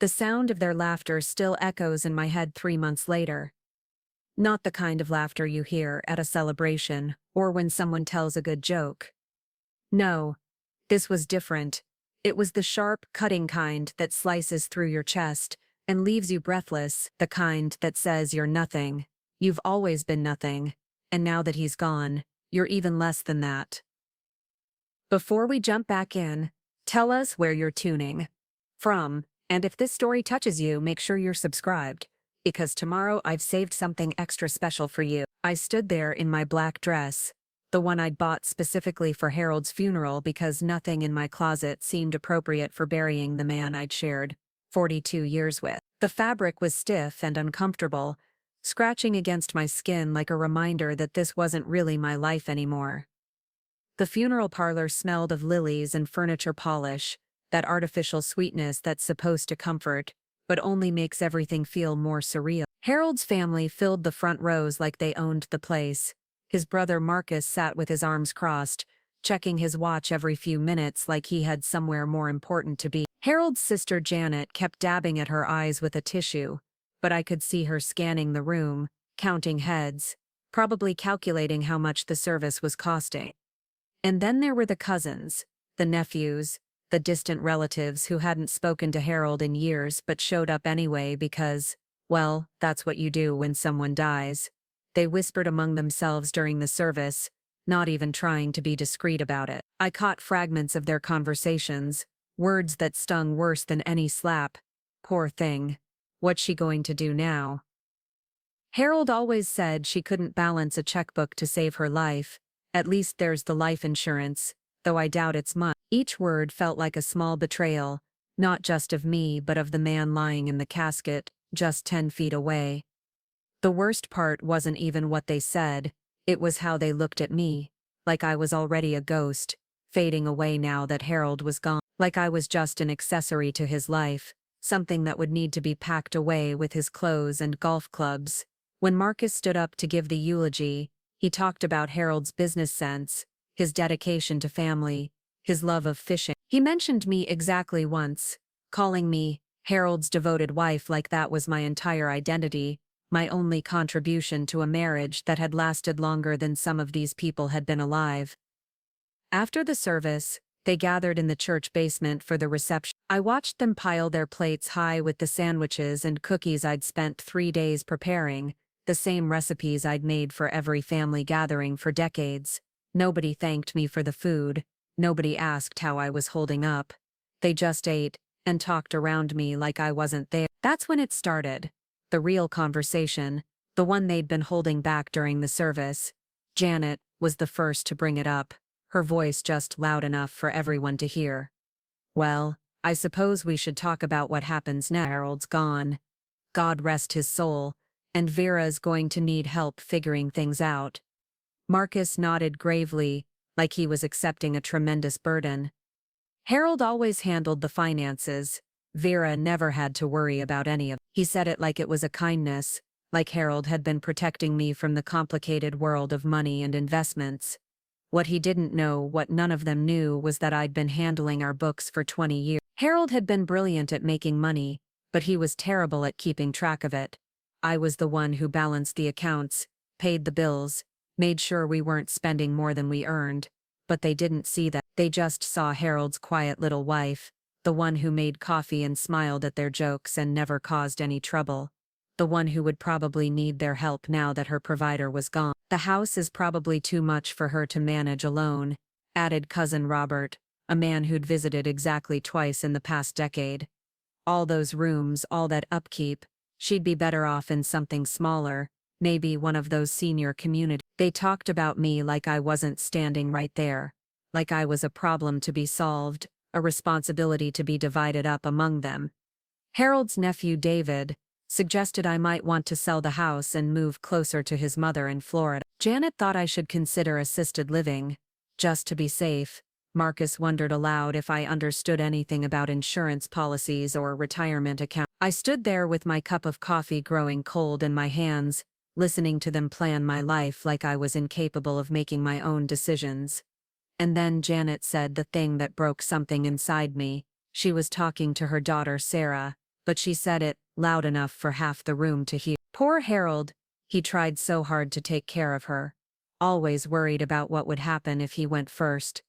The sound of their laughter still echoes in my head 3 months later. Not the kind of laughter you hear at a celebration or when someone tells a good joke. No, this was different. It was the sharp, cutting kind that slices through your chest and leaves you breathless, the kind that says you're nothing. You've always been nothing, and now that he's gone, you're even less than that. Before we jump back in, tell us where you're tuning from, and if this story touches you, make sure you're subscribed, because tomorrow I've saved something extra special for you. I stood there in my black dress, the one I'd bought specifically for Harold's funeral because nothing in my closet seemed appropriate for burying the man I'd shared 42 years with. The fabric was stiff and uncomfortable, scratching against my skin like a reminder that this wasn't really my life anymore. The funeral parlor smelled of lilies and furniture polish, that artificial sweetness that's supposed to comfort, but only makes everything feel more surreal. Harold's family filled the front rows like they owned the place. His brother Marcus sat with his arms crossed, checking his watch every few minutes like he had somewhere more important to be. Harold's sister Janet kept dabbing at her eyes with a tissue, but I could see her scanning the room, counting heads, probably calculating how much the service was costing. And then there were the cousins, the nephews, the distant relatives who hadn't spoken to Harold in years but showed up anyway because, well, that's what you do when someone dies. They whispered among themselves during the service, not even trying to be discreet about it. I caught fragments of their conversations, words that stung worse than any slap. Poor thing. What's she going to do now? Harold always said she couldn't balance a checkbook to save her life. At least there's the life insurance, though I doubt it's much. Each word felt like a small betrayal, not just of me but of the man lying in the casket, just 10 feet away. The worst part wasn't even what they said, it was how they looked at me, like I was already a ghost, fading away now that Harold was gone, like I was just an accessory to his life, something that would need to be packed away with his clothes and golf clubs. When Marcus stood up to give the eulogy, he talked about Harold's business sense, his dedication to family, his love of fishing. He mentioned me exactly once, calling me Harold's devoted wife like that was my entire identity, my only contribution to a marriage that had lasted longer than some of these people had been alive. After the service, they gathered in the church basement for the reception. I watched them pile their plates high with the sandwiches and cookies I'd spent 3 days preparing, the same recipes I'd made for every family gathering for decades. Nobody thanked me for the food, nobody asked how I was holding up. They just ate and talked around me like I wasn't there. That's when it started. The real conversation, the one they'd been holding back during the service. Janet was the first to bring it up, her voice just loud enough for everyone to hear. Well, I suppose we should talk about what happens now. Harold's gone. God rest his soul, and Vera's going to need help figuring things out. Marcus nodded gravely, like he was accepting a tremendous burden. Harold always handled the finances. Vera never had to worry about any of it. He said it like it was a kindness, like Harold had been protecting me from the complicated world of money and investments. What he didn't know, what none of them knew, was that I'd been handling our books for 20 years. Harold had been brilliant at making money, but he was terrible at keeping track of it. I was the one who balanced the accounts, paid the bills, made sure we weren't spending more than we earned. But they didn't see that. They just saw Harold's quiet little wife, the one who made coffee and smiled at their jokes and never caused any trouble. The one who would probably need their help now that her provider was gone. The house is probably too much for her to manage alone, added cousin Robert, a man who'd visited exactly twice in the past decade. All those rooms, all that upkeep, she'd be better off in something smaller, maybe one of those senior communities. They talked about me like I wasn't standing right there, like I was a problem to be solved, a responsibility to be divided up among them. Harold's nephew David suggested I might want to sell the house and move closer to his mother in Florida. Janet thought I should consider assisted living, just to be safe. Marcus wondered aloud if I understood anything about insurance policies or retirement accounts. I stood there with my cup of coffee growing cold in my hands, listening to them plan my life like I was incapable of making my own decisions. And then Janet said the thing that broke something inside me. She was talking to her daughter Sarah, but she said it loud enough for half the room to hear. Poor Harold, he tried so hard to take care of her. Always worried about what would happen if he went first.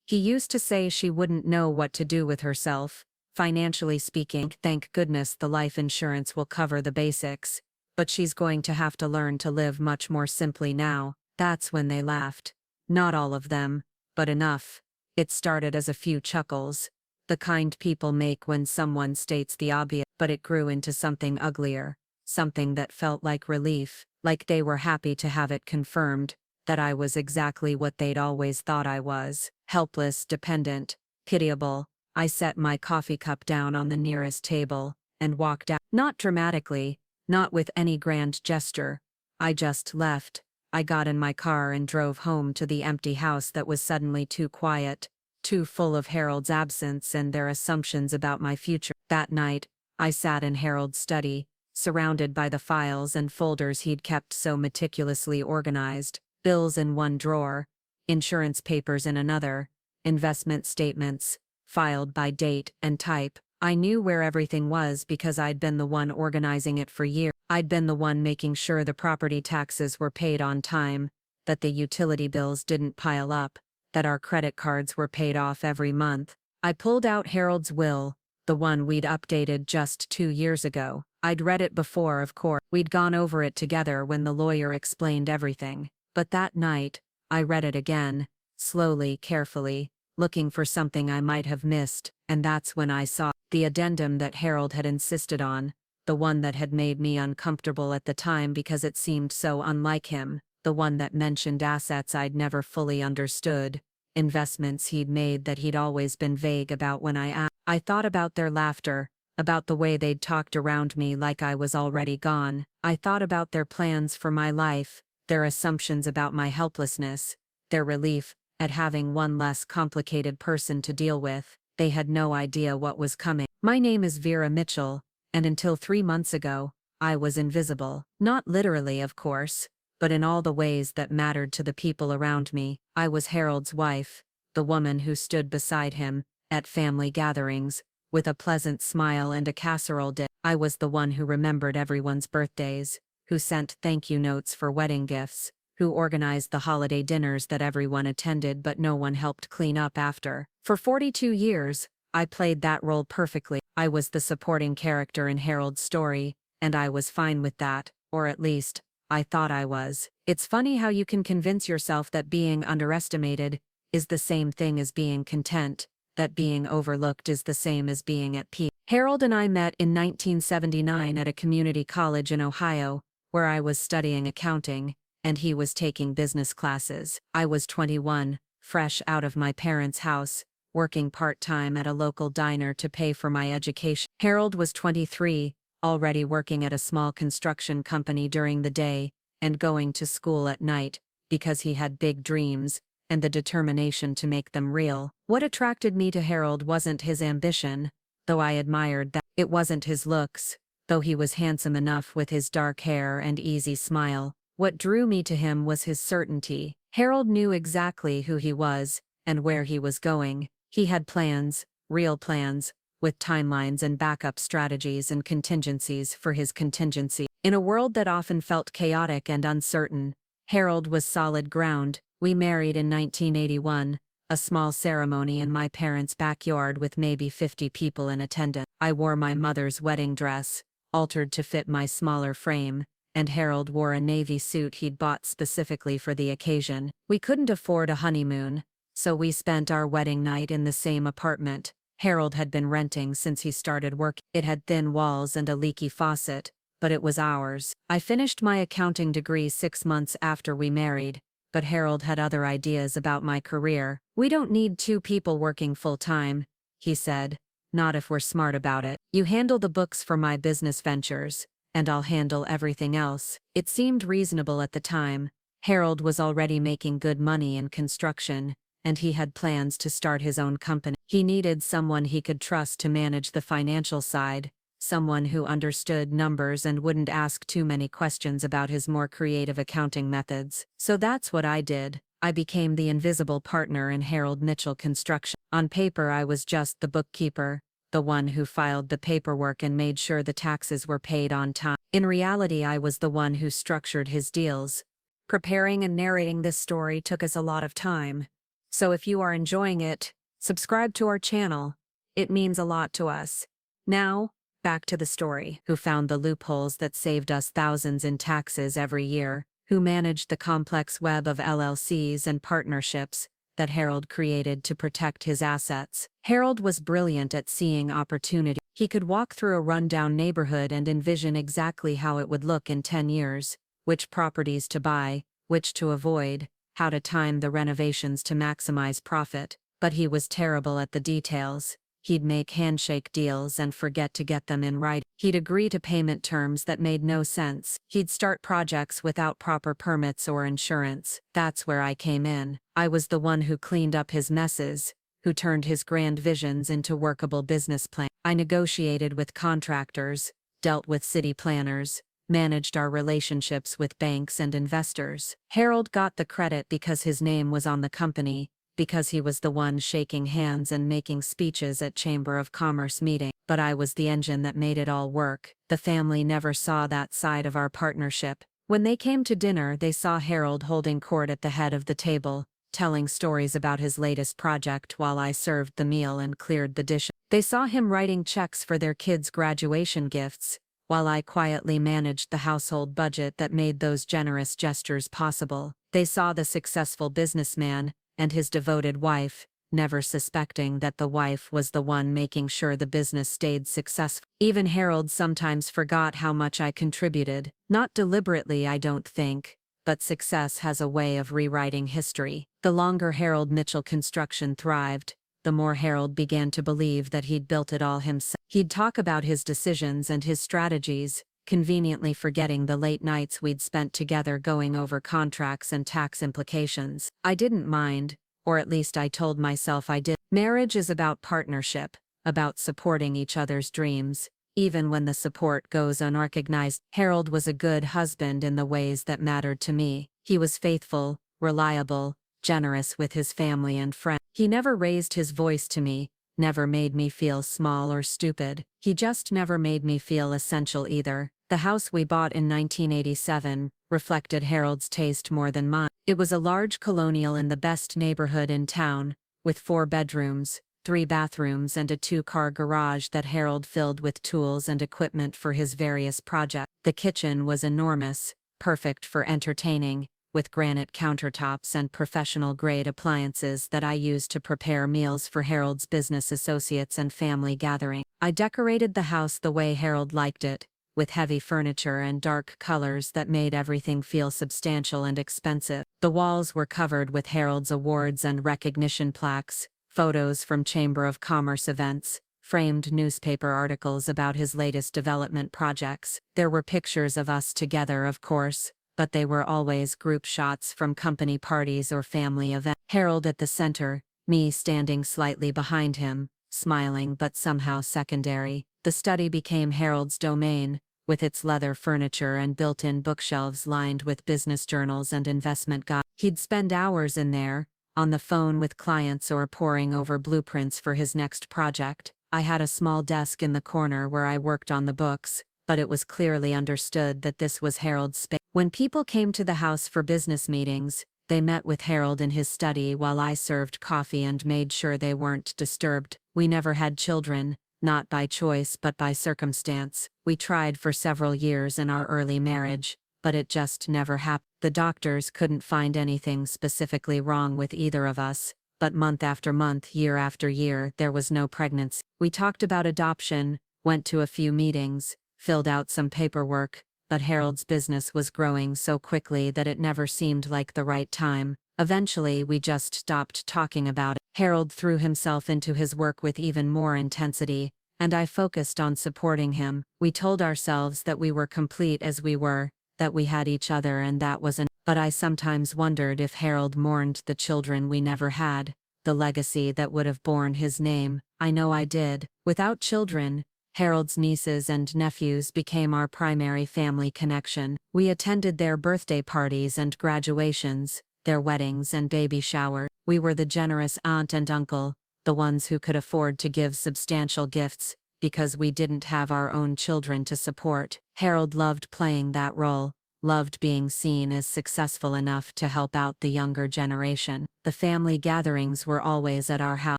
He used to say she wouldn't know what to do with herself, financially speaking. Thank goodness the life insurance will cover the basics, but she's going to have to learn to live much more simply now. That's when they laughed. Not all of them, but enough. It started as a few chuckles, the kind people make when someone states the obvious, but it grew into something uglier, something that felt like relief, like they were happy to have it confirmed that I was exactly what they'd always thought I was: helpless, dependent, pitiable. I set my coffee cup down on the nearest table and walked out. Not dramatically, not with any grand gesture. I just left. I got in my car and drove home to the empty house that was suddenly too quiet, too full of Harold's absence and their assumptions about my future. That night, I sat in Harold's study, surrounded by the files and folders he'd kept so meticulously organized. Bills in one drawer, insurance papers in another, investment statements, filed by date and type. I knew where everything was because I'd been the one organizing it for years. I'd been the one making sure the property taxes were paid on time, that the utility bills didn't pile up, that our credit cards were paid off every month. I pulled out Harold's will, the one we'd updated just 2 years ago. I'd read it before, of course. We'd gone over it together when the lawyer explained everything. But that night, I read it again, slowly, carefully, looking for something I might have missed, and that's when I saw the addendum that Harold had insisted on, the one that had made me uncomfortable at the time because it seemed so unlike him, the one that mentioned assets I'd never fully understood, investments he'd made that he'd always been vague about when I asked. I thought about their laughter, about the way they'd talked around me like I was already gone. I thought about their plans for my life, their assumptions about my helplessness, their relief at having one less complicated person to deal with. They had no idea what was coming. My name is Vera Mitchell, and until 3 months ago, I was invisible. Not literally, of course, but in all the ways that mattered to the people around me. I was Harold's wife, the woman who stood beside him at family gatherings, with a pleasant smile and a casserole dish. I was the one who remembered everyone's birthdays, who sent thank you notes for wedding gifts, who organized the holiday dinners that everyone attended but no one helped clean up after. For 42 years, I played that role perfectly. I was the supporting character in Harold's story, and I was fine with that, or at least, I thought I was. It's funny how you can convince yourself that being underestimated is the same thing as being content, that being overlooked is the same as being at peace. Harold and I met in 1979 at a community college in Ohio, where I was studying accounting, and he was taking business classes. I was 21, fresh out of my parents' house, working part-time at a local diner to pay for my education. Harold was 23, already working at a small construction company during the day, and going to school at night, because he had big dreams, and the determination to make them real. What attracted me to Harold wasn't his ambition, though I admired that. It wasn't his looks, though he was handsome enough with his dark hair and easy smile. What drew me to him was his certainty. Harold knew exactly who he was, and where he was going. He had plans, real plans, with timelines and backup strategies and contingencies for his contingency. In a world that often felt chaotic and uncertain, Harold was solid ground. We married in 1981, a small ceremony in my parents' backyard with maybe 50 people in attendance. I wore my mother's wedding dress, altered to fit my smaller frame, and Harold wore a navy suit he'd bought specifically for the occasion. We couldn't afford a honeymoon, so we spent our wedding night in the same apartment Harold had been renting since he started work. It had thin walls and a leaky faucet, but it was ours. I finished my accounting degree 6 months after we married, but Harold had other ideas about my career. We don't need 2 people working full-time, he said, not if we're smart about it. You handle the books for my business ventures, and I'll handle everything else. It seemed reasonable at the time. Harold was already making good money in construction, and he had plans to start his own company. He needed someone he could trust to manage the financial side, someone who understood numbers and wouldn't ask too many questions about his more creative accounting methods. So that's what I did. I became the invisible partner in Harold Mitchell Construction. On paper I was just the bookkeeper, the one who filed the paperwork and made sure the taxes were paid on time. In reality, I was the one who structured his deals. Preparing and narrating this story took us a lot of time. So if you are enjoying it, subscribe to our channel. It means a lot to us. Now, back to the story. Who found the loopholes that saved us thousands in taxes every year? Who managed the complex web of LLCs and partnerships that Harold created to protect his assets? Harold was brilliant at seeing opportunity. He could walk through a rundown neighborhood and envision exactly how it would look in 10 years, which properties to buy, which to avoid, how to time the renovations to maximize profit. But he was terrible at the details. He'd make handshake deals and forget to get them in writing. He'd agree to payment terms that made no sense. He'd start projects without proper permits or insurance. That's where I came in. I was the one who cleaned up his messes, who turned his grand visions into workable business plans. I negotiated with contractors, dealt with city planners, managed our relationships with banks and investors. Harold got the credit because his name was on the company, because he was the one shaking hands and making speeches at Chamber of Commerce meetings. But I was the engine that made it all work. The family never saw that side of our partnership. When they came to dinner, they saw Harold holding court at the head of the table, telling stories about his latest project while I served the meal and cleared the dishes. They saw him writing checks for their kids' graduation gifts, while I quietly managed the household budget that made those generous gestures possible. They saw the successful businessman and his devoted wife, never suspecting that the wife was the one making sure the business stayed successful. Even Harold sometimes forgot how much I contributed. Not deliberately, I don't think, but success has a way of rewriting history. The longer Harold Mitchell Construction thrived, the more Harold began to believe that he'd built it all himself. He'd talk about his decisions and his strategies, conveniently forgetting the late nights we'd spent together going over contracts and tax implications. I didn't mind, or at least I told myself I did. Marriage is about partnership, about supporting each other's dreams, even when the support goes unrecognized. Harold was a good husband in the ways that mattered to me. He was faithful, reliable, generous with his family and friends. He never raised his voice to me, never made me feel small or stupid. He just never made me feel essential either. The house we bought in 1987 reflected Harold's taste more than mine. It was a large colonial in the best neighborhood in town, with 4 bedrooms, 3 bathrooms and a 2-car garage that Harold filled with tools and equipment for his various projects. The kitchen was enormous, perfect for entertaining, with granite countertops and professional-grade appliances that I used to prepare meals for Harold's business associates and family gatherings. I decorated the house the way Harold liked it, with heavy furniture and dark colors that made everything feel substantial and expensive. The walls were covered with Harold's awards and recognition plaques, photos from Chamber of Commerce events, framed newspaper articles about his latest development projects. There were pictures of us together, of course, but they were always group shots from company parties or family events. Harold at the center, me standing slightly behind him, smiling but somehow secondary. The study became Harold's domain, with its leather furniture and built-in bookshelves lined with business journals and investment guides. He'd spend hours in there, on the phone with clients or poring over blueprints for his next project. I had a small desk in the corner where I worked on the books, but it was clearly understood that this was Harold's space. When people came to the house for business meetings, they met with Harold in his study while I served coffee and made sure they weren't disturbed. We never had children, not by choice but by circumstance. We tried for several years in our early marriage, but it just never happened. The doctors couldn't find anything specifically wrong with either of us, but month after month, year after year, there was no pregnancy. We talked about adoption, went to a few meetings, filled out some paperwork, but Harold's business was growing so quickly that it never seemed like the right time. Eventually, we just stopped talking about it. Harold threw himself into his work with even more intensity, and I focused on supporting him. We told ourselves that we were complete as we were, that we had each other, and that was enough. But I sometimes wondered if Harold mourned the children we never had, the legacy that would have borne his name. I know I did. Without children, Harold's nieces and nephews became our primary family connection. We attended their birthday parties and graduations, their weddings and baby showers. We were the generous aunt and uncle, the ones who could afford to give substantial gifts, because we didn't have our own children to support. Harold loved playing that role, loved being seen as successful enough to help out the younger generation. The family gatherings were always at our house.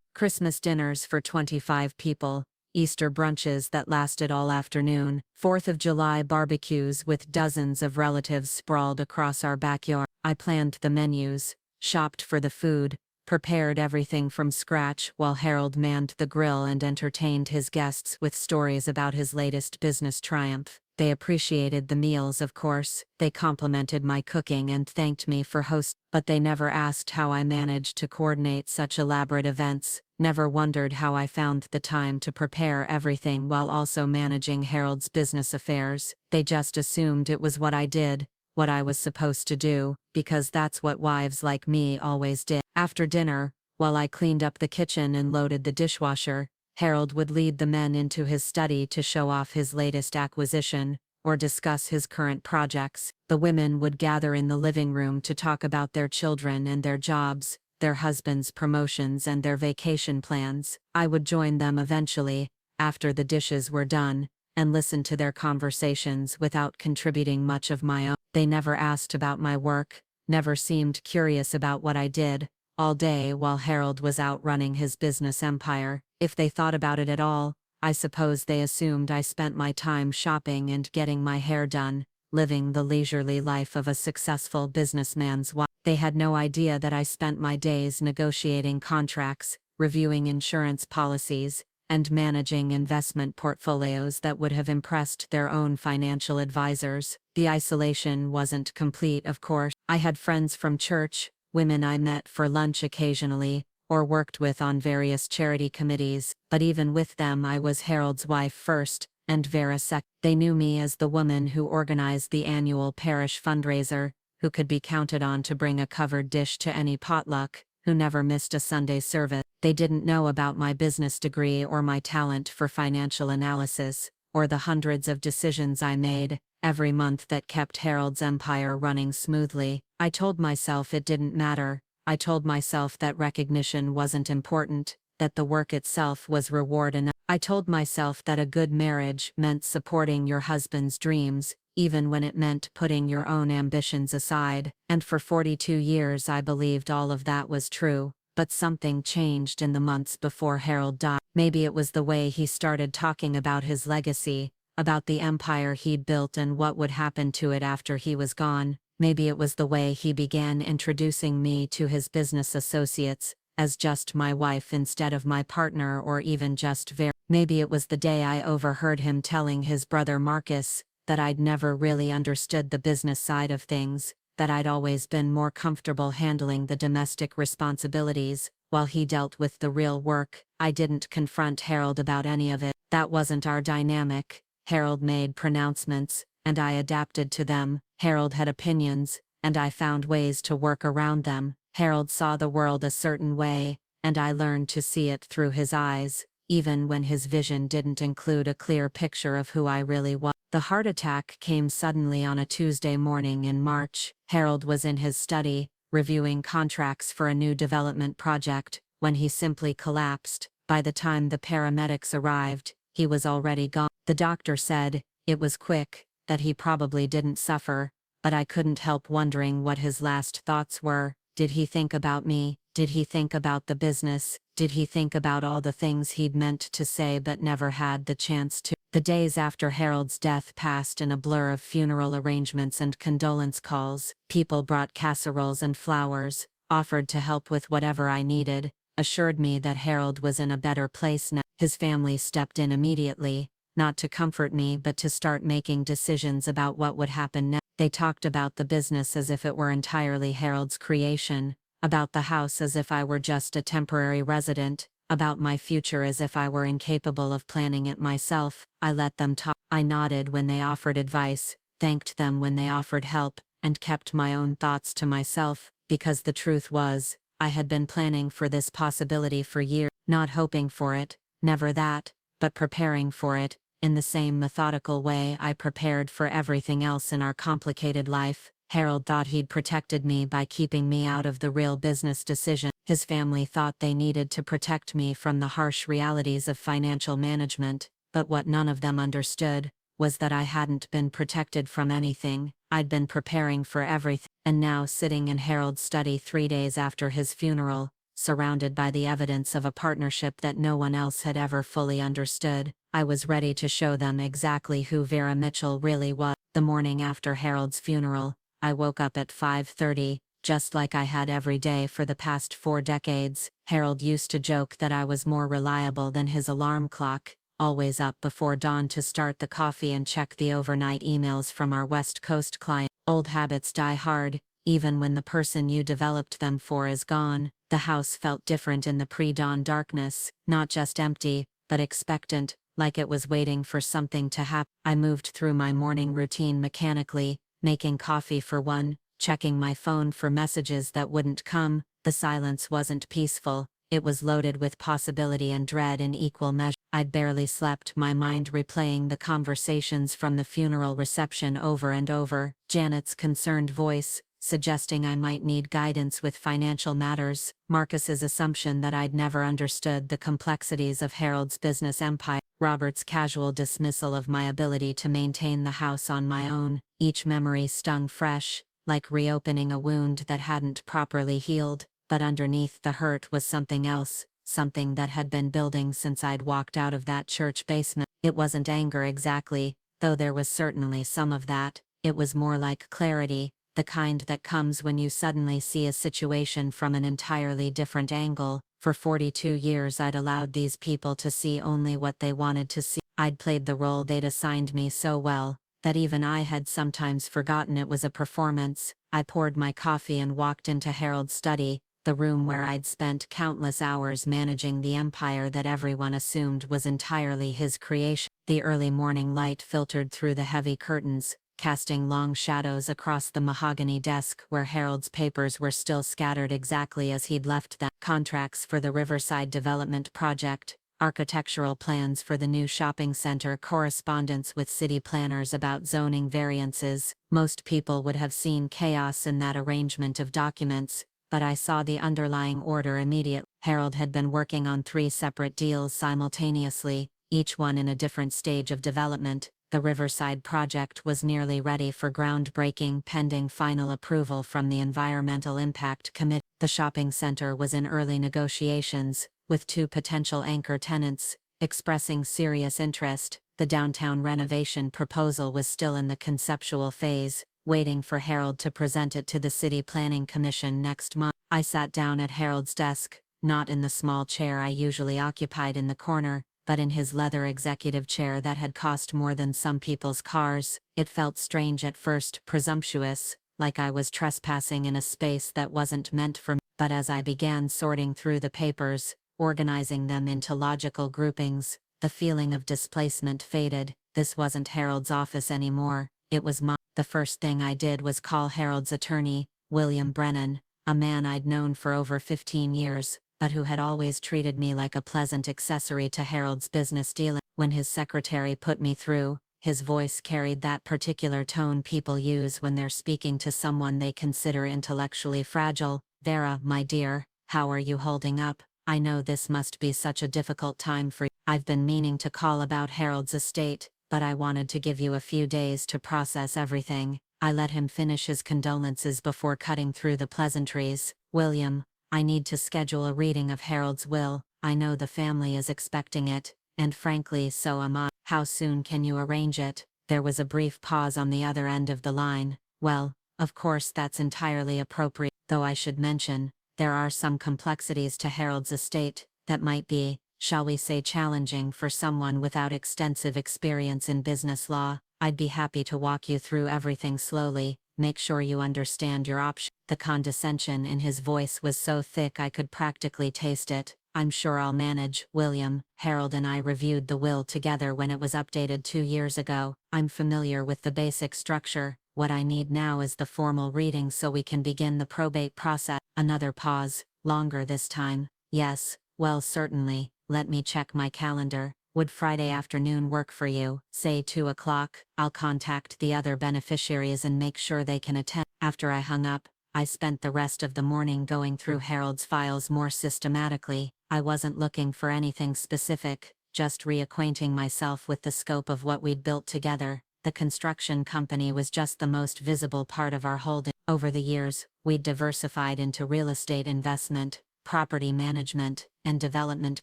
Christmas dinners for 25 people, Easter brunches that lasted all afternoon, 4th of July barbecues with dozens of relatives sprawled across our backyard. I planned the menus, shopped for the food, prepared everything from scratch while Harold manned the grill and entertained his guests with stories about his latest business triumph. They appreciated the meals, of course. They complimented my cooking and thanked me for hosting, but they never asked how I managed to coordinate such elaborate events, never wondered how I found the time to prepare everything while also managing Harold's business affairs. They just assumed it was what I did, what I was supposed to do, because that's what wives like me always did. After dinner, while I cleaned up the kitchen and loaded the dishwasher, Harold would lead the men into his study to show off his latest acquisition, or discuss his current projects. The women would gather in the living room to talk about their children and their jobs, their husbands' promotions and their vacation plans. I would join them eventually, after the dishes were done, and listen to their conversations without contributing much of my own. They never asked about my work, never seemed curious about what I did, all day while Harold was out running his business empire. If they thought about it at all, I suppose they assumed I spent my time shopping and getting my hair done, living the leisurely life of a successful businessman's wife. They had no idea that I spent my days negotiating contracts, reviewing insurance policies, and managing investment portfolios that would have impressed their own financial advisors. The isolation wasn't complete, of course. I had friends from church, women I met for lunch occasionally, or worked with on various charity committees, but even with them I was Harold's wife first, and Vera second. They knew me as the woman who organized the annual parish fundraiser, who could be counted on to bring a covered dish to any potluck, who never missed a Sunday service. They didn't know about my business degree or my talent for financial analysis, or the hundreds of decisions I made every month that kept Harold's empire running smoothly. I told myself it didn't matter. I told myself that recognition wasn't important, that the work itself was reward enough. I told myself that a good marriage meant supporting your husband's dreams, even when it meant putting your own ambitions aside. And for 42 years I believed all of that was true, but something changed in the months before Harold died. Maybe it was the way he started talking about his legacy, about the empire he'd built and what would happen to it after he was gone. Maybe it was the way he began introducing me to his business associates, as just my wife instead of my partner or even just Vera. Maybe it was the day I overheard him telling his brother Marcus that I'd never really understood the business side of things, that I'd always been more comfortable handling the domestic responsibilities, while he dealt with the real work. I didn't confront Harold about any of it. That wasn't our dynamic. Harold made pronouncements, and I adapted to them. Harold had opinions, and I found ways to work around them. Harold saw the world a certain way, and I learned to see it through his eyes, even when his vision didn't include a clear picture of who I really was. The heart attack came suddenly on a Tuesday morning in March. Harold was in his study, reviewing contracts for a new development project, when he simply collapsed. By the time the paramedics arrived, he was already gone. The doctor said, it was quick, that he probably didn't suffer, but I couldn't help wondering what his last thoughts were. Did he think about me? Did he think about the business? Did he think about all the things he'd meant to say but never had the chance to? The days after Harold's death passed in a blur of funeral arrangements and condolence calls. People brought casseroles and flowers, offered to help with whatever I needed, assured me that Harold was in a better place now. His family stepped in immediately, not to comfort me but to start making decisions about what would happen next. They talked about the business as if it were entirely Harold's creation, about the house as if I were just a temporary resident, about my future as if I were incapable of planning it myself. I let them talk. I nodded when they offered advice, thanked them when they offered help, and kept my own thoughts to myself, because the truth was, I had been planning for this possibility for years, not hoping for it, never that, but preparing for it, in the same methodical way I prepared for everything else in our complicated life. Harold thought he'd protected me by keeping me out of the real business decision. His family thought they needed to protect me from the harsh realities of financial management, but what none of them understood was that I hadn't been protected from anything. I'd been preparing for everything, and now sitting in Harold's study 3 days after his funeral, surrounded by the evidence of a partnership that no one else had ever fully understood, I was ready to show them exactly who Vera Mitchell really was. The morning after Harold's funeral, I woke up at 5:30, just like I had every day for the past 4 decades. Harold used to joke that I was more reliable than his alarm clock, always up before dawn to start the coffee and check the overnight emails from our West Coast client. Old habits die hard, even when the person you developed them for is gone. The house felt different in the pre-dawn darkness, not just empty, but expectant, like it was waiting for something to happen. I moved through my morning routine mechanically, making coffee for one, checking my phone for messages that wouldn't come. The silence wasn't peaceful, it was loaded with possibility and dread in equal measure. I'd barely slept, my mind replaying the conversations from the funeral reception over and over. Janet's concerned voice, suggesting I might need guidance with financial matters. Marcus's assumption that I'd never understood the complexities of Harold's business empire. Robert's casual dismissal of my ability to maintain the house on my own. Each memory stung fresh, like reopening a wound that hadn't properly healed, but underneath the hurt was something else, something that had been building since I'd walked out of that church basement. It wasn't anger exactly, though there was certainly some of that. It was more like clarity, the kind that comes when you suddenly see a situation from an entirely different angle. For 42 years I'd allowed these people to see only what they wanted to see. I'd played the role they'd assigned me so well, that even I had sometimes forgotten it was a performance. I poured my coffee and walked into Harold's study, the room where I'd spent countless hours managing the empire that everyone assumed was entirely his creation. The early morning light filtered through the heavy curtains, casting long shadows across the mahogany desk where Harold's papers were still scattered exactly as he'd left them. Contracts for the Riverside Development Project, architectural plans for the new shopping center, correspondence with city planners about zoning variances. Most people would have seen chaos in that arrangement of documents, but I saw the underlying order immediately. Harold had been working on 3 separate deals simultaneously, each one in a different stage of development. The Riverside project was nearly ready for groundbreaking pending final approval from the Environmental Impact Committee. The shopping center was in early negotiations, with 2 potential anchor tenants expressing serious interest. The downtown renovation proposal was still in the conceptual phase, waiting for Harold to present it to the City Planning Commission next month. I sat down at Harold's desk, not in the small chair I usually occupied in the corner, but in his leather executive chair that had cost more than some people's cars. It felt strange at first, presumptuous, like I was trespassing in a space that wasn't meant for me. But as I began sorting through the papers, organizing them into logical groupings, the feeling of displacement faded. This wasn't Harold's office anymore, it was mine. The first thing I did was call Harold's attorney, William Brennan, a man I'd known for over 15 years, but who had always treated me like a pleasant accessory to Harold's business dealing. When his secretary put me through, his voice carried that particular tone people use when they're speaking to someone they consider intellectually fragile. "Vera, my dear, how are you holding up? I know this must be such a difficult time for you. I've been meaning to call about Harold's estate, but I wanted to give you a few days to process everything." I let him finish his condolences before cutting through the pleasantries. "William, I need to schedule a reading of Harold's will. I know the family is expecting it, and frankly so am I. How soon can you arrange it?" There was a brief pause on the other end of the line. "Well, of course that's entirely appropriate, though I should mention, there are some complexities to Harold's estate that might be, shall we say, challenging for someone without extensive experience in business law. I'd be happy to walk you through everything slowly, make sure you understand your options." The condescension in his voice was so thick I could practically taste it. "I'm sure I'll manage, William. Harold and I reviewed the will together when it was updated 2 years ago. I'm familiar with the basic structure. What I need now is the formal reading so we can begin the probate process." Another pause, longer this time. "Yes, well certainly, let me check my calendar." Would Friday afternoon work for you? Say 2 o'clock. I'll contact the other beneficiaries and make sure they can attend. After I hung up, I spent the rest of the morning going through Harold's files more systematically. I wasn't looking for anything specific, just reacquainting myself with the scope of what we'd built together. The construction company was just the most visible part of our holding. Over the years, we'd diversified into real estate investment, property management, and development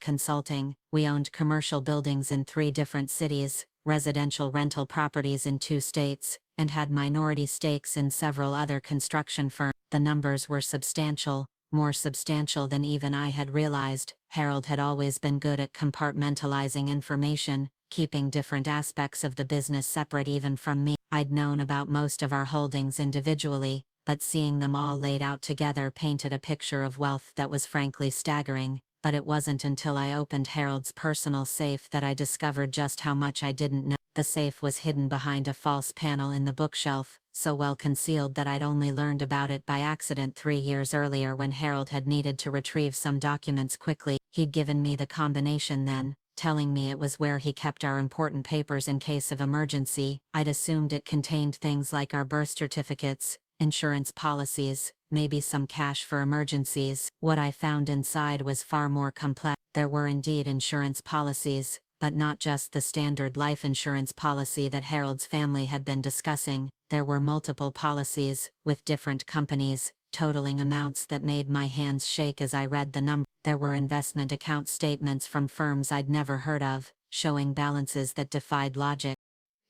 consulting. We owned commercial buildings in 3 different cities, residential rental properties in 2 states, and had minority stakes in several other construction firms. The numbers were substantial, more substantial than even I had realized. Harold had always been good at compartmentalizing information, keeping different aspects of the business separate even from me. I'd known about most of our holdings individually, but seeing them all laid out together painted a picture of wealth that was frankly staggering. But it wasn't until I opened Harold's personal safe that I discovered just how much I didn't know. The safe was hidden behind a false panel in the bookshelf, so well concealed that I'd only learned about it by accident 3 years earlier when Harold had needed to retrieve some documents quickly. He'd given me the combination then, telling me it was where he kept our important papers in case of emergency. I'd assumed it contained things like our birth certificates, insurance policies, maybe some cash for emergencies. What I found inside was far more complex. There were indeed insurance policies, but not just the standard life insurance policy that Harold's family had been discussing. There were multiple policies, with different companies, totaling amounts that made my hands shake as I read the number. There were investment account statements from firms I'd never heard of, showing balances that defied logic.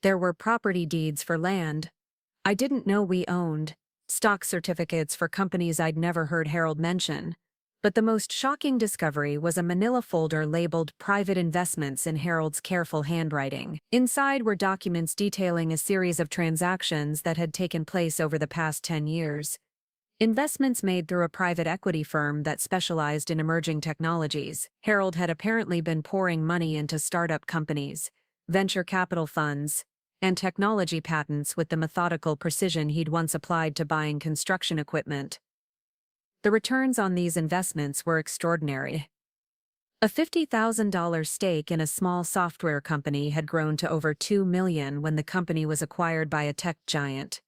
There were property deeds for land I didn't know we owned, stock certificates for companies I'd never heard Harold mention. But the most shocking discovery was a manila folder labeled Private Investments in Harold's careful handwriting. Inside were documents detailing a series of transactions that had taken place over the past 10 years. Investments made through a private equity firm that specialized in emerging technologies. Harold had apparently been pouring money into startup companies, venture capital funds, and technology patents with the methodical precision he'd once applied to buying construction equipment. The returns on these investments were extraordinary. A $50,000 stake in a small software company had grown to over $2 million when the company was acquired by a tech giant.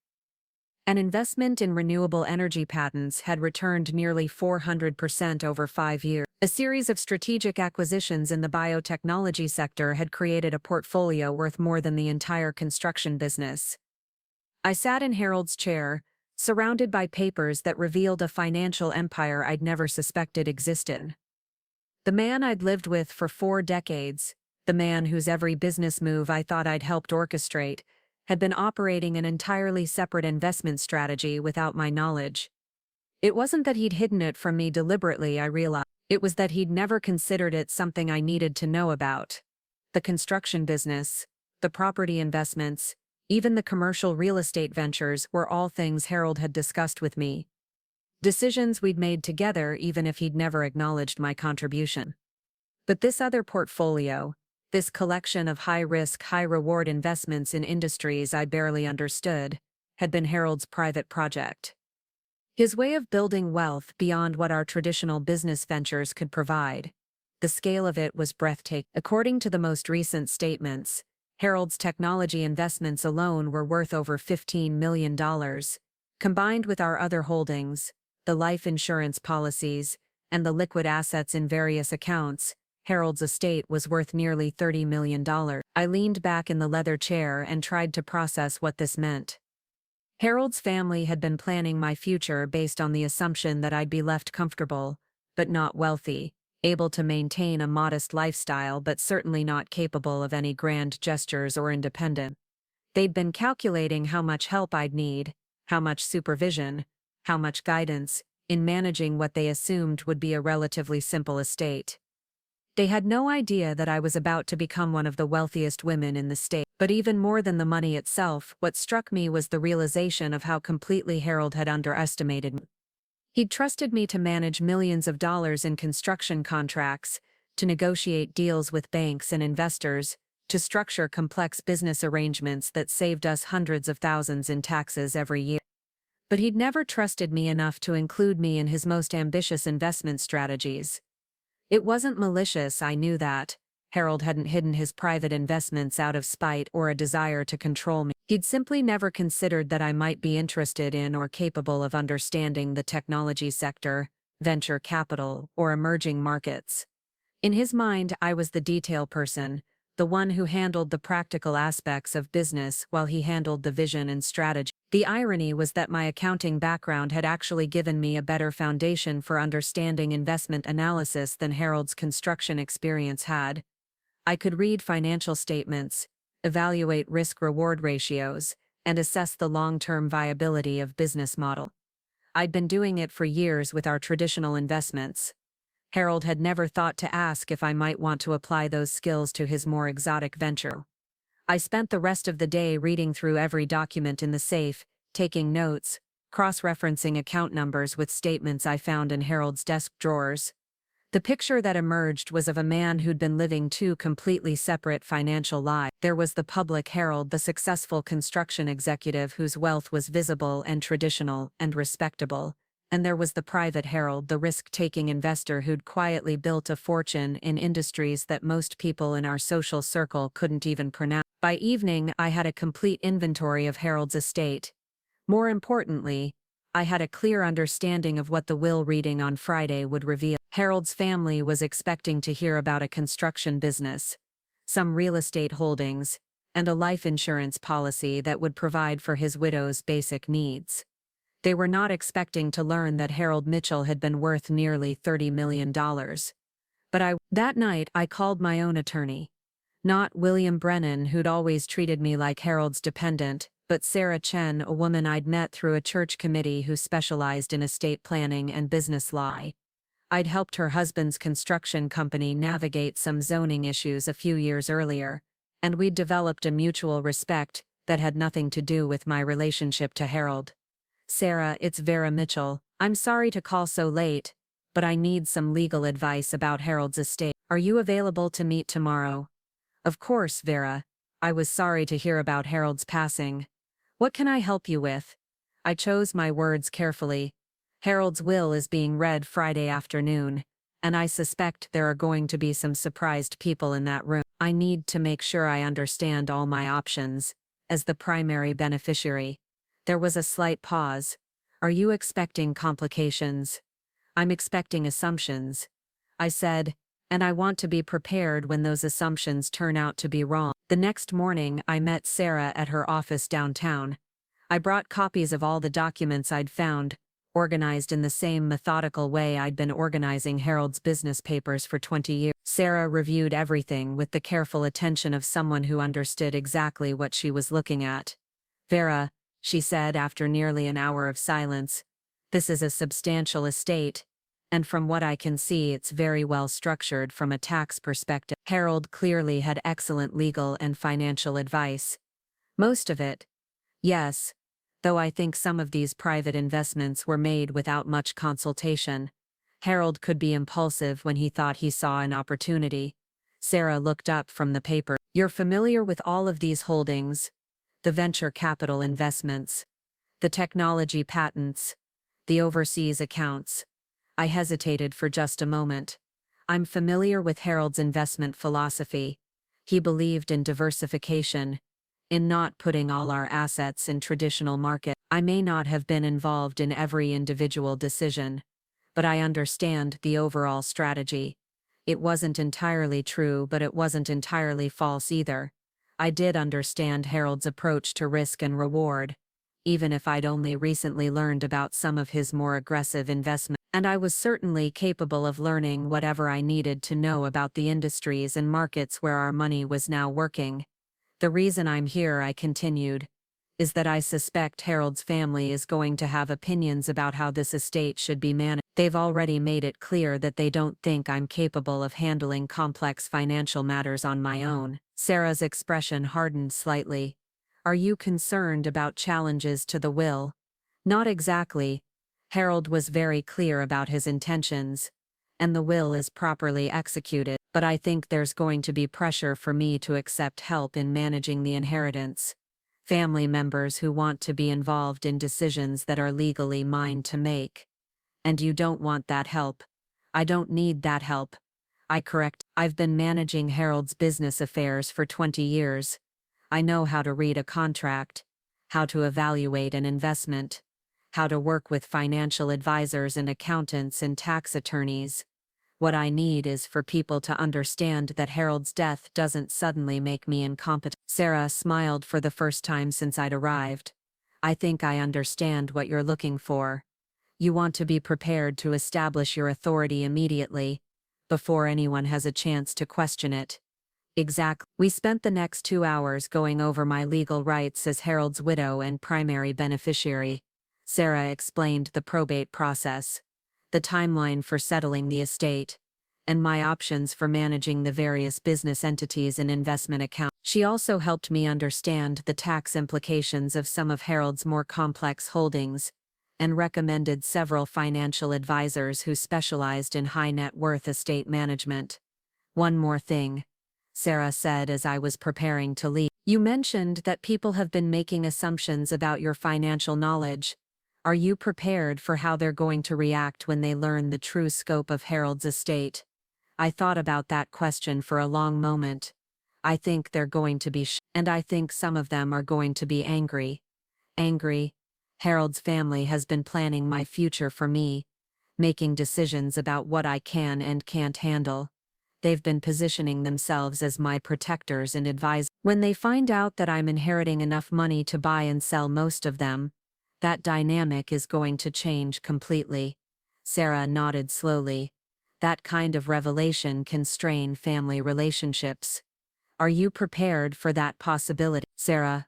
An investment in renewable energy patents had returned nearly 400% over 5 years. A series of strategic acquisitions in the biotechnology sector had created a portfolio worth more than the entire construction business. I sat in Harold's chair, surrounded by papers that revealed a financial empire I'd never suspected existed. The man I'd lived with for 4 decades, the man whose every business move I thought I'd helped orchestrate, had been operating an entirely separate investment strategy without my knowledge. It wasn't that he'd hidden it from me deliberately, I realized. It was that he'd never considered it something I needed to know about. The construction business, the property investments, even the commercial real estate ventures were all things Harold had discussed with me. Decisions we'd made together even if he'd never acknowledged my contribution. But this other portfolio, this collection of high-risk, high-reward investments in industries I barely understood, had been Harold's private project. His way of building wealth beyond what our traditional business ventures could provide. The scale of it was breathtaking. According to the most recent statements, Harold's technology investments alone were worth over $15 million. Combined with our other holdings, the life insurance policies, and the liquid assets in various accounts, Harold's estate was worth nearly $30 million. I leaned back in the leather chair and tried to process what this meant. Harold's family had been planning my future based on the assumption that I'd be left comfortable, but not wealthy, able to maintain a modest lifestyle but certainly not capable of any grand gestures or independence. They'd been calculating how much help I'd need, how much supervision, how much guidance, in managing what they assumed would be a relatively simple estate. They had no idea that I was about to become one of the wealthiest women in the state. But even more than the money itself, what struck me was the realization of how completely Harold had underestimated me. He'd trusted me to manage millions of dollars in construction contracts, to negotiate deals with banks and investors, to structure complex business arrangements that saved us hundreds of thousands in taxes every year. But he'd never trusted me enough to include me in his most ambitious investment strategies. It wasn't malicious, I knew that. Harold hadn't hidden his private investments out of spite or a desire to control me. He'd simply never considered that I might be interested in or capable of understanding the technology sector, venture capital, or emerging markets. In his mind, I was the detail person, the one who handled the practical aspects of business while he handled the vision and strategy. The irony was that my accounting background had actually given me a better foundation for understanding investment analysis than Harold's construction experience had. I could read financial statements, evaluate risk-reward ratios, and assess the long-term viability of business model. I'd been doing it for years with our traditional investments. Harold had never thought to ask if I might want to apply those skills to his more exotic venture. I spent the rest of the day reading through every document in the safe, taking notes, cross-referencing account numbers with statements I found in Harold's desk drawers. The picture that emerged was of a man who'd been living two completely separate financial lives. There was the public Harold, the successful construction executive whose wealth was visible and traditional and respectable, and there was the private Harold, the risk-taking investor who'd quietly built a fortune in industries that most people in our social circle couldn't even pronounce. By evening, I had a complete inventory of Harold's estate. More importantly, I had a clear understanding of what the will reading on Friday would reveal. Harold's family was expecting to hear about a construction business, some real estate holdings, and a life insurance policy that would provide for his widow's basic needs. They were not expecting to learn that Harold Mitchell had been worth nearly $30 million. But that night, I called my own attorney. Not William Brennan, who'd always treated me like Harold's dependent, but Sarah Chen, a woman I'd met through a church committee who specialized in estate planning and business law. I'd helped her husband's construction company navigate some zoning issues a few years earlier, and we'd developed a mutual respect that had nothing to do with my relationship to Harold. "Sarah, it's Vera Mitchell. I'm sorry to call so late, but I need some legal advice about Harold's estate. Are you available to meet tomorrow?" "Of course, Vera. I was sorry to hear about Harold's passing. What can I help you with?" I chose my words carefully. Harold's will is being read Friday afternoon, and I suspect there are going to be some surprised people in that room. I need to make sure I understand all my options. As the primary beneficiary. There was a slight pause. "Are you expecting complications?" "I'm expecting assumptions," I said, "and I want to be prepared when those assumptions turn out to be wrong." The next morning, I met Sarah at her office downtown. I brought copies of all the documents I'd found, organized in the same methodical way I'd been organizing Harold's business papers for 20 years. Sarah reviewed everything with the careful attention of someone who understood exactly what she was looking at. "Vera," she said after nearly an hour of silence, "this is a substantial estate, and from what I can see it's very well structured from a tax perspective." Harold clearly had excellent legal and financial advice. Most of it. Yes. Though I think some of these private investments were made without much consultation. Harold could be impulsive when he thought he saw an opportunity. Sarah looked up from the paper. "You're familiar with all of these holdings? The venture capital investments, the technology patents, the overseas accounts." I hesitated for just a moment. "I'm familiar with Harold's investment philosophy. He believed in diversification, in not putting all our assets in traditional market. I may not have been involved in every individual decision, but I understand the overall strategy." It wasn't entirely true, but it wasn't entirely false either. I did understand Harold's approach to risk and reward, even if I'd only recently learned about some of his more aggressive investments. And I was certainly capable of learning whatever I needed to know about the industries and markets where our money was now working. "The reason I'm here," I continued, "is that I suspect Harold's family is going to have opinions about how this estate should be managed. They've already made it clear that they don't think I'm capable of handling complex financial matters on my own." Sarah's expression hardened slightly. "Are you concerned about challenges to the will?" "Not exactly. Harold was very clear about his intentions, and the will is properly executed, but I think there's going to be pressure for me to accept help in managing the inheritance. Family members who want to be involved in decisions that are legally mine to make. And you don't want that help." "I don't need that help. I've been managing Harold's business affairs for 20 years. I know how to read a contract, how to evaluate an investment, how to work with financial advisors and accountants and tax attorneys. What I need is for people to understand that Harold's death doesn't suddenly make me incompetent. Sarah smiled for the first time since I'd arrived. I think I understand what you're looking for. You want to be prepared to establish your authority immediately, before anyone has a chance to question it. Exactly. We spent the next 2 hours going over my legal rights as Harold's widow and primary beneficiary. Sarah explained the probate process, the timeline for settling the estate, and my options for managing the various business entities and investment accounts. She also helped me understand the tax implications of some of Harold's more complex holdings, and recommended several financial advisors who specialized in high net worth estate management. One more thing, Sarah said as I was preparing to leave. You mentioned that people have been making assumptions about your financial knowledge. Are you prepared for how they're going to react when they learn the true scope of Harold's estate? I thought about that question for a long moment. I think they're going to be and I think some of them are going to be angry. Angry. Harold's family has been planning my future for me, making decisions about what I can and can't handle. They've been positioning themselves as my protectors and advisors. When they find out that I'm inheriting enough money to buy and sell most of them, that dynamic is going to change completely. Sarah nodded slowly. That kind of revelation can strain family relationships. Are you prepared for that possibility? Sarah,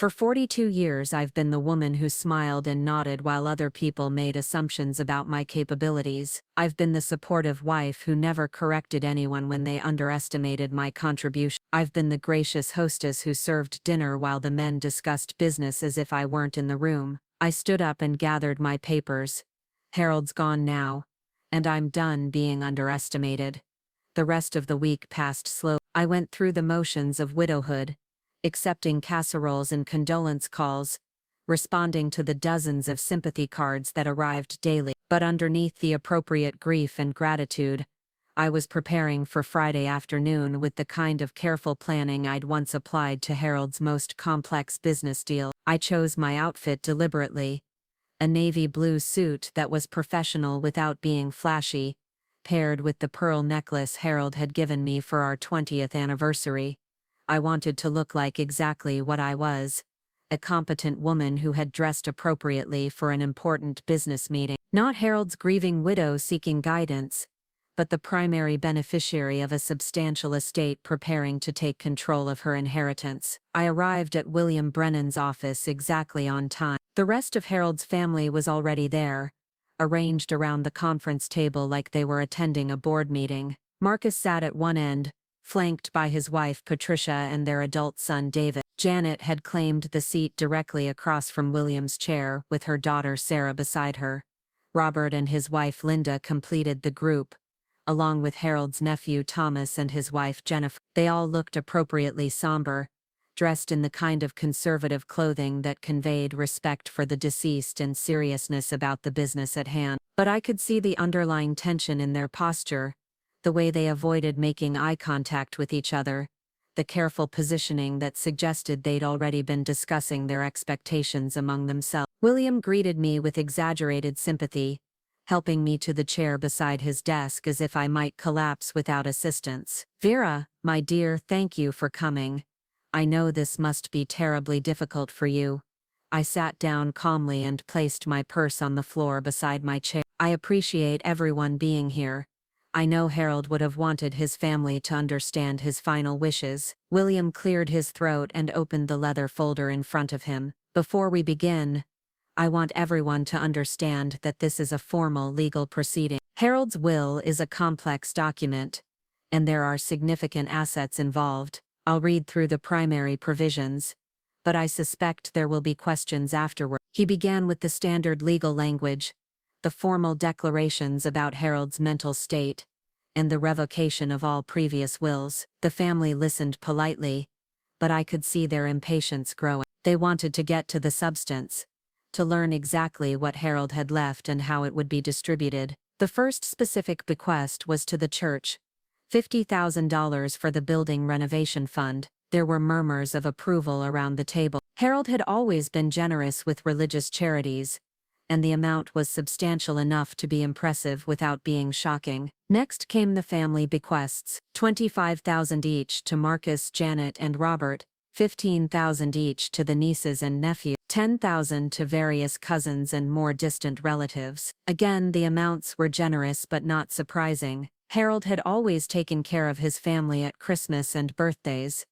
for 42 years I've been the woman who smiled and nodded while other people made assumptions about my capabilities. I've been the supportive wife who never corrected anyone when they underestimated my contribution. I've been the gracious hostess who served dinner while the men discussed business as if I weren't in the room. I stood up and gathered my papers. Harold's gone now, and I'm done being underestimated. The rest of the week passed slowly. I went through the motions of widowhood, accepting casseroles and condolence calls, responding to the dozens of sympathy cards that arrived daily. But underneath the appropriate grief and gratitude, I was preparing for Friday afternoon with the kind of careful planning I'd once applied to Harold's most complex business deal. I chose my outfit deliberately, a navy blue suit that was professional without being flashy, paired with the pearl necklace Harold had given me for our 20th anniversary. I wanted to look like exactly what I was, a competent woman who had dressed appropriately for an important business meeting. Not Harold's grieving widow seeking guidance, but the primary beneficiary of a substantial estate preparing to take control of her inheritance. I arrived at William Brennan's office exactly on time. The rest of Harold's family was already there, arranged around the conference table like they were attending a board meeting. Marcus sat at one end, flanked by his wife Patricia and their adult son David. Janet had claimed the seat directly across from William's chair, with her daughter Sarah beside her. Robert and his wife Linda completed the group, along with Harold's nephew Thomas and his wife Jennifer. They all looked appropriately somber, dressed in the kind of conservative clothing that conveyed respect for the deceased and seriousness about the business at hand. But I could see the underlying tension in their posture, the way they avoided making eye contact with each other, the careful positioning that suggested they'd already been discussing their expectations among themselves. William greeted me with exaggerated sympathy, helping me to the chair beside his desk as if I might collapse without assistance. Vera, my dear, thank you for coming. I know this must be terribly difficult for you. I sat down calmly and placed my purse on the floor beside my chair. I appreciate everyone being here. I know Harold would have wanted his family to understand his final wishes. William cleared his throat and opened the leather folder in front of him. Before we begin, I want everyone to understand that this is a formal legal proceeding. Harold's will is a complex document, and there are significant assets involved. I'll read through the primary provisions, but I suspect there will be questions afterward. He began with the standard legal language, the formal declarations about Harold's mental state, and the revocation of all previous wills. The family listened politely, but I could see their impatience growing. They wanted to get to the substance, to learn exactly what Harold had left and how it would be distributed. The first specific bequest was to the church, $50,000 for the building renovation fund. There were murmurs of approval around the table. Harold had always been generous with religious charities, and the amount was substantial enough to be impressive without being shocking. Next came the family bequests, $25,000 each to Marcus, Janet, and Robert, $15,000 each to the nieces and nephews, $10,000 to various cousins and more distant relatives. Again, the amounts were generous but not surprising. Harold had always taken care of his family at Christmas and birthdays.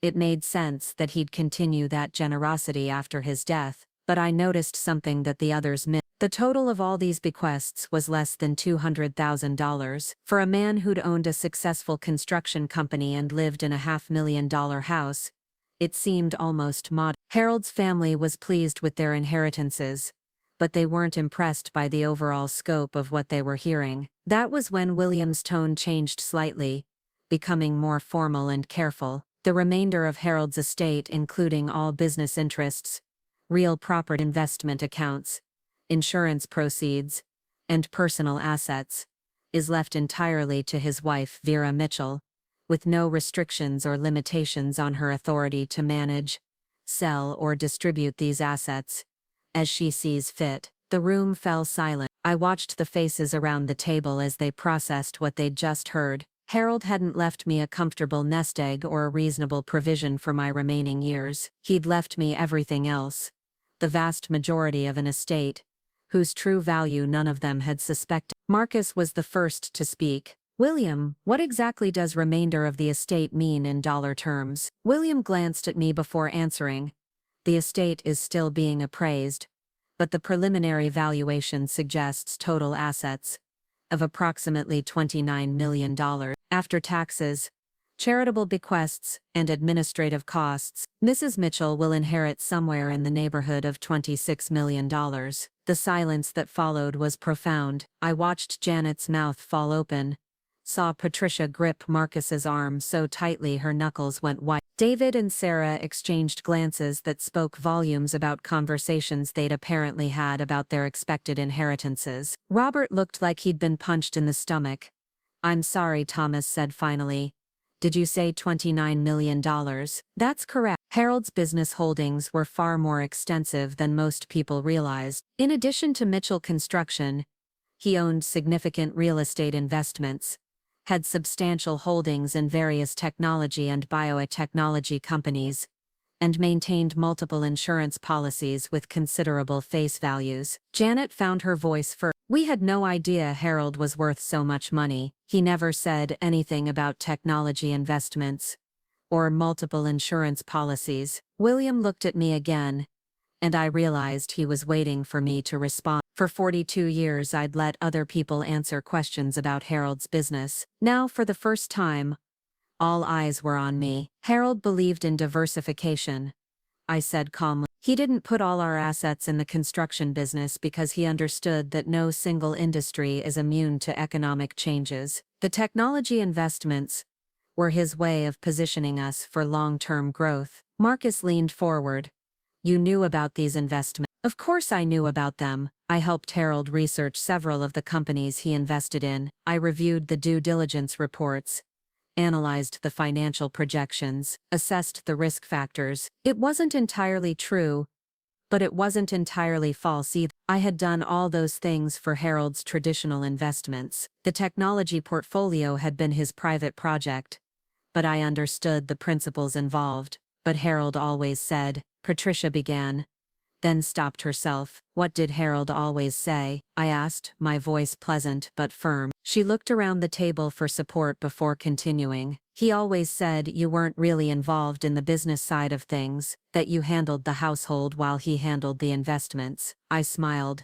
It made sense that he'd continue that generosity after his death, but I noticed something that the others missed. The total of all these bequests was less than $200,000. For a man who'd owned a successful construction company and lived in a $500,000 house, it seemed almost modest. Harold's family was pleased with their inheritances, but they weren't impressed by the overall scope of what they were hearing. That was when William's tone changed slightly, becoming more formal and careful. The remainder of Harold's estate, including all business interests, real property, investment accounts, insurance proceeds, and personal assets, is left entirely to his wife, Vera Mitchell, with no restrictions or limitations on her authority to manage, sell, or distribute these assets as she sees fit. The room fell silent. I watched the faces around the table as they processed what they'd just heard. Harold hadn't left me a comfortable nest egg or a reasonable provision for my remaining years. He'd left me everything else. The vast majority of an estate, whose true value none of them had suspected. Marcus was the first to speak. "William, what exactly does remainder of the estate mean in dollar terms?" William glanced at me before answering. "The estate is still being appraised, but the preliminary valuation suggests total assets of approximately $29 million. After taxes, charitable bequests, and administrative costs, Mrs. Mitchell will inherit somewhere in the neighborhood of $26 million. The silence that followed was profound. I watched Janet's mouth fall open, saw Patricia grip Marcus's arm so tightly her knuckles went white. David and Sarah exchanged glances that spoke volumes about conversations they'd apparently had about their expected inheritances. Robert looked like he'd been punched in the stomach. "I'm sorry," Thomas said finally. "Did you say $29 million? That's correct." Harold's business holdings were far more extensive than most people realized. In addition to Mitchell Construction, he owned significant real estate investments, had substantial holdings in various technology and biotechnology companies, and maintained multiple insurance policies with considerable face values. Janet found her voice first. "We had no idea Harold was worth so much money. He never said anything about technology investments or multiple insurance policies." William looked at me again, and I realized he was waiting for me to respond. For 42 years I'd let other people answer questions about Harold's business. Now, for the first time, all eyes were on me. "Harold believed in diversification," I said calmly. "He didn't put all our assets in the construction business because he understood that no single industry is immune to economic changes. The technology investments were his way of positioning us for long-term growth." Marcus leaned forward. "You knew about these investments?" "Of course I knew about them. I helped Harold research several of the companies he invested in. I reviewed the due diligence reports, analyzed the financial projections, assessed the risk factors. It wasn't entirely true, but it wasn't entirely false either. I had done all those things for Harold's traditional investments. The technology portfolio had been his private project, but I understood the principles involved." "But Harold always said," Patricia began, then stopped herself. "What did Harold always say?" I asked, my voice pleasant but firm. She looked around the table for support before continuing. "He always said you weren't really involved in the business side of things, that you handled the household while he handled the investments." I smiled.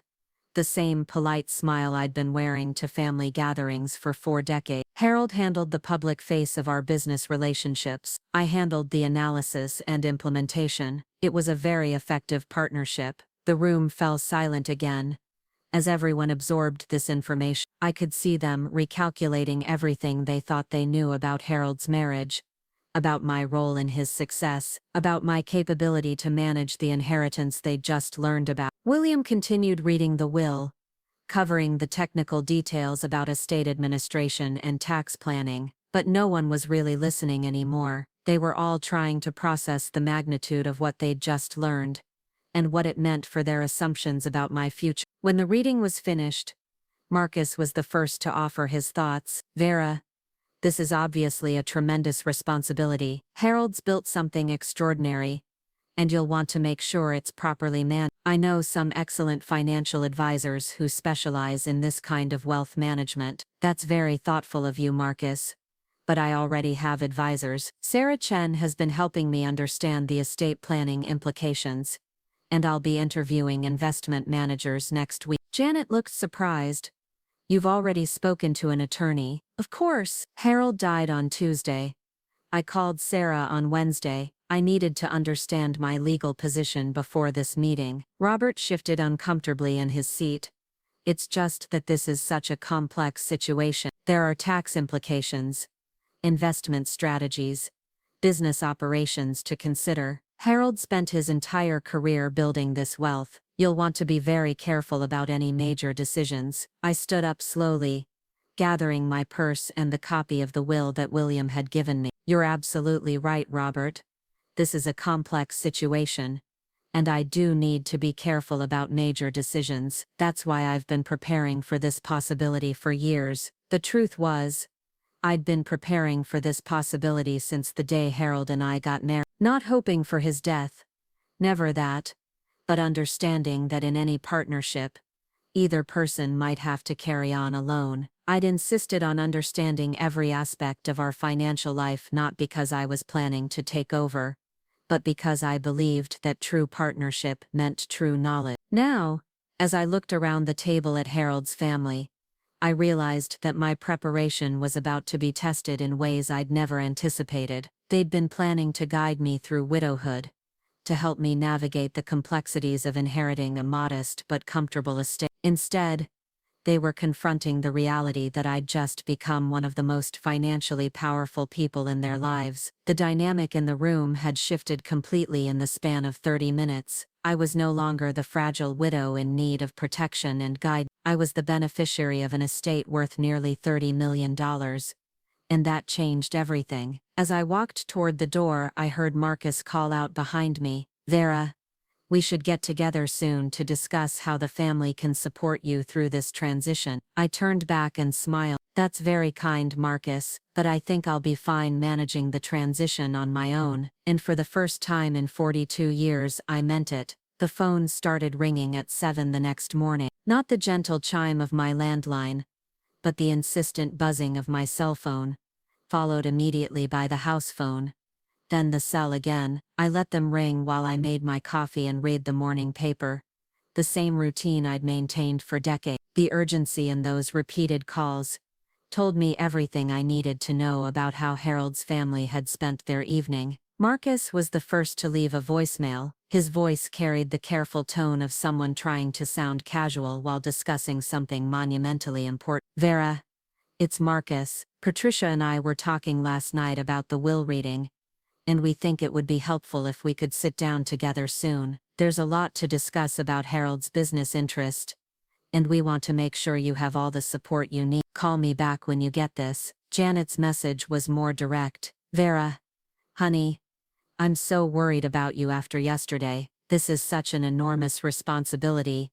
The same polite smile I'd been wearing to family gatherings for 4 decades. "Harold handled the public face of our business relationships. I handled the analysis and implementation. It was a very effective partnership." The room fell silent again. As everyone absorbed this information, I could see them recalculating everything they thought they knew about Harold's marriage, about my role in his success, about my capability to manage the inheritance they'd just learned about. William continued reading the will, covering the technical details about estate administration and tax planning. But no one was really listening anymore. They were all trying to process the magnitude of what they'd just learned, and what it meant for their assumptions about my future. When the reading was finished, Marcus was the first to offer his thoughts. Vera, this is obviously a tremendous responsibility. Harold's built something extraordinary, and you'll want to make sure it's properly managed. I know some excellent financial advisors who specialize in this kind of wealth management. That's very thoughtful of you, Marcus. But I already have advisors. Sarah Chen has been helping me understand the estate planning implications, and I'll be interviewing investment managers next week. Janet looked surprised. You've already spoken to an attorney? Of course. Harold died on Tuesday. I called Sarah on Wednesday. I needed to understand my legal position before this meeting. Robert shifted uncomfortably in his seat. It's just that this is such a complex situation. There are tax implications, investment strategies, business operations to consider. Harold spent his entire career building this wealth. You'll want to be very careful about any major decisions. I stood up slowly, gathering my purse and the copy of the will that William had given me. You're absolutely right, Robert. This is a complex situation, and I do need to be careful about major decisions. That's why I've been preparing for this possibility for years. The truth was, I'd been preparing for this possibility since the day Harold and I got married. Not hoping for his death. Never that. But understanding that in any partnership, either person might have to carry on alone. I'd insisted on understanding every aspect of our financial life, not because I was planning to take over, but because I believed that true partnership meant true knowledge. Now, as I looked around the table at Harold's family, I realized that my preparation was about to be tested in ways I'd never anticipated. They'd been planning to guide me through widowhood, to help me navigate the complexities of inheriting a modest but comfortable estate. Instead, they were confronting the reality that I'd just become one of the most financially powerful people in their lives. The dynamic in the room had shifted completely in the span of 30 minutes. I was no longer the fragile widow in need of protection and guidance. I was the beneficiary of an estate worth nearly $30 million. And that changed everything. As I walked toward the door, I heard Marcus call out behind me, Vera, we should get together soon to discuss how the family can support you through this transition. I turned back and smiled. That's very kind, Marcus, but I think I'll be fine managing the transition on my own. And for the first time in 42 years, I meant it. The phone started ringing at 7 the next morning. Not the gentle chime of my landline, but the insistent buzzing of my cell phone, followed immediately by the house phone. Then the cell again. I let them ring while I made my coffee and read the morning paper. The same routine I'd maintained for decades. The urgency in those repeated calls told me everything I needed to know about how Harold's family had spent their evening. Marcus was the first to leave a voicemail. His voice carried the careful tone of someone trying to sound casual while discussing something monumentally important. Vera, it's Marcus. Patricia and I were talking last night about the will reading, and we think it would be helpful if we could sit down together soon. There's a lot to discuss about Harold's business interest, and we want to make sure you have all the support you need. Call me back when you get this. Janet's message was more direct. Vera, honey, I'm so worried about you after yesterday. This is such an enormous responsibility,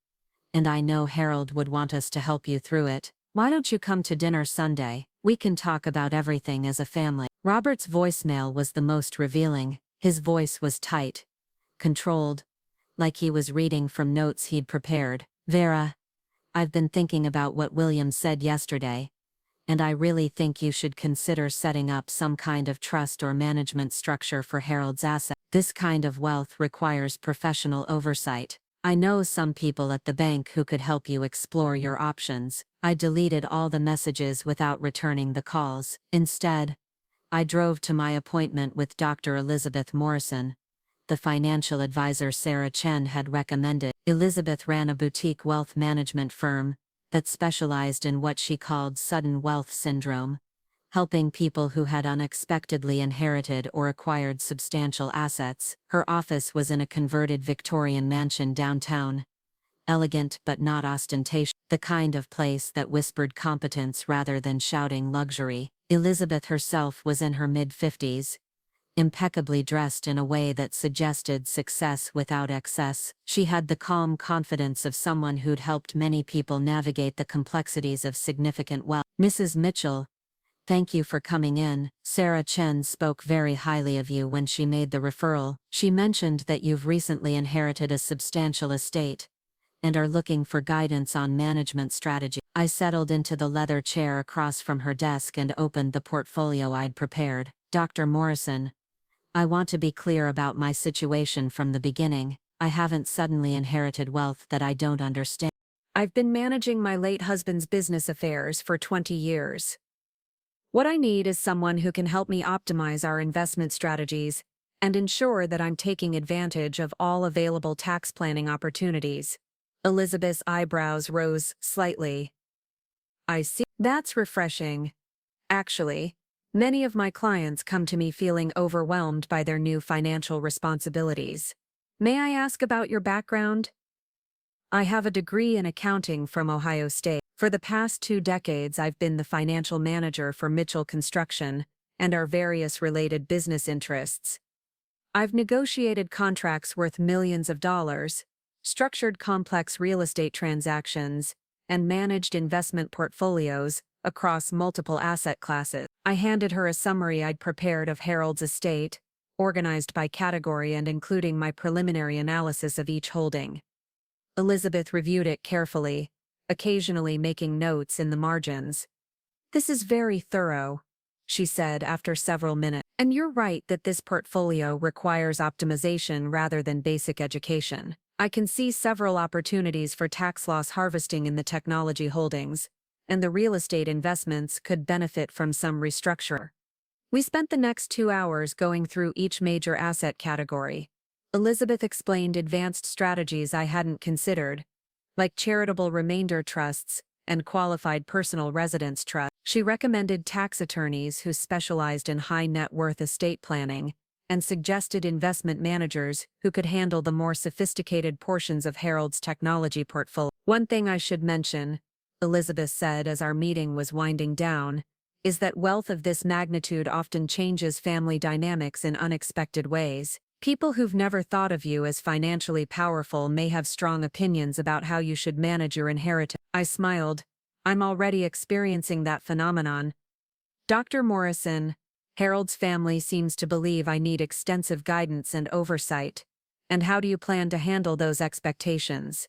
and I know Harold would want us to help you through it. Why don't you come to dinner Sunday? We can talk about everything as a family. Robert's voicemail was the most revealing. His voice was tight, controlled, like he was reading from notes he'd prepared. Vera, I've been thinking about what William said yesterday, and I really think you should consider setting up some kind of trust or management structure for Harold's assets. This kind of wealth requires professional oversight. I know some people at the bank who could help you explore your options. I deleted all the messages without returning the calls. Instead, I drove to my appointment with Dr. Elizabeth Morrison, the financial advisor Sarah Chen had recommended. Elizabeth ran a boutique wealth management firm that specialized in what she called sudden wealth syndrome, helping people who had unexpectedly inherited or acquired substantial assets. Her office was in a converted Victorian mansion downtown, elegant but not ostentatious, the kind of place that whispered competence rather than shouting luxury. Elizabeth herself was in her mid-50s, impeccably dressed in a way that suggested success without excess. She had the calm confidence of someone who'd helped many people navigate the complexities of significant wealth. "Mrs. Mitchell, thank you for coming in." Sarah Chen spoke very highly of you when she made the referral. She mentioned that you've recently inherited a substantial estate and are looking for guidance on management strategy. I settled into the leather chair across from her desk and opened the portfolio I'd prepared. "Dr. Morrison, I want to be clear about my situation from the beginning. I haven't suddenly inherited wealth that I don't understand. I've been managing my late husband's business affairs for 20 years. What I need is someone who can help me optimize our investment strategies and ensure that I'm taking advantage of all available tax planning opportunities." Elizabeth's eyebrows rose slightly. "I see. That's refreshing. Actually, many of my clients come to me feeling overwhelmed by their new financial responsibilities. May I ask about your background?" "I have a degree in accounting from Ohio State. For the past 2 decades, I've been the financial manager for Mitchell Construction and our various related business interests. I've negotiated contracts worth millions of dollars, structured complex real estate transactions, and managed investment portfolios across multiple asset classes." I handed her a summary I'd prepared of Harold's estate, organized by category and including my preliminary analysis of each holding. Elizabeth reviewed it carefully, occasionally making notes in the margins. "This is very thorough," she said after several minutes. "And you're right that this portfolio requires optimization rather than basic education. I can see several opportunities for tax loss harvesting in the technology holdings, and the real estate investments could benefit from some restructure." We spent the next 2 hours going through each major asset category. Elizabeth explained advanced strategies I hadn't considered, like charitable remainder trusts and qualified personal residence trusts. She recommended tax attorneys who specialized in high net worth estate planning and suggested investment managers who could handle the more sophisticated portions of Harold's technology portfolio. "One thing I should mention," Elizabeth said as our meeting was winding down, "is that wealth of this magnitude often changes family dynamics in unexpected ways. People who've never thought of you as financially powerful may have strong opinions about how you should manage your inheritance." I smiled. "I'm already experiencing that phenomenon. Dr. Morrison, Harold's family seems to believe I need extensive guidance and oversight. And how do you plan to handle those expectations?"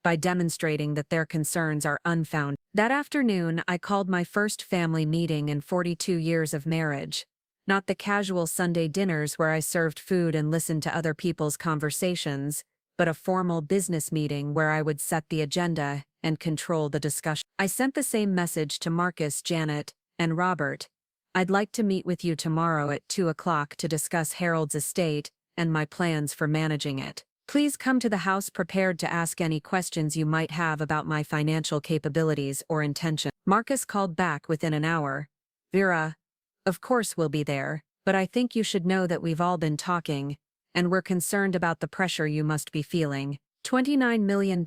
"By demonstrating that their concerns are unfounded." That afternoon, I called my first family meeting in 42 years of marriage. Not the casual Sunday dinners where I served food and listened to other people's conversations, but a formal business meeting where I would set the agenda and control the discussion. I sent the same message to Marcus, Janet, and Robert. "I'd like to meet with you tomorrow at 2 o'clock to discuss Harold's estate and my plans for managing it. Please come to the house prepared to ask any questions you might have about my financial capabilities or intentions." Marcus called back within an hour. "Vera, of course we'll be there, but I think you should know that we've all been talking, and we're concerned about the pressure you must be feeling. $29 million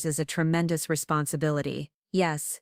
is a tremendous responsibility." "Yes,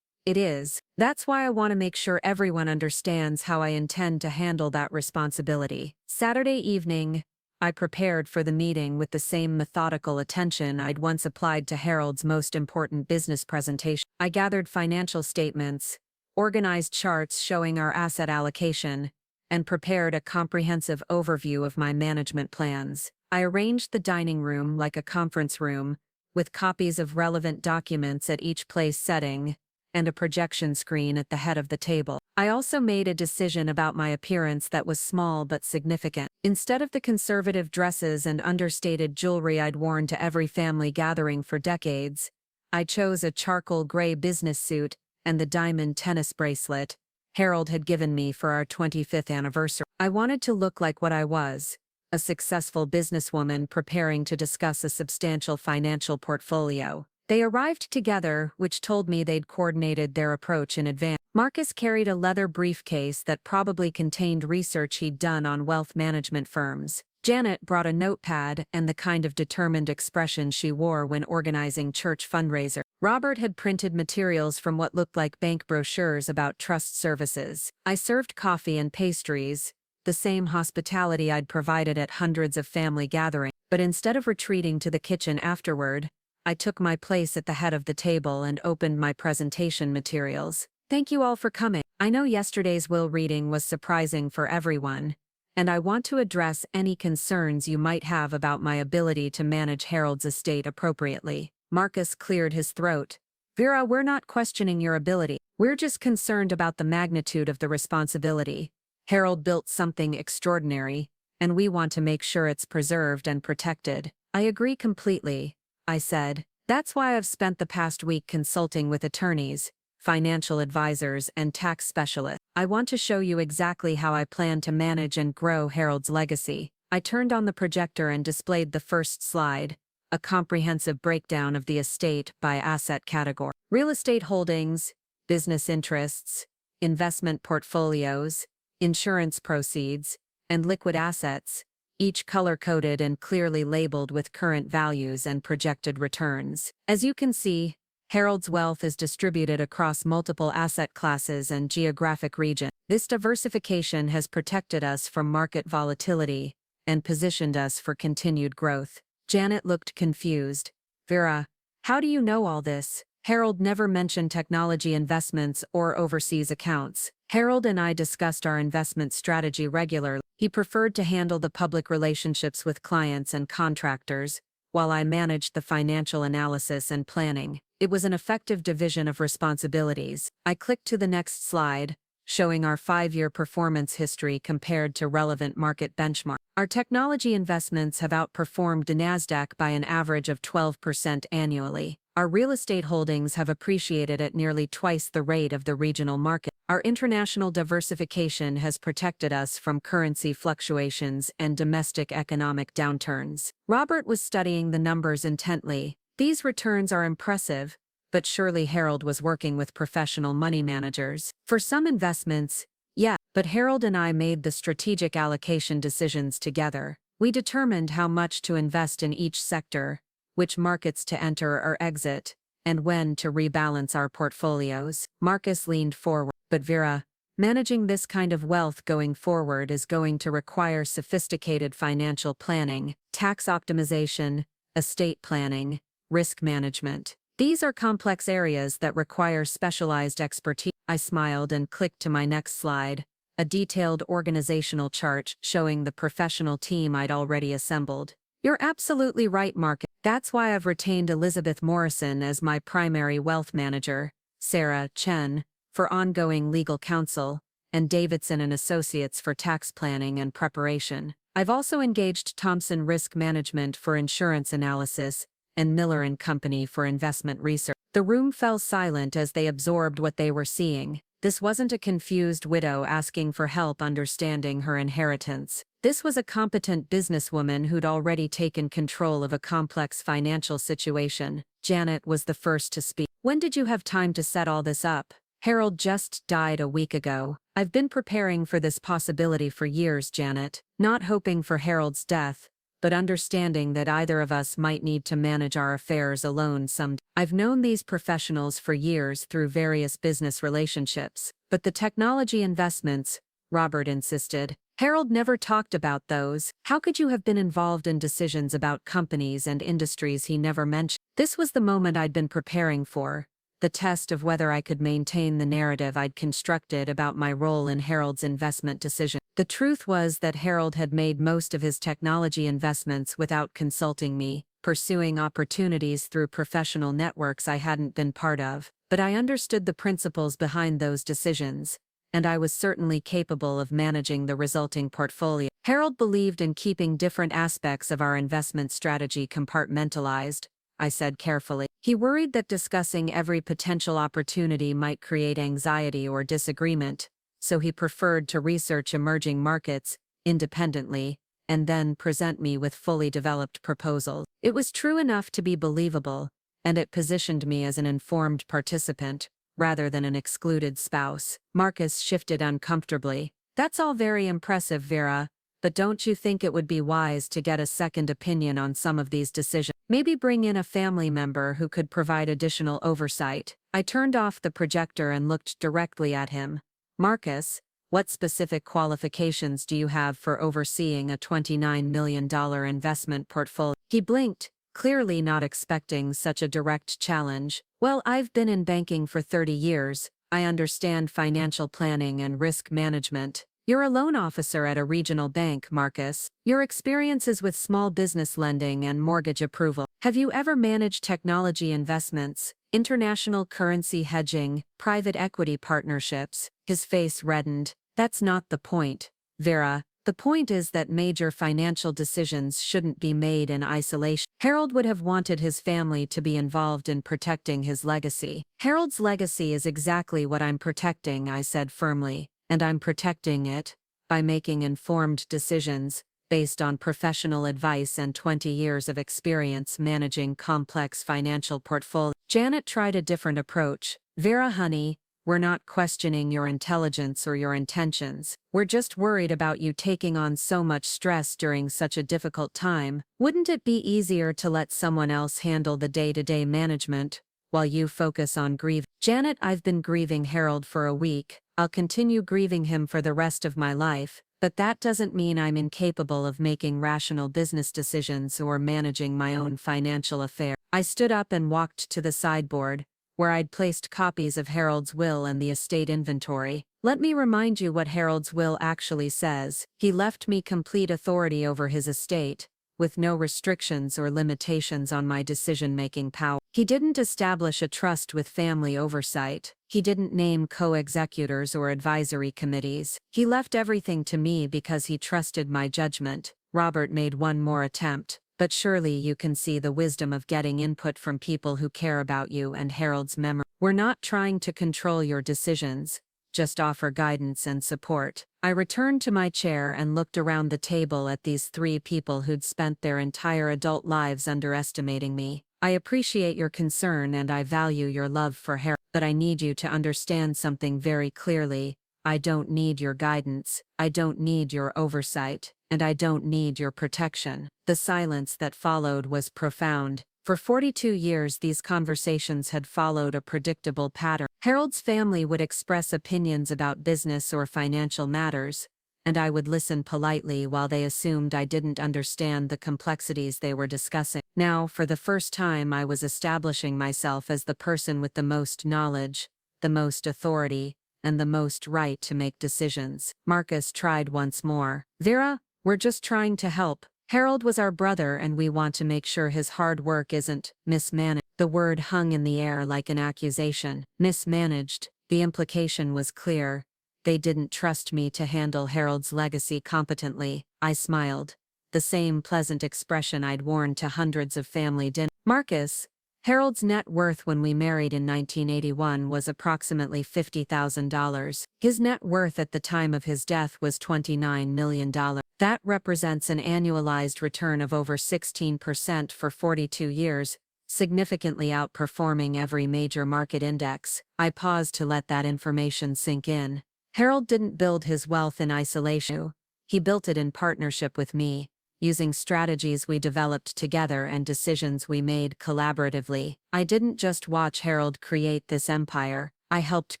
it is. That's why I want to make sure everyone understands how I intend to handle that responsibility." Saturday evening, I prepared for the meeting with the same methodical attention I'd once applied to Harold's most important business presentation. I gathered financial statements, organized charts showing our asset allocation, and prepared a comprehensive overview of my management plans. I arranged the dining room like a conference room, with copies of relevant documents at each place setting, and a projection screen at the head of the table. I also made a decision about my appearance that was small but significant. Instead of the conservative dresses and understated jewelry I'd worn to every family gathering for decades, I chose a charcoal gray business suit and the diamond tennis bracelet Harold had given me for our 25th anniversary. I wanted to look like what I was, a successful businesswoman preparing to discuss a substantial financial portfolio. They arrived together, which told me they'd coordinated their approach in advance. Marcus carried a leather briefcase that probably contained research he'd done on wealth management firms. Janet brought a notepad and the kind of determined expression she wore when organizing church fundraiser. Robert had printed materials from what looked like bank brochures about trust services. I served coffee and pastries, the same hospitality I'd provided at hundreds of family gatherings. But instead of retreating to the kitchen afterward, I took my place at the head of the table and opened my presentation materials. Thank you all for coming. I know yesterday's will reading was surprising for everyone, and I want to address any concerns you might have about my ability to manage Harold's estate appropriately. Marcus cleared his throat. Vera, we're not questioning your ability. We're just concerned about the magnitude of the responsibility. Harold built something extraordinary, and we want to make sure it's preserved and protected. I agree completely, I said. That's why I've spent the past week consulting with attorneys, financial advisors, and tax specialists. I want to show you exactly how I plan to manage and grow Harold's legacy. I turned on the projector and displayed the first slide, a comprehensive breakdown of the estate by asset category. Real estate holdings, business interests, investment portfolios, insurance proceeds, and liquid assets, each color-coded and clearly labeled with current values and projected returns. As you can see, Harold's wealth is distributed across multiple asset classes and geographic regions. This diversification has protected us from market volatility and positioned us for continued growth. Janet looked confused. Vera, how do you know all this? Harold never mentioned technology investments or overseas accounts. Harold and I discussed our investment strategy regularly. He preferred to handle the public relationships with clients and contractors, while I managed the financial analysis and planning. It was an effective division of responsibilities. I clicked to the next slide, showing our 5-year performance history compared to relevant market benchmarks. Our technology investments have outperformed the Nasdaq by an average of 12% annually. Our real estate holdings have appreciated at nearly twice the rate of the regional market. Our international diversification has protected us from currency fluctuations and domestic economic downturns. Robert was studying the numbers intently. These returns are impressive, but surely Harold was working with professional money managers. For some investments, yeah, but Harold and I made the strategic allocation decisions together. We determined how much to invest in each sector, which markets to enter or exit, and when to rebalance our portfolios. Marcus leaned forward. But Vera, managing this kind of wealth going forward is going to require sophisticated financial planning, tax optimization, estate planning, risk management. These are complex areas that require specialized expertise. I smiled and clicked to my next slide, a detailed organizational chart showing the professional team I'd already assembled. You're absolutely right, Marcus. That's why I've retained Elizabeth Morrison as my primary wealth manager, Sarah Chen for ongoing legal counsel, and Davidson and Associates for tax planning and preparation. I've also engaged Thompson Risk Management for insurance analysis and Miller and Company for investment research. The room fell silent as they absorbed what they were seeing. This wasn't a confused widow asking for help understanding her inheritance. This was a competent businesswoman who'd already taken control of a complex financial situation. Janet was the first to speak. When did you have time to set all this up? Harold just died a week ago. I've been preparing for this possibility for years, Janet. Not hoping for Harold's death, but understanding that either of us might need to manage our affairs alone someday. I've known these professionals for years through various business relationships. But the technology investments, Robert insisted. Harold never talked about those. How could you have been involved in decisions about companies and industries he never mentioned? This was the moment I'd been preparing for. The test of whether I could maintain the narrative I'd constructed about my role in Harold's investment decision. The truth was that Harold had made most of his technology investments without consulting me, pursuing opportunities through professional networks I hadn't been part of. But I understood the principles behind those decisions, and I was certainly capable of managing the resulting portfolio. Harold believed in keeping different aspects of our investment strategy compartmentalized, I said carefully. He worried that discussing every potential opportunity might create anxiety or disagreement, so he preferred to research emerging markets independently and then present me with fully developed proposals. It was true enough to be believable, and it positioned me as an informed participant rather than an excluded spouse. Marcus shifted uncomfortably. That's all very impressive, Vera, but don't you think it would be wise to get a second opinion on some of these decisions? Maybe bring in a family member who could provide additional oversight. I turned off the projector and looked directly at him. Marcus, what specific qualifications do you have for overseeing a $29 million investment portfolio? He blinked, clearly not expecting such a direct challenge. Well, I've been in banking for 30 years. I understand financial planning and risk management. You're a loan officer at a regional bank, Marcus. Your experience is with small business lending and mortgage approval. Have you ever managed technology investments, international currency hedging, private equity partnerships? His face reddened. That's not the point, Vera. The point is that major financial decisions shouldn't be made in isolation. Harold would have wanted his family to be involved in protecting his legacy. Harold's legacy is exactly what I'm protecting, I said firmly, and I'm protecting it by making informed decisions based on professional advice and 20 years of experience managing complex financial portfolios. Janet tried a different approach. Vera, honey, we're not questioning your intelligence or your intentions. We're just worried about you taking on so much stress during such a difficult time. Wouldn't it be easier to let someone else handle the day-to-day management while you focus on grief? Janet, I've been grieving Harold for a week. I'll continue grieving him for the rest of my life, but that doesn't mean I'm incapable of making rational business decisions or managing my own financial affairs. I stood up and walked to the sideboard, where I'd placed copies of Harold's will and the estate inventory. Let me remind you what Harold's will actually says. He left me complete authority over his estate, with no restrictions or limitations on my decision-making power. He didn't establish a trust with family oversight. He didn't name co-executors or advisory committees. He left everything to me because he trusted my judgment. Robert made one more attempt. But surely you can see the wisdom of getting input from people who care about you and Harold's memory. We're not trying to control your decisions, just offer guidance and support. I returned to my chair and looked around the table at these three people who'd spent their entire adult lives underestimating me. I appreciate your concern and I value your love for Harold, but I need you to understand something very clearly. I don't need your guidance, I don't need your oversight, and I don't need your protection. The silence that followed was profound. For 42 years these conversations had followed a predictable pattern. Harold's family would express opinions about business or financial matters, and I would listen politely while they assumed I didn't understand the complexities they were discussing. Now, for the first time, I was establishing myself as the person with the most knowledge, the most authority, and the most right to make decisions. Marcus tried once more. Vera, we're just trying to help. Harold was our brother and we want to make sure his hard work isn't mismanaged. The word hung in the air like an accusation. Mismanaged. The implication was clear. They didn't trust me to handle Harold's legacy competently. I smiled. The same pleasant expression I'd worn to hundreds of family dinners. Marcus, Harold's net worth when we married in 1981 was approximately $50,000. His net worth at the time of his death was $29 million. That represents an annualized return of over 16% for 42 years, significantly outperforming every major market index. I paused to let that information sink in. Harold didn't build his wealth in isolation. He built it in partnership with me, using strategies we developed together and decisions we made collaboratively. I didn't just watch Harold create this empire, I helped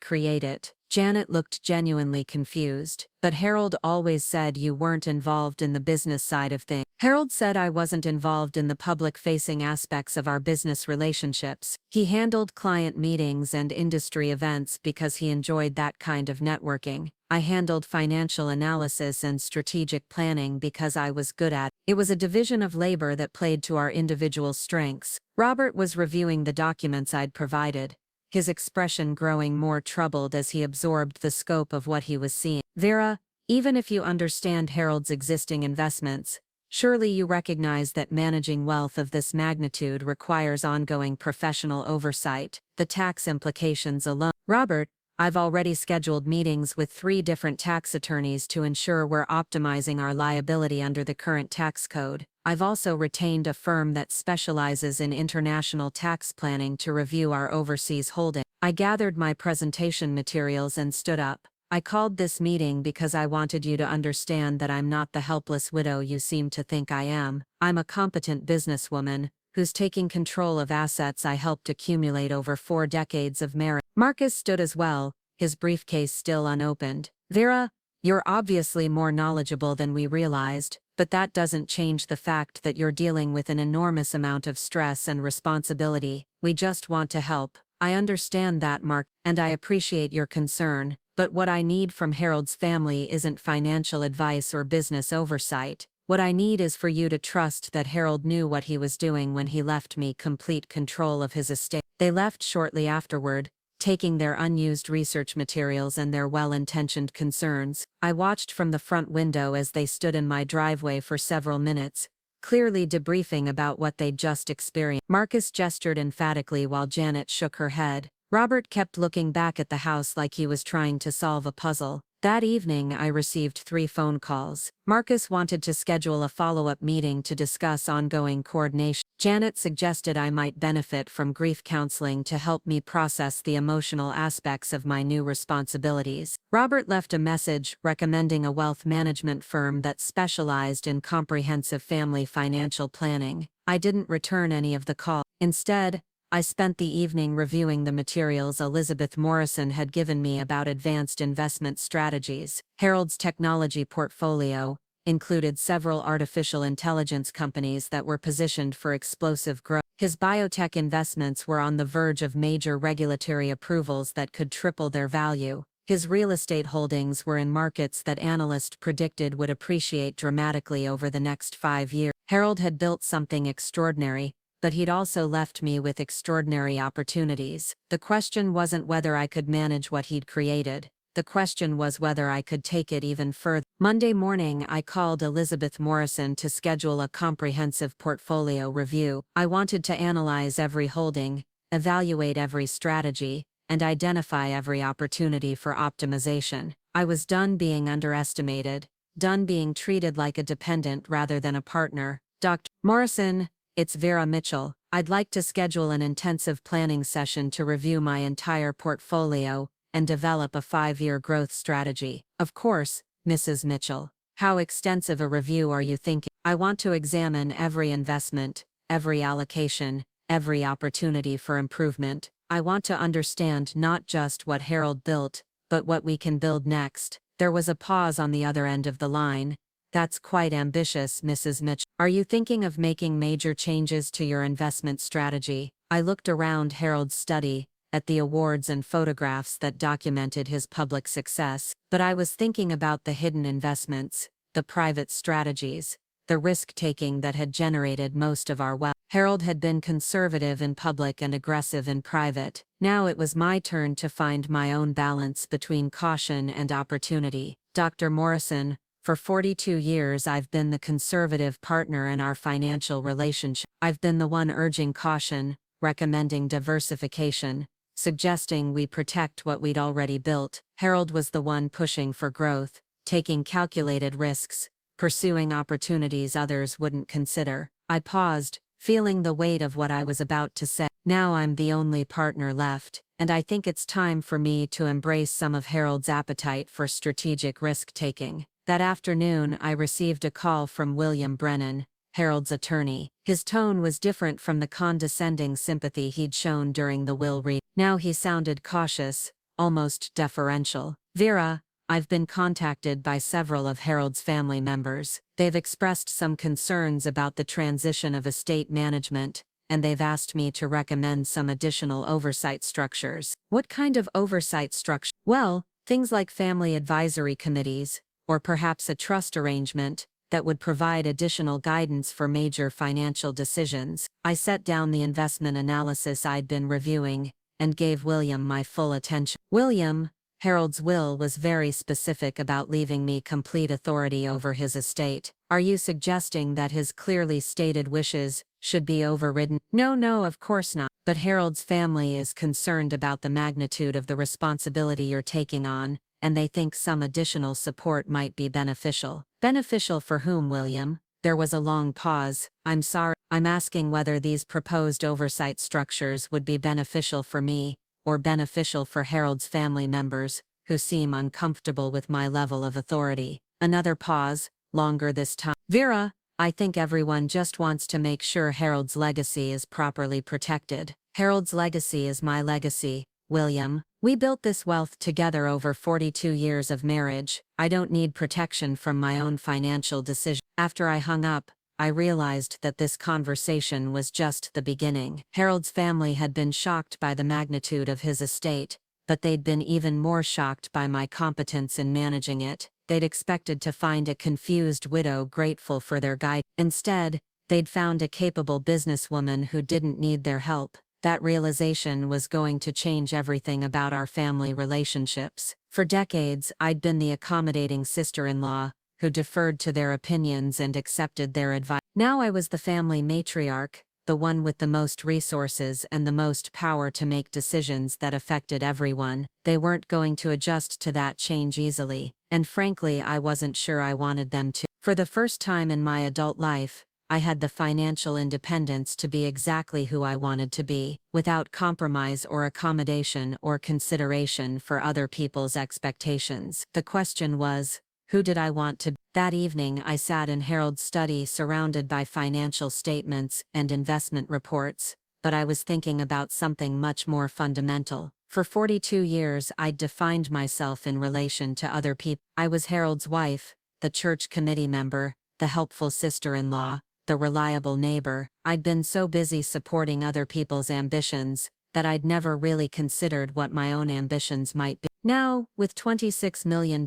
create it. Janet looked genuinely confused. But Harold always said you weren't involved in the business side of things. Harold said I wasn't involved in the public-facing aspects of our business relationships. He handled client meetings and industry events because he enjoyed that kind of networking. I handled financial analysis and strategic planning because I was good at it. It was a division of labor that played to our individual strengths. Robert was reviewing the documents I'd provided, his expression growing more troubled as he absorbed the scope of what he was seeing. Vera, even if you understand Harold's existing investments, surely you recognize that managing wealth of this magnitude requires ongoing professional oversight. The tax implications alone. Robert, I've already scheduled meetings with 3 different tax attorneys to ensure we're optimizing our liability under the current tax code. I've also retained a firm that specializes in international tax planning to review our overseas holding. I gathered my presentation materials and stood up. I called this meeting because I wanted you to understand that I'm not the helpless widow you seem to think I am. I'm a competent businesswoman who's taking control of assets I helped accumulate over 4 decades of marriage. Marcus stood as well, his briefcase still unopened. Vera, you're obviously more knowledgeable than we realized, but that doesn't change the fact that you're dealing with an enormous amount of stress and responsibility. We just want to help. I understand that, Mark, and I appreciate your concern, but what I need from Harold's family isn't financial advice or business oversight. What I need is for you to trust that Harold knew what he was doing when he left me complete control of his estate. They left shortly afterward, taking their unused research materials and their well-intentioned concerns. I watched from the front window as they stood in my driveway for several minutes, clearly debriefing about what they'd just experienced. Marcus gestured emphatically while Janet shook her head. Robert kept looking back at the house like he was trying to solve a puzzle. That evening I received 3 phone calls. Marcus wanted to schedule a follow-up meeting to discuss ongoing coordination. Janet suggested I might benefit from grief counseling to help me process the emotional aspects of my new responsibilities. Robert left a message recommending a wealth management firm that specialized in comprehensive family financial planning. I didn't return any of the calls. Instead, I spent the evening reviewing the materials Elizabeth Morrison had given me about advanced investment strategies. Harold's technology portfolio included several artificial intelligence companies that were positioned for explosive growth. His biotech investments were on the verge of major regulatory approvals that could triple their value. His real estate holdings were in markets that analysts predicted would appreciate dramatically over the next 5 years. Harold had built something extraordinary, but he'd also left me with extraordinary opportunities. The question wasn't whether I could manage what he'd created. The question was whether I could take it even further. Monday morning, I called Elizabeth Morrison to schedule a comprehensive portfolio review. I wanted to analyze every holding, evaluate every strategy, and identify every opportunity for optimization. I was done being underestimated, done being treated like a dependent rather than a partner. Dr. Morrison, it's Vera Mitchell. I'd like to schedule an intensive planning session to review my entire portfolio and develop a 5-year growth strategy. Of course, Mrs. Mitchell. How extensive a review are you thinking? I want to examine every investment, every allocation, every opportunity for improvement. I want to understand not just what Harold built, but what we can build next. There was a pause on the other end of the line. That's quite ambitious, Mrs. Mitchell. Are you thinking of making major changes to your investment strategy? I looked around Harold's study, at the awards and photographs that documented his public success, but I was thinking about the hidden investments, the private strategies, the risk-taking that had generated most of our wealth. Harold had been conservative in public and aggressive in private. Now it was my turn to find my own balance between caution and opportunity. Dr. Morrison, for 42 years I've been the conservative partner in our financial relationship. I've been the one urging caution, recommending diversification, suggesting we protect what we'd already built. Harold was the one pushing for growth, taking calculated risks, pursuing opportunities others wouldn't consider. I paused, feeling the weight of what I was about to say. Now I'm the only partner left, and I think it's time for me to embrace some of Harold's appetite for strategic risk-taking. That afternoon I received a call from William Brennan, Harold's attorney. His tone was different from the condescending sympathy he'd shown during the will read. Now he sounded cautious, almost deferential. Vera, I've been contacted by several of Harold's family members. They've expressed some concerns about the transition of estate management, and they've asked me to recommend some additional oversight structures. What kind of oversight structure? Well, things like family advisory committees, or perhaps a trust arrangement that would provide additional guidance for major financial decisions. I set down the investment analysis I'd been reviewing and gave William my full attention. William, Harold's will was very specific about leaving me complete authority over his estate. Are you suggesting that his clearly stated wishes should be overridden? No, of course not. But Harold's family is concerned about the magnitude of the responsibility you're taking on, and they think some additional support might be beneficial. Beneficial for whom, William? There was a long pause. I'm sorry. I'm asking whether these proposed oversight structures would be beneficial for me, or beneficial for Harold's family members. who seem uncomfortable with my level of authority. Another pause, longer this time. Vera, I think everyone just wants to make sure Harold's legacy is properly protected. Harold's legacy is my legacy, William. We built this wealth together over 42 years of marriage. I don't need protection from my own financial decisions. After I hung up, I realized that this conversation was just the beginning. Harold's family had been shocked by the magnitude of his estate, but they'd been even more shocked by my competence in managing it. They'd expected to find a confused widow grateful for their guide. Instead, they'd found a capable businesswoman who didn't need their help. That realization was going to change everything about our family relationships. For decades, I'd been the accommodating sister-in-law, who deferred to their opinions and accepted their advice. Now I was the family matriarch, the one with the most resources and the most power to make decisions that affected everyone. They weren't going to adjust to that change easily, and frankly, I wasn't sure I wanted them to. For the first time in my adult life, I had the financial independence to be exactly who I wanted to be, without compromise or accommodation or consideration for other people's expectations. The question was, who did I want to be? That evening I sat in Harold's study surrounded by financial statements and investment reports, but I was thinking about something much more fundamental. For 42 years I'd defined myself in relation to other people. I was Harold's wife, the church committee member, the helpful sister-in-law, the reliable neighbor. I'd been so busy supporting other people's ambitions that I'd never really considered what my own ambitions might be. Now, with $26 million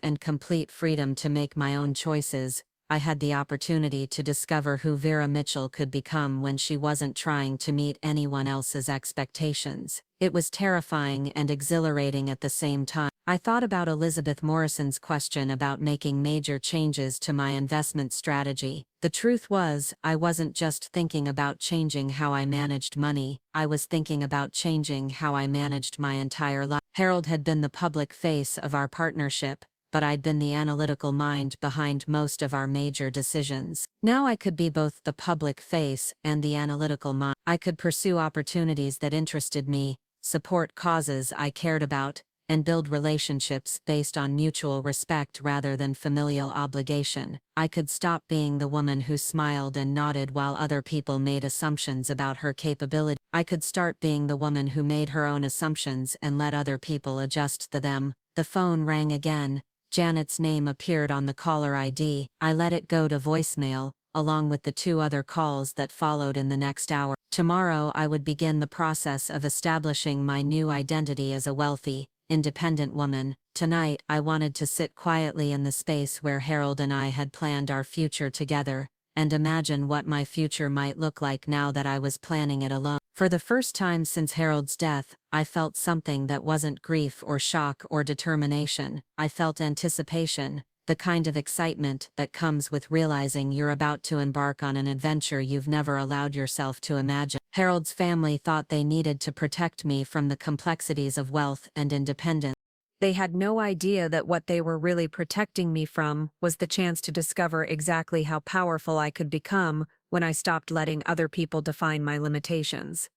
and complete freedom to make my own choices, I had the opportunity to discover who Vera Mitchell could become when she wasn't trying to meet anyone else's expectations. It was terrifying and exhilarating at the same time. I thought about Elizabeth Morrison's question about making major changes to my investment strategy. The truth was, I wasn't just thinking about changing how I managed money, I was thinking about changing how I managed my entire life. Harold had been the public face of our partnership, but I'd been the analytical mind behind most of our major decisions. Now I could be both the public face and the analytical mind. I could pursue opportunities that interested me, support causes I cared about, and build relationships based on mutual respect rather than familial obligation. I could stop being the woman who smiled and nodded while other people made assumptions about her capability. I could start being the woman who made her own assumptions and let other people adjust to them. The phone rang again. Janet's name appeared on the caller ID. I let it go to voicemail, along with the 2 other calls that followed in the next hour. Tomorrow I would begin the process of establishing my new identity as a wealthy, independent woman. Tonight I wanted to sit quietly in the space where Harold and I had planned our future together, and imagine what my future might look like now that I was planning it alone. For the first time since Harold's death, I felt something that wasn't grief or shock or determination. I felt anticipation, the kind of excitement that comes with realizing you're about to embark on an adventure you've never allowed yourself to imagine. Harold's family thought they needed to protect me from the complexities of wealth and independence. They had no idea that what they were really protecting me from was the chance to discover exactly how powerful I could become when I stopped letting other people define my limitations.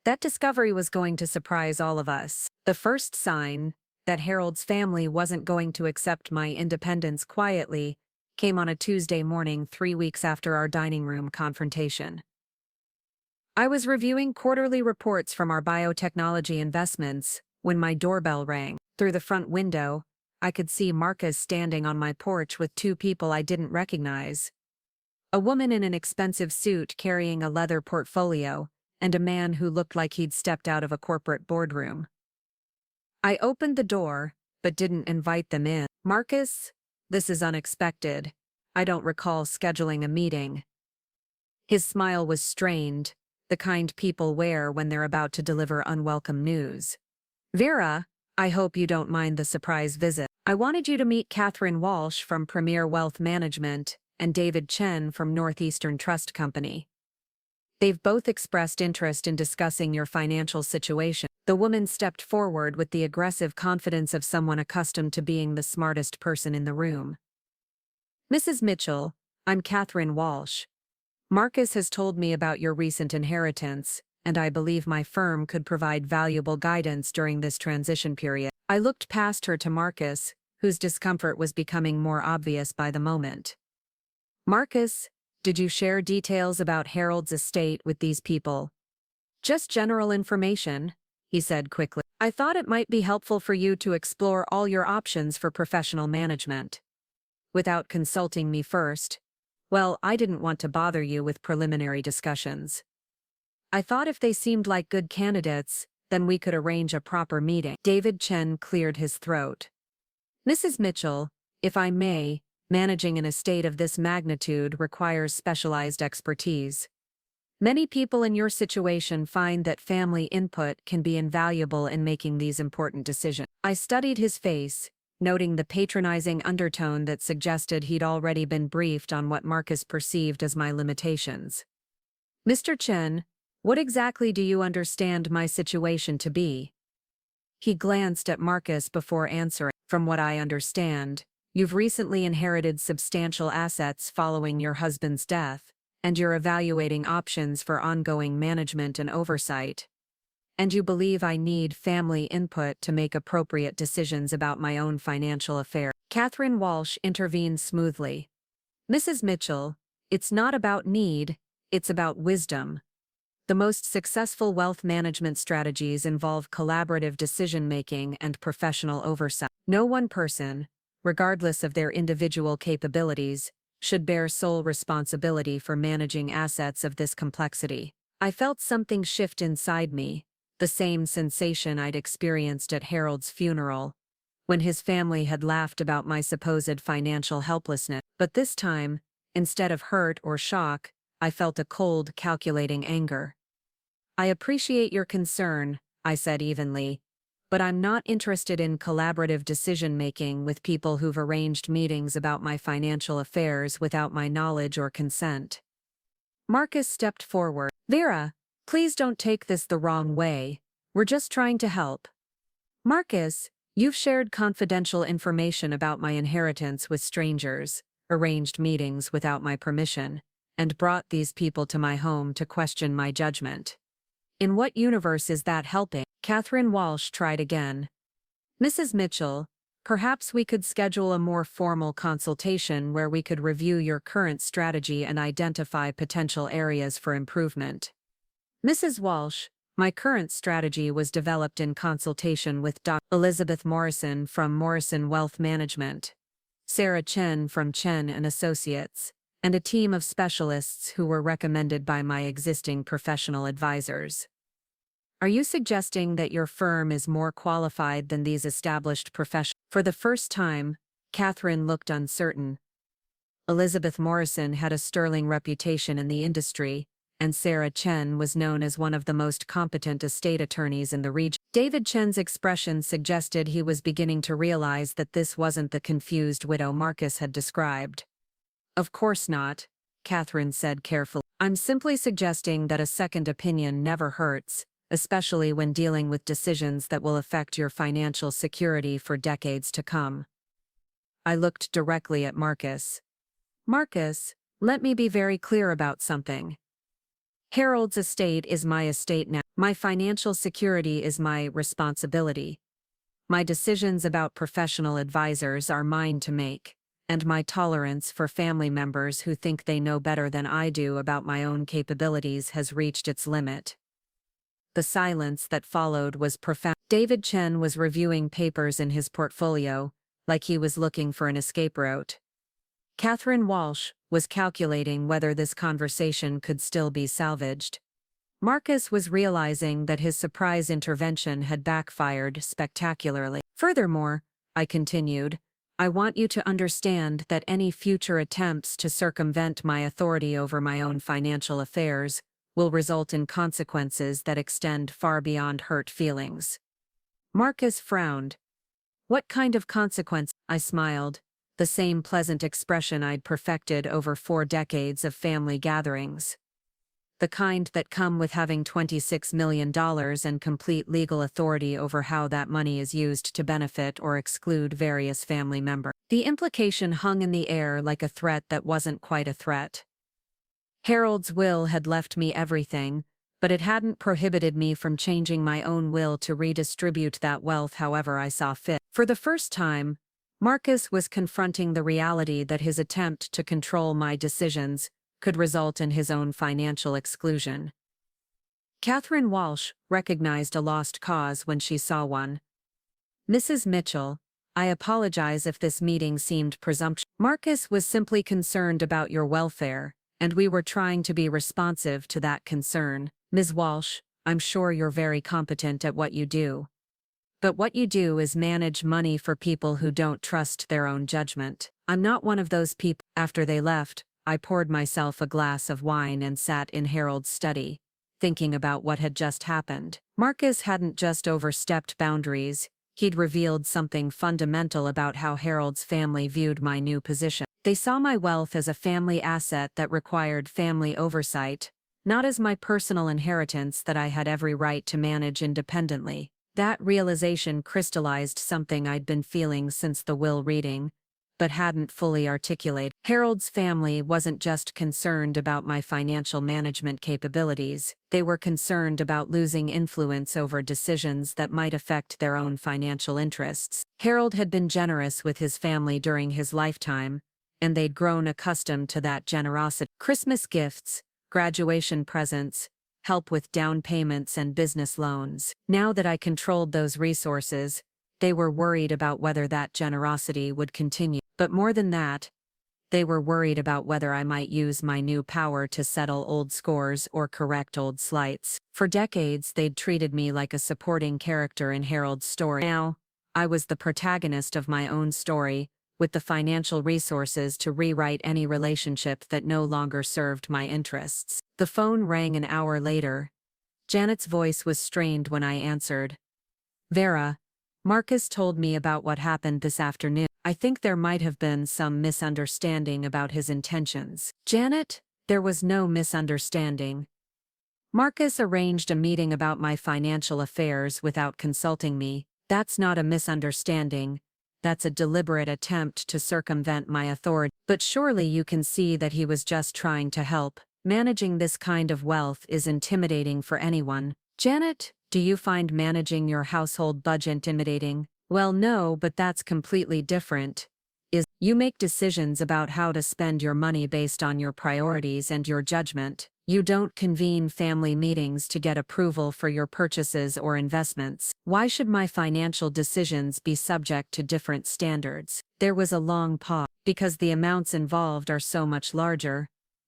That discovery was going to surprise all of us. The first sign that Harold's family wasn't going to accept my independence quietly came on a Tuesday morning 3 weeks after our dining room confrontation. I was reviewing quarterly reports from our biotechnology investments when my doorbell rang. Through the front window, I could see Marcus standing on my porch with 2 people I didn't recognize. A woman in an expensive suit carrying a leather portfolio, and a man who looked like he'd stepped out of a corporate boardroom. I opened the door, but didn't invite them in. "Marcus, this is unexpected. I don't recall scheduling a meeting." His smile was strained, the kind people wear when they're about to deliver unwelcome news. "Vera, I hope you don't mind the surprise visit. I wanted you to meet Catherine Walsh from Premier Wealth Management and David Chen from Northeastern Trust Company. They've both expressed interest in discussing your financial situation." The woman stepped forward with the aggressive confidence of someone accustomed to being the smartest person in the room. "Mrs. Mitchell, I'm Catherine Walsh. Marcus has told me about your recent inheritance, and I believe my firm could provide valuable guidance during this transition period. I looked past her to Marcus, whose discomfort was becoming more obvious by the moment. Marcus, did you share details about Harold's estate with these people? Just general information, he said quickly. I thought it might be helpful for you to explore all your options for professional management. Without consulting me first. Well, I didn't want to bother you with preliminary discussions. I thought if they seemed like good candidates, then we could arrange a proper meeting. David Chen cleared his throat. Mrs. Mitchell, if I may, managing an estate of this magnitude requires specialized expertise. Many people in your situation find that family input can be invaluable in making these important decisions. I studied his face, noting the patronizing undertone that suggested he'd already been briefed on what Marcus perceived as my limitations. Mr. Chen, what exactly do you understand my situation to be? He glanced at Marcus before answering. From what I understand, you've recently inherited substantial assets following your husband's death, and you're evaluating options for ongoing management and oversight. And you believe I need family input to make appropriate decisions about my own financial affairs. Catherine Walsh intervened smoothly. Mrs. Mitchell, it's not about need, it's about wisdom. The most successful wealth management strategies involve collaborative decision-making and professional oversight. No one person, regardless of their individual capabilities, should bear sole responsibility for managing assets of this complexity. I felt something shift inside me, the same sensation I'd experienced at Harold's funeral, when his family had laughed about my supposed financial helplessness. But this time, instead of hurt or shock, I felt a cold, calculating anger. I appreciate your concern, I said evenly, but I'm not interested in collaborative decision-making with people who've arranged meetings about my financial affairs without my knowledge or consent. Marcus stepped forward. Vera, please don't take this the wrong way. We're just trying to help. Marcus, you've shared confidential information about my inheritance with strangers, arranged meetings without my permission, and brought these people to my home to question my judgment. In what universe is that helping? Catherine Walsh tried again. Mrs. Mitchell, perhaps we could schedule a more formal consultation where we could review your current strategy and identify potential areas for improvement. Mrs. Walsh, my current strategy was developed in consultation with Dr. Elizabeth Morrison from Morrison Wealth Management, Sarah Chen from Chen and Associates, and a team of specialists who were recommended by my existing professional advisors. Are you suggesting that your firm is more qualified than these established professionals? For the first time, Catherine looked uncertain. Elizabeth Morrison had a sterling reputation in the industry, and Sarah Chen was known as one of the most competent estate attorneys in the region. David Chen's expression suggested he was beginning to realize that this wasn't the confused widow Marcus had described. Of course not, Catherine said carefully. I'm simply suggesting that a second opinion never hurts, especially when dealing with decisions that will affect your financial security for decades to come. I looked directly at Marcus. Marcus, let me be very clear about something. Harold's estate is my estate now. My financial security is my responsibility. My decisions about professional advisors are mine to make, and my tolerance for family members who think they know better than I do about my own capabilities has reached its limit. The silence that followed was profound. David Chen was reviewing papers in his portfolio, like he was looking for an escape route. Catherine Walsh was calculating whether this conversation could still be salvaged. Marcus was realizing that his surprise intervention had backfired spectacularly. Furthermore, I continued, I want you to understand that any future attempts to circumvent my authority over my own financial affairs will result in consequences that extend far beyond hurt feelings. Marcus frowned. What kind of consequence? I smiled, the same pleasant expression I'd perfected over 4 decades of family gatherings. The kind that come with having $26 million and complete legal authority over how that money is used to benefit or exclude various family members. The implication hung in the air like a threat that wasn't quite a threat. Harold's will had left me everything, but it hadn't prohibited me from changing my own will to redistribute that wealth however I saw fit. For the first time, Marcus was confronting the reality that his attempt to control my decisions could result in his own financial exclusion. Catherine Walsh recognized a lost cause when she saw one. "Mrs. Mitchell, I apologize if this meeting seemed presumptuous. Marcus was simply concerned about your welfare, and we were trying to be responsive to that concern. Ms. Walsh, I'm sure you're very competent at what you do. But what you do is manage money for people who don't trust their own judgment. I'm not one of those people." After they left, I poured myself a glass of wine and sat in Harold's study, thinking about what had just happened. Marcus hadn't just overstepped boundaries, he'd revealed something fundamental about how Harold's family viewed my new position. They saw my wealth as a family asset that required family oversight, not as my personal inheritance that I had every right to manage independently. That realization crystallized something I'd been feeling since the will reading, but hadn't fully articulated. Harold's family wasn't just concerned about my financial management capabilities, they were concerned about losing influence over decisions that might affect their own financial interests. Harold had been generous with his family during his lifetime, and they'd grown accustomed to that generosity. Christmas gifts, graduation presents, help with down payments and business loans. Now that I controlled those resources, they were worried about whether that generosity would continue. But more than that, they were worried about whether I might use my new power to settle old scores or correct old slights. For decades, they'd treated me like a supporting character in Harold's story. Now, I was the protagonist of my own story, with the financial resources to rewrite any relationship that no longer served my interests. The phone rang an hour later. Janet's voice was strained when I answered. "Vera, Marcus told me about what happened this afternoon. I think there might have been some misunderstanding about his intentions." "Janet, there was no misunderstanding. Marcus arranged a meeting about my financial affairs without consulting me. That's not a misunderstanding. That's a deliberate attempt to circumvent my authority. But surely you can see that he was just trying to help. Managing this kind of wealth is intimidating for anyone." "Janet, do you find managing your household budget intimidating?" "Well, no, but that's completely different. You make decisions about how to spend your money based on your priorities and your judgment. You don't convene family meetings to get approval for your purchases or investments. Why should my financial decisions be subject to different standards?" There was a long pause. "Because the amounts involved are so much larger,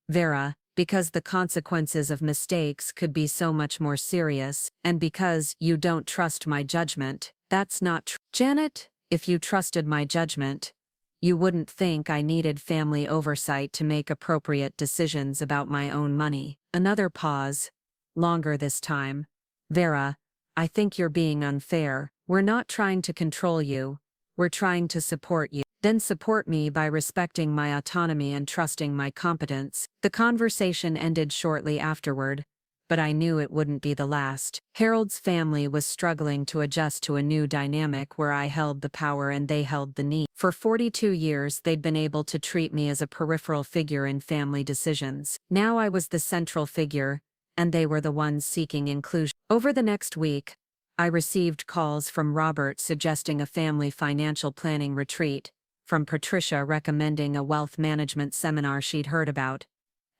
Vera, because the consequences of mistakes could be so much more serious, and because you don't trust my judgment." "That's not true." "Janet, if you trusted my judgment, you wouldn't think I needed family oversight to make appropriate decisions about my own money." Another pause, longer this time. "Vera, I think you're being unfair. We're not trying to control you. We're trying to support you." "Then support me by respecting my autonomy and trusting my competence." The conversation ended shortly afterward, but I knew it wouldn't be the last. Harold's family was struggling to adjust to a new dynamic where I held the power and they held the need. For 42 years they'd been able to treat me as a peripheral figure in family decisions. Now I was the central figure, and they were the ones seeking inclusion. Over the next week, I received calls from Robert suggesting a family financial planning retreat, from Patricia recommending a wealth management seminar she'd heard about,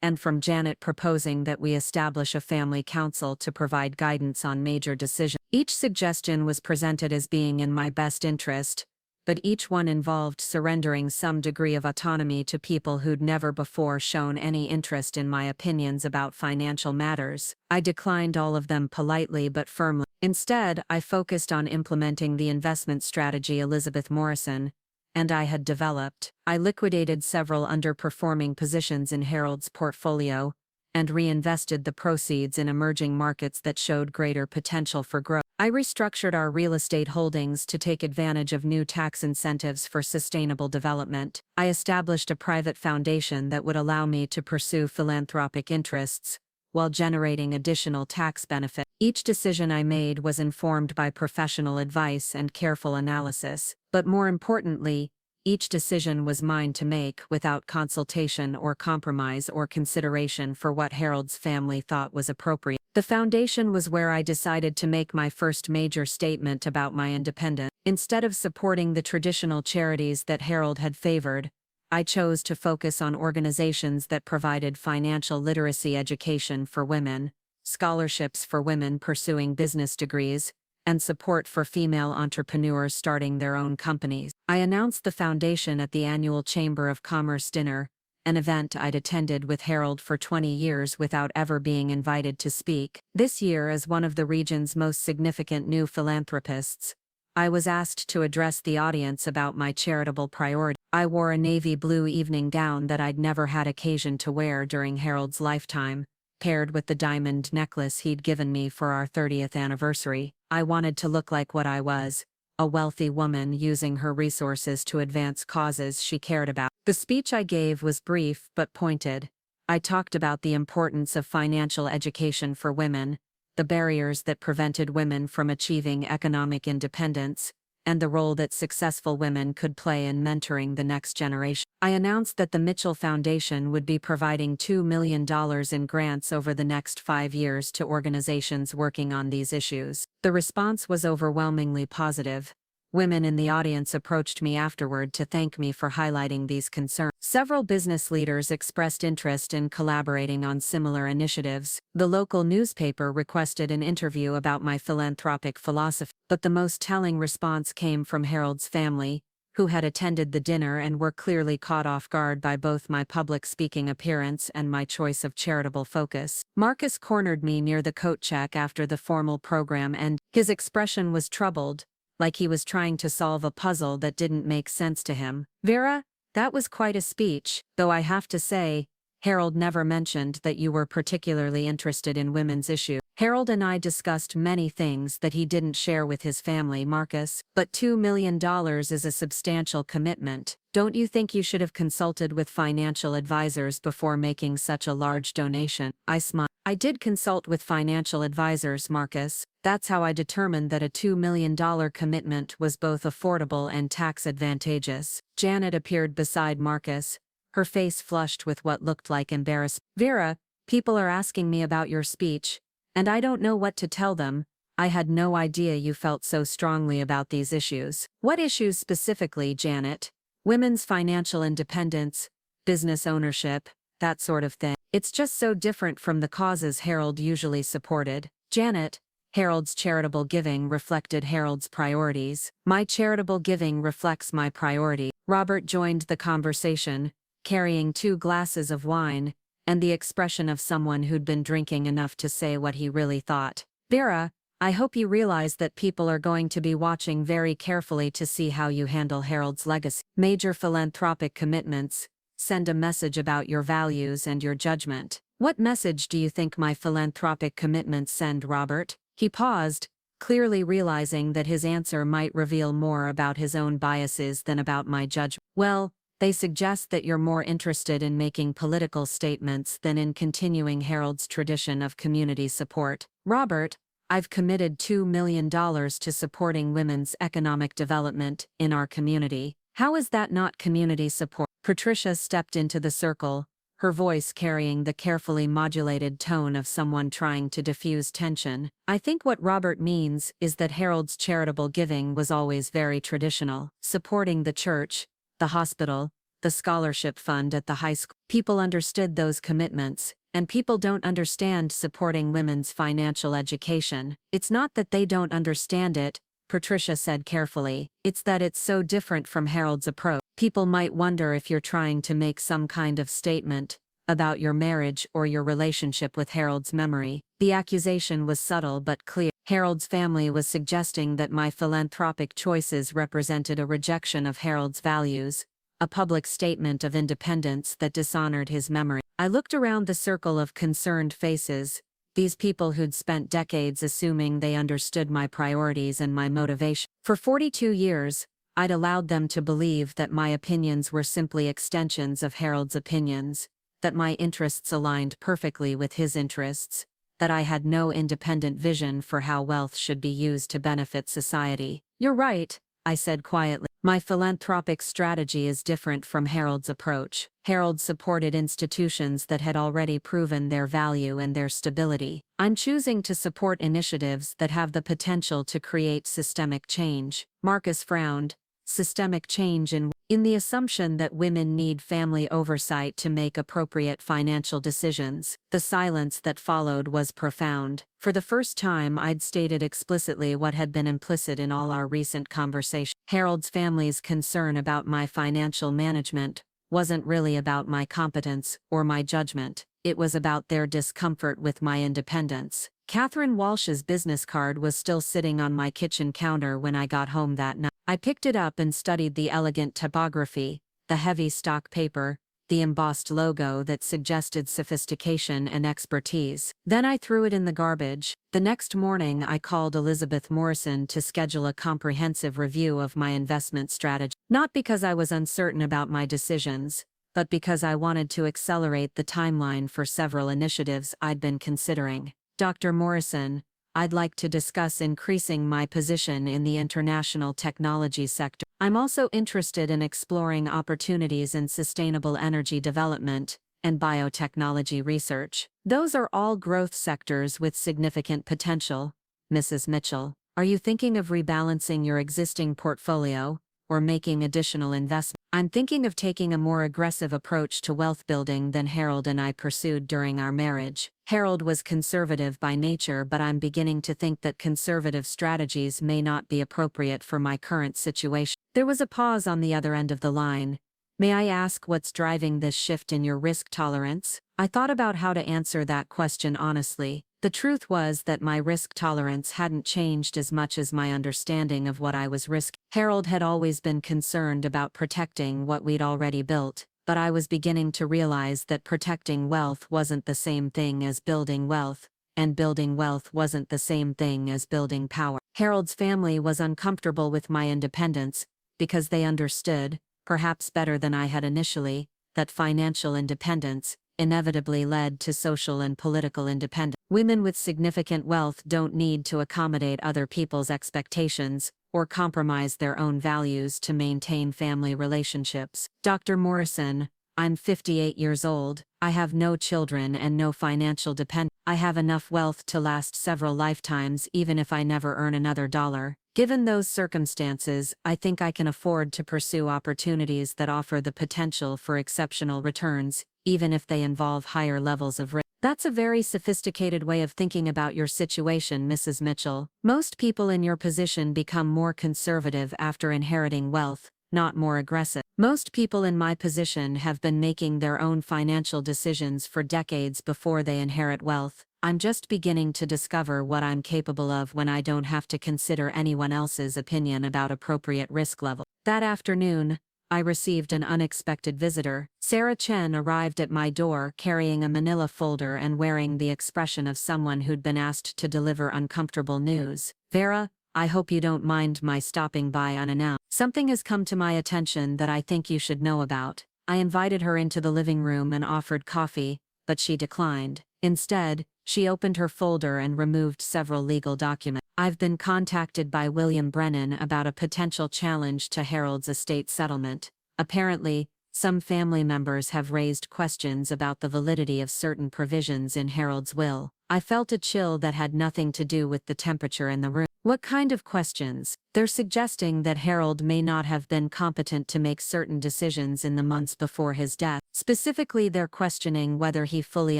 and from Janet proposing that we establish a family council to provide guidance on major decisions. Each suggestion was presented as being in my best interest, but each one involved surrendering some degree of autonomy to people who'd never before shown any interest in my opinions about financial matters. I declined all of them politely but firmly. Instead, I focused on implementing the investment strategy Elizabeth Morrison and I had developed. I liquidated several underperforming positions in Harold's portfolio and reinvested the proceeds in emerging markets that showed greater potential for growth. I restructured our real estate holdings to take advantage of new tax incentives for sustainable development. I established a private foundation that would allow me to pursue philanthropic interests while generating additional tax benefits. Each decision I made was informed by professional advice and careful analysis, but more importantly, each decision was mine to make without consultation or compromise or consideration for what Harold's family thought was appropriate. The foundation was where I decided to make my first major statement about my independence. Instead of supporting the traditional charities that Harold had favored, I chose to focus on organizations that provided financial literacy education for women, scholarships for women pursuing business degrees, and support for female entrepreneurs starting their own companies. I announced the foundation at the annual Chamber of Commerce dinner, an event I'd attended with Harold for 20 years without ever being invited to speak. This year, as one of the region's most significant new philanthropists, I was asked to address the audience about my charitable priority. I wore a navy blue evening gown that I'd never had occasion to wear during Harold's lifetime, paired with the diamond necklace he'd given me for our 30th anniversary. I wanted to look like what I was, a wealthy woman using her resources to advance causes she cared about. The speech I gave was brief but pointed. I talked about the importance of financial education for women, the barriers that prevented women from achieving economic independence, and the role that successful women could play in mentoring the next generation. I announced that the Mitchell Foundation would be providing $2 million in grants over the next 5 years to organizations working on these issues. The response was overwhelmingly positive. Women in the audience approached me afterward to thank me for highlighting these concerns. Several business leaders expressed interest in collaborating on similar initiatives. The local newspaper requested an interview about my philanthropic philosophy, but the most telling response came from Harold's family, who had attended the dinner and were clearly caught off guard by both my public speaking appearance and my choice of charitable focus. Marcus cornered me near the coat check after the formal program, and his expression was troubled, like he was trying to solve a puzzle that didn't make sense to him. "Vera, that was quite a speech, though I have to say, Harold never mentioned that you were particularly interested in women's issues." Harold and I discussed many things that he didn't share with his family, Marcus, but $2 million is a substantial commitment. Don't you think you should have consulted with financial advisors before making such a large donation? I smiled. I did consult with financial advisors, Marcus. That's how I determined that a $2 million commitment was both affordable and tax advantageous. Janet appeared beside Marcus, her face flushed with what looked like embarrassment. "Vera, people are asking me about your speech, and I don't know what to tell them. I had no idea you felt so strongly about these issues." "What issues specifically, Janet?" "Women's financial independence, business ownership, that sort of thing. It's just so different from the causes Harold usually supported." "Janet, Harold's charitable giving reflected Harold's priorities. My charitable giving reflects my priority." Robert joined the conversation, carrying 2 glasses of wine, and the expression of someone who'd been drinking enough to say what he really thought. "Vera, I hope you realize that people are going to be watching very carefully to see how you handle Harold's legacy. Major philanthropic commitments send a message about your values and your judgment." "What message do you think my philanthropic commitments send, Robert?" He paused, clearly realizing that his answer might reveal more about his own biases than about my judgment. "Well, they suggest that you're more interested in making political statements than in continuing Harold's tradition of community support." "Robert, I've committed $2 million to supporting women's economic development in our community. How is that not community support?" Patricia stepped into the circle, her voice carrying the carefully modulated tone of someone trying to diffuse tension. "I think what Robert means is that Harold's charitable giving was always very traditional, supporting the church, the hospital, the scholarship fund at the high school. People understood those commitments, and people don't understand supporting women's financial education. It's not that they don't understand it," Patricia said carefully. "It's that it's so different from Harold's approach. People might wonder if you're trying to make some kind of statement about your marriage or your relationship with Harold's memory." The accusation was subtle but clear. Harold's family was suggesting that my philanthropic choices represented a rejection of Harold's values, a public statement of independence that dishonored his memory. I looked around the circle of concerned faces, these people who'd spent decades assuming they understood my priorities and my motivation. For 42 years, I'd allowed them to believe that my opinions were simply extensions of Harold's opinions, that my interests aligned perfectly with his interests, that I had no independent vision for how wealth should be used to benefit society. "You're right," I said quietly. My philanthropic strategy is different from Harold's approach. Harold supported institutions that had already proven their value and their stability. I'm choosing to support initiatives that have the potential to create systemic change. Marcus frowned. Systemic change in the assumption that women need family oversight to make appropriate financial decisions. The silence that followed was profound. For the first time, I'd stated explicitly what had been implicit in all our recent conversations. Harold's family's concern about my financial management wasn't really about my competence or my judgment. It was about their discomfort with my independence. Catherine Walsh's business card was still sitting on my kitchen counter when I got home that night. I picked it up and studied the elegant typography, the heavy stock paper, the embossed logo that suggested sophistication and expertise. Then I threw it in the garbage. The next morning I called Elizabeth Morrison to schedule a comprehensive review of my investment strategy. Not because I was uncertain about my decisions, but because I wanted to accelerate the timeline for several initiatives I'd been considering. Dr. Morrison, I'd like to discuss increasing my position in the international technology sector. I'm also interested in exploring opportunities in sustainable energy development and biotechnology research. Those are all growth sectors with significant potential. Mrs. Mitchell, are you thinking of rebalancing your existing portfolio or making additional investments? I'm thinking of taking a more aggressive approach to wealth building than Harold and I pursued during our marriage. Harold was conservative by nature, but I'm beginning to think that conservative strategies may not be appropriate for my current situation. There was a pause on the other end of the line. May I ask what's driving this shift in your risk tolerance? I thought about how to answer that question honestly. The truth was that my risk tolerance hadn't changed as much as my understanding of what I was risking. Harold had always been concerned about protecting what we'd already built, but I was beginning to realize that protecting wealth wasn't the same thing as building wealth, and building wealth wasn't the same thing as building power. Harold's family was uncomfortable with my independence because they understood, perhaps better than I had initially, that financial independence inevitably led to social and political independence. Women with significant wealth don't need to accommodate other people's expectations or compromise their own values to maintain family relationships. Dr. Morrison, I'm 58 years old, I have no children and no financial dependence. I have enough wealth to last several lifetimes even if I never earn another dollar. Given those circumstances, I think I can afford to pursue opportunities that offer the potential for exceptional returns, even if they involve higher levels of risk. That's a very sophisticated way of thinking about your situation, Mrs. Mitchell. Most people in your position become more conservative after inheriting wealth, not more aggressive. Most people in my position have been making their own financial decisions for decades before they inherit wealth. I'm just beginning to discover what I'm capable of when I don't have to consider anyone else's opinion about appropriate risk level. That afternoon, I received an unexpected visitor. Sarah Chen arrived at my door carrying a manila folder and wearing the expression of someone who'd been asked to deliver uncomfortable news. Vera, I hope you don't mind my stopping by unannounced. Something has come to my attention that I think you should know about. I invited her into the living room and offered coffee, but she declined. Instead, she opened her folder and removed several legal documents. I've been contacted by William Brennan about a potential challenge to Harold's estate settlement. Apparently, some family members have raised questions about the validity of certain provisions in Harold's will. I felt a chill that had nothing to do with the temperature in the room. What kind of questions? They're suggesting that Harold may not have been competent to make certain decisions in the months before his death. Specifically, they're questioning whether he fully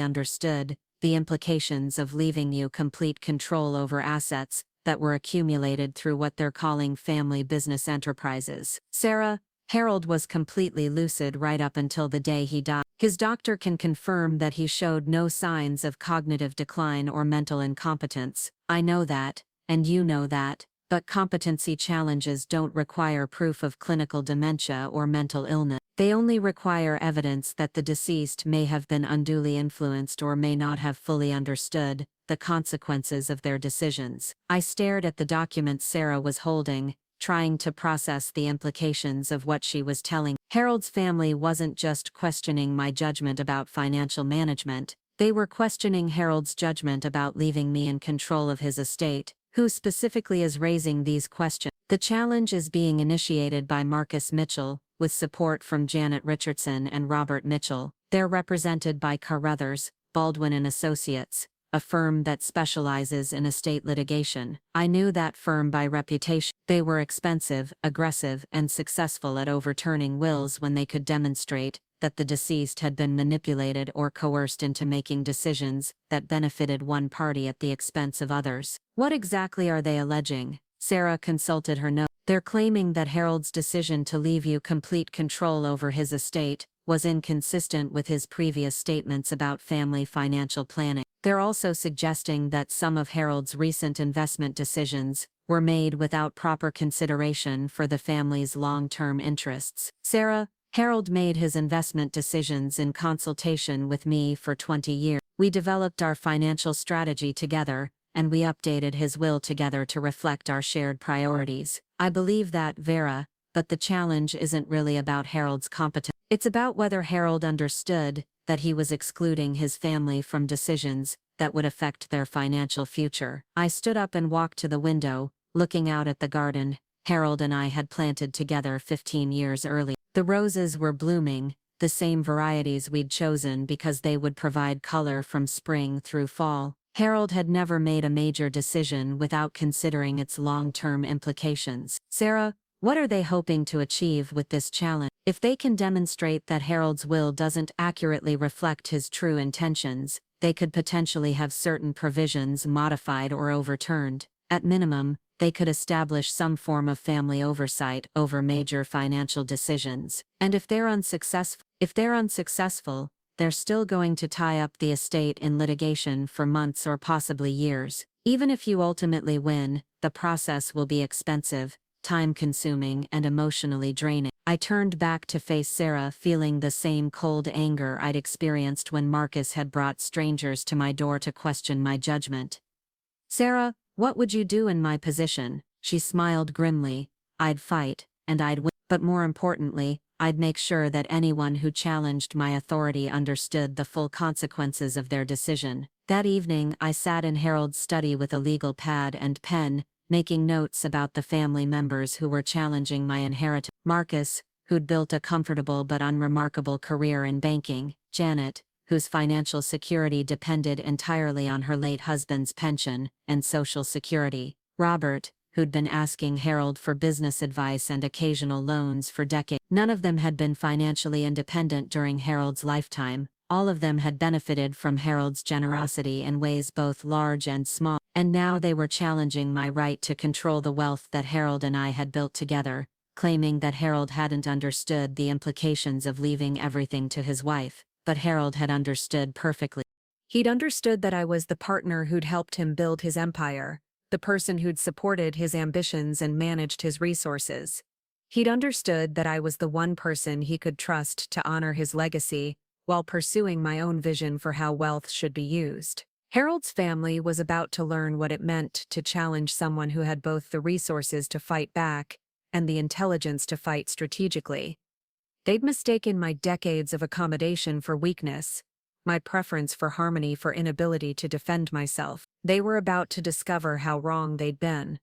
understood the implications of leaving you complete control over assets that were accumulated through what they're calling family business enterprises. Sarah, Harold was completely lucid right up until the day he died. His doctor can confirm that he showed no signs of cognitive decline or mental incompetence. I know that, and you know that, but competency challenges don't require proof of clinical dementia or mental illness. They only require evidence that the deceased may have been unduly influenced or may not have fully understood the consequences of their decisions. I stared at the documents Sarah was holding, trying to process the implications of what she was telling. Harold's family wasn't just questioning my judgment about financial management, they were questioning Harold's judgment about leaving me in control of his estate, Who specifically is raising these questions? The challenge is being initiated by Marcus Mitchell, with support from Janet Richardson and Robert Mitchell. They're represented by Carruthers, Baldwin and Associates, a firm that specializes in estate litigation. I knew that firm by reputation. They were expensive, aggressive, and successful at overturning wills when they could demonstrate that the deceased had been manipulated or coerced into making decisions that benefited one party at the expense of others. What exactly are they alleging? Sarah consulted her notes. They're claiming that Harold's decision to leave you complete control over his estate was inconsistent with his previous statements about family financial planning. They're also suggesting that some of Harold's recent investment decisions were made without proper consideration for the family's long-term interests. Sarah, Harold made his investment decisions in consultation with me for 20 years. We developed our financial strategy together, and we updated his will together to reflect our shared priorities. I believe that, Vera, but the challenge isn't really about Harold's competence. It's about whether Harold understood that he was excluding his family from decisions that would affect their financial future. I stood up and walked to the window, looking out at the garden Harold and I had planted together 15 years earlier. The roses were blooming, the same varieties we'd chosen because they would provide color from spring through fall. Harold had never made a major decision without considering its long-term implications. Sarah, what are they hoping to achieve with this challenge? If they can demonstrate that Harold's will doesn't accurately reflect his true intentions, they could potentially have certain provisions modified or overturned. At minimum, they could establish some form of family oversight over major financial decisions. And if they're unsuccessful, they're still going to tie up the estate in litigation for months or possibly years. Even if you ultimately win, the process will be expensive, time-consuming, and emotionally draining. I turned back to face Sarah, feeling the same cold anger I'd experienced when Marcus had brought strangers to my door to question my judgment. Sarah, what would you do in my position? She smiled grimly. I'd fight, and I'd win. But more importantly, I'd make sure that anyone who challenged my authority understood the full consequences of their decision. That evening, I sat in Harold's study with a legal pad and pen, making notes about the family members who were challenging my inheritance. Marcus, who'd built a comfortable but unremarkable career in banking. Janet, whose financial security depended entirely on her late husband's pension and Social Security. Robert, who'd been asking Harold for business advice and occasional loans for decades. None of them had been financially independent during Harold's lifetime. All of them had benefited from Harold's generosity in ways both large and small. And now they were challenging my right to control the wealth that Harold and I had built together, claiming that Harold hadn't understood the implications of leaving everything to his wife. But Harold had understood perfectly. He'd understood that I was the partner who'd helped him build his empire, the person who'd supported his ambitions and managed his resources. He'd understood that I was the one person he could trust to honor his legacy while pursuing my own vision for how wealth should be used. Harold's family was about to learn what it meant to challenge someone who had both the resources to fight back and the intelligence to fight strategically. They'd mistaken my decades of accommodation for weakness, my preference for harmony for inability to defend myself. They were about to discover how wrong they'd been.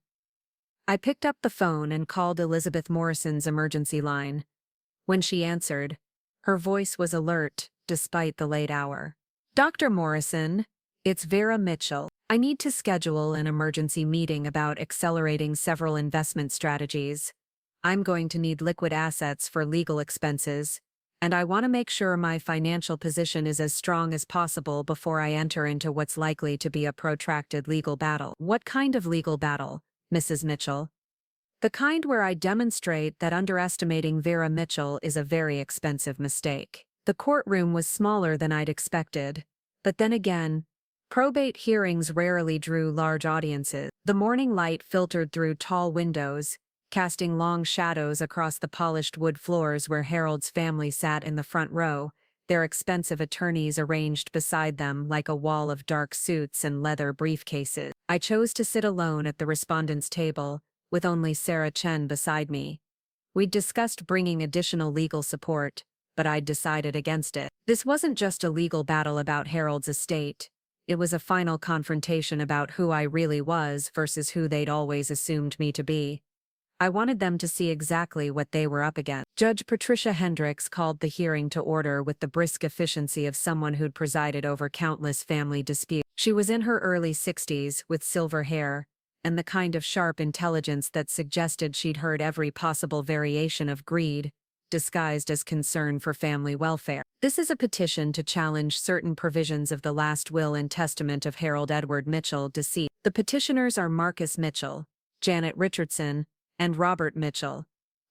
I picked up the phone and called Elizabeth Morrison's emergency line. When she answered, her voice was alert, despite the late hour. Dr. Morrison, it's Vera Mitchell. I need to schedule an emergency meeting about accelerating several investment strategies. I'm going to need liquid assets for legal expenses, and I want to make sure my financial position is as strong as possible before I enter into what's likely to be a protracted legal battle. What kind of legal battle, Mrs. Mitchell? The kind where I demonstrate that underestimating Vera Mitchell is a very expensive mistake. The courtroom was smaller than I'd expected, but then again, probate hearings rarely drew large audiences. The morning light filtered through tall windows, casting long shadows across the polished wood floors where Harold's family sat in the front row, their expensive attorneys arranged beside them like a wall of dark suits and leather briefcases. I chose to sit alone at the respondent's table, with only Sarah Chen beside me. We'd discussed bringing additional legal support, but I'd decided against it. This wasn't just a legal battle about Harold's estate. It was a final confrontation about who I really was versus who they'd always assumed me to be. I wanted them to see exactly what they were up against. Judge Patricia Hendricks called the hearing to order with the brisk efficiency of someone who'd presided over countless family disputes. She was in her early 60s, with silver hair, and the kind of sharp intelligence that suggested she'd heard every possible variation of greed, disguised as concern for family welfare. This is a petition to challenge certain provisions of the last will and testament of Harold Edward Mitchell, deceased. The petitioners are Marcus Mitchell, Janet Richardson, and Robert Mitchell,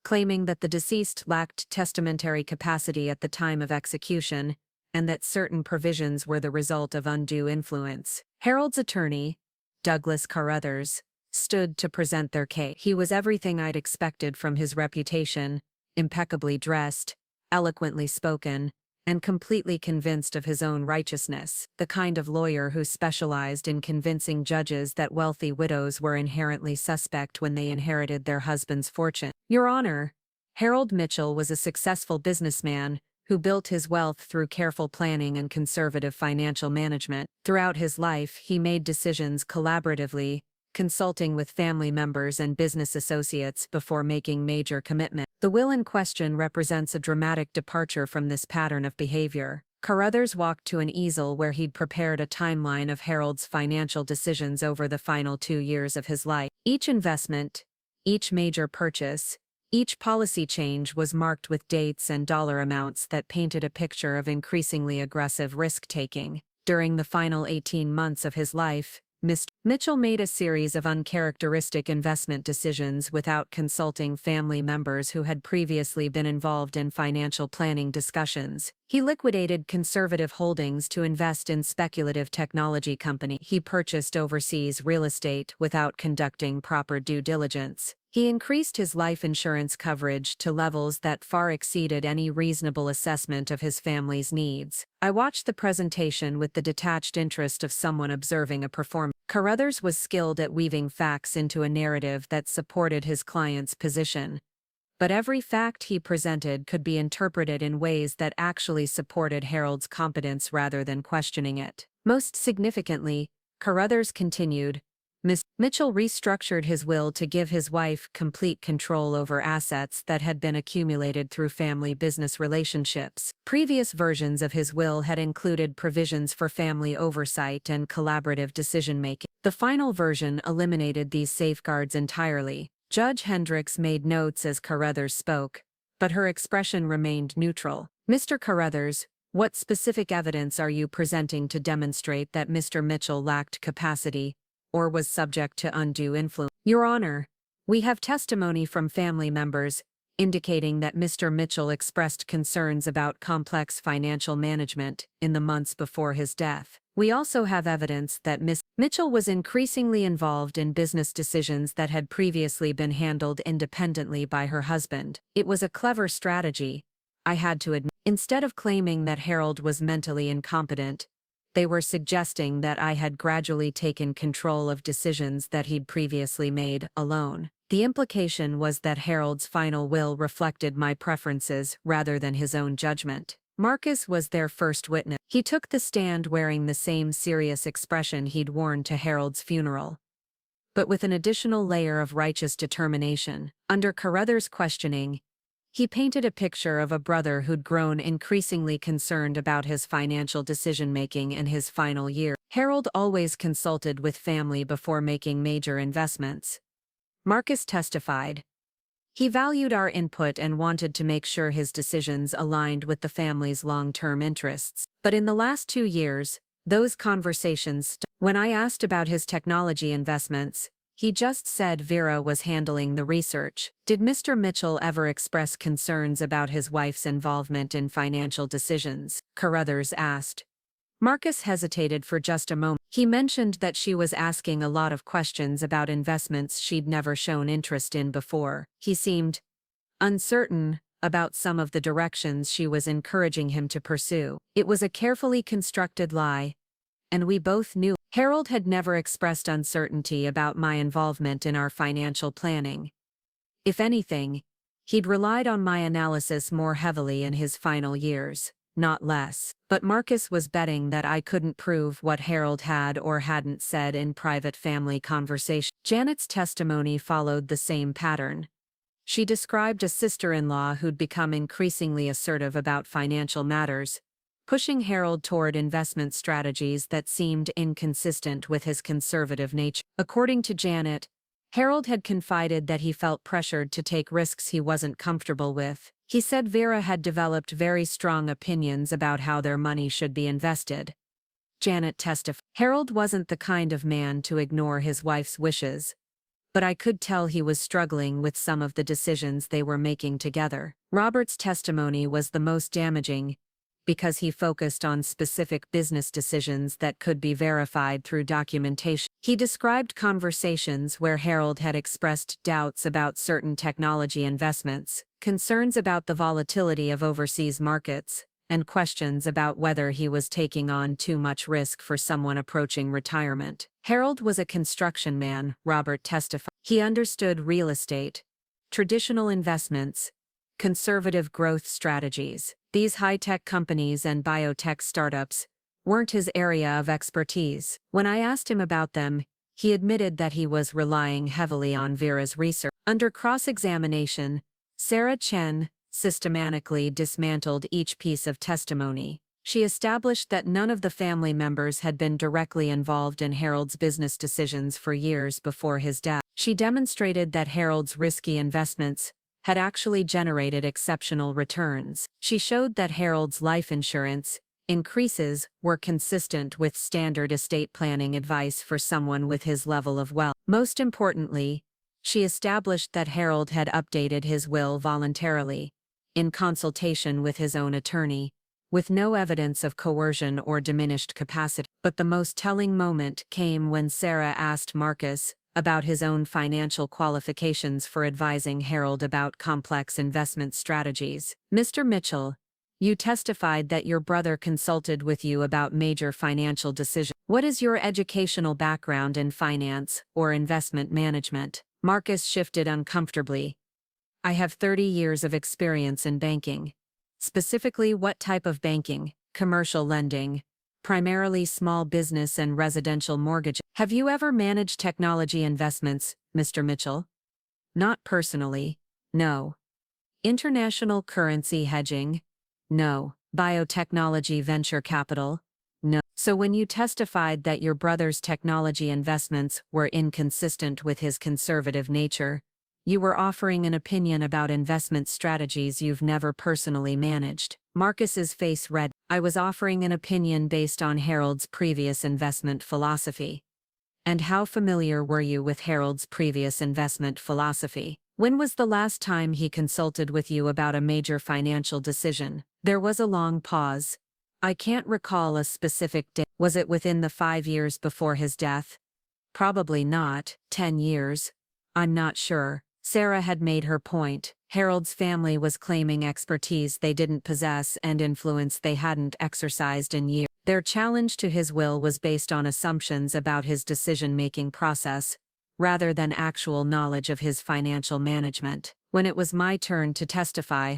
claiming that the deceased lacked testamentary capacity at the time of execution and that certain provisions were the result of undue influence. Harold's attorney, Douglas Carruthers, stood to present their case. He was everything I'd expected from his reputation: impeccably dressed, eloquently spoken, and completely convinced of his own righteousness, the kind of lawyer who specialized in convincing judges that wealthy widows were inherently suspect when they inherited their husband's fortune. Your Honor, Harold Mitchell was a successful businessman who built his wealth through careful planning and conservative financial management. Throughout his life, he made decisions collaboratively, consulting with family members and business associates before making major commitments. The will in question represents a dramatic departure from this pattern of behavior. Carruthers walked to an easel where he'd prepared a timeline of Harold's financial decisions over the final 2 years of his life. Each investment, each major purchase, each policy change was marked with dates and dollar amounts that painted a picture of increasingly aggressive risk-taking. During the final 18 months of his life, Mr. Mitchell made a series of uncharacteristic investment decisions without consulting family members who had previously been involved in financial planning discussions. He liquidated conservative holdings to invest in speculative technology companies. He purchased overseas real estate without conducting proper due diligence. He increased his life insurance coverage to levels that far exceeded any reasonable assessment of his family's needs. I watched the presentation with the detached interest of someone observing a performance. Carruthers was skilled at weaving facts into a narrative that supported his client's position, but every fact he presented could be interpreted in ways that actually supported Harold's competence rather than questioning it. Most significantly, Carruthers continued, Mr. Mitchell restructured his will to give his wife complete control over assets that had been accumulated through family business relationships. Previous versions of his will had included provisions for family oversight and collaborative decision-making. The final version eliminated these safeguards entirely. Judge Hendricks made notes as Carruthers spoke, but her expression remained neutral. Mr. Carruthers, what specific evidence are you presenting to demonstrate that Mr. Mitchell lacked capacity or was subject to undue influence? Your Honor, we have testimony from family members indicating that Mr. Mitchell expressed concerns about complex financial management in the months before his death. We also have evidence that Ms. Mitchell was increasingly involved in business decisions that had previously been handled independently by her husband. It was a clever strategy, I had to admit. Instead of claiming that Harold was mentally incompetent, they were suggesting that I had gradually taken control of decisions that he'd previously made alone. The implication was that Harold's final will reflected my preferences rather than his own judgment. Marcus was their first witness. He took the stand wearing the same serious expression he'd worn to Harold's funeral, but with an additional layer of righteous determination. Under Carruthers' questioning, he painted a picture of a brother who'd grown increasingly concerned about his financial decision-making in his final year. Harold always consulted with family before making major investments, Marcus testified. He valued our input and wanted to make sure his decisions aligned with the family's long-term interests. But in the last 2 years, those conversations when I asked about his technology investments, he just said Vera was handling the research. Did Mr. Mitchell ever express concerns about his wife's involvement in financial decisions? Carruthers asked. Marcus hesitated for just a moment. He mentioned that she was asking a lot of questions about investments she'd never shown interest in before. He seemed uncertain about some of the directions she was encouraging him to pursue. It was a carefully constructed lie, and we both knew. Harold had never expressed uncertainty about my involvement in our financial planning. If anything, he'd relied on my analysis more heavily in his final years. not less. But Marcus was betting that I couldn't prove what Harold had or hadn't said in private family conversation. Janet's testimony followed the same pattern. She described a sister-in-law who'd become increasingly assertive about financial matters, pushing Harold toward investment strategies that seemed inconsistent with his conservative nature. According to Janet, Harold had confided that he felt pressured to take risks he wasn't comfortable with. He said Vera had developed very strong opinions about how their money should be invested. Janet testified, Harold wasn't the kind of man to ignore his wife's wishes, but I could tell he was struggling with some of the decisions they were making together. Robert's testimony was the most damaging, because he focused on specific business decisions that could be verified through documentation. He described conversations where Harold had expressed doubts about certain technology investments, concerns about the volatility of overseas markets, and questions about whether he was taking on too much risk for someone approaching retirement. Harold was a construction man, Robert testified. He understood real estate, traditional investments, conservative growth strategies. These high-tech companies and biotech startups weren't his area of expertise. When I asked him about them, he admitted that he was relying heavily on Vera's research. Under cross-examination, Sarah Chen systematically dismantled each piece of testimony. She established that none of the family members had been directly involved in Harold's business decisions for years before his death. She demonstrated that Harold's risky investments had actually generated exceptional returns. She showed that Harold's life insurance increases were consistent with standard estate planning advice for someone with his level of wealth. Most importantly, she established that Harold had updated his will voluntarily, in consultation with his own attorney, with no evidence of coercion or diminished capacity. But the most telling moment came when Sarah asked Marcus about his own financial qualifications for advising Harold about complex investment strategies. Mr. Mitchell, you testified that your brother consulted with you about major financial decisions. What is your educational background in finance or investment management? Marcus shifted uncomfortably. I have 30 years of experience in banking. Specifically, what type of banking? Commercial lending, primarily small business and residential mortgage. Have you ever managed technology investments, Mr. Mitchell? Not personally, no. International currency hedging? No. Biotechnology venture capital? No. So when you testified that your brother's technology investments were inconsistent with his conservative nature, you were offering an opinion about investment strategies you've never personally managed. Marcus's face reddened. I was offering an opinion based on Harold's previous investment philosophy. And how familiar were you with Harold's previous investment philosophy? When was the last time he consulted with you about a major financial decision? There was a long pause. I can't recall a specific date. Was it within the 5 years before his death? Probably not. 10 years. I'm not sure. Sarah had made her point. Harold's family was claiming expertise they didn't possess and influence they hadn't exercised in years. Their challenge to his will was based on assumptions about his decision-making process, rather than actual knowledge of his financial management. When it was my turn to testify,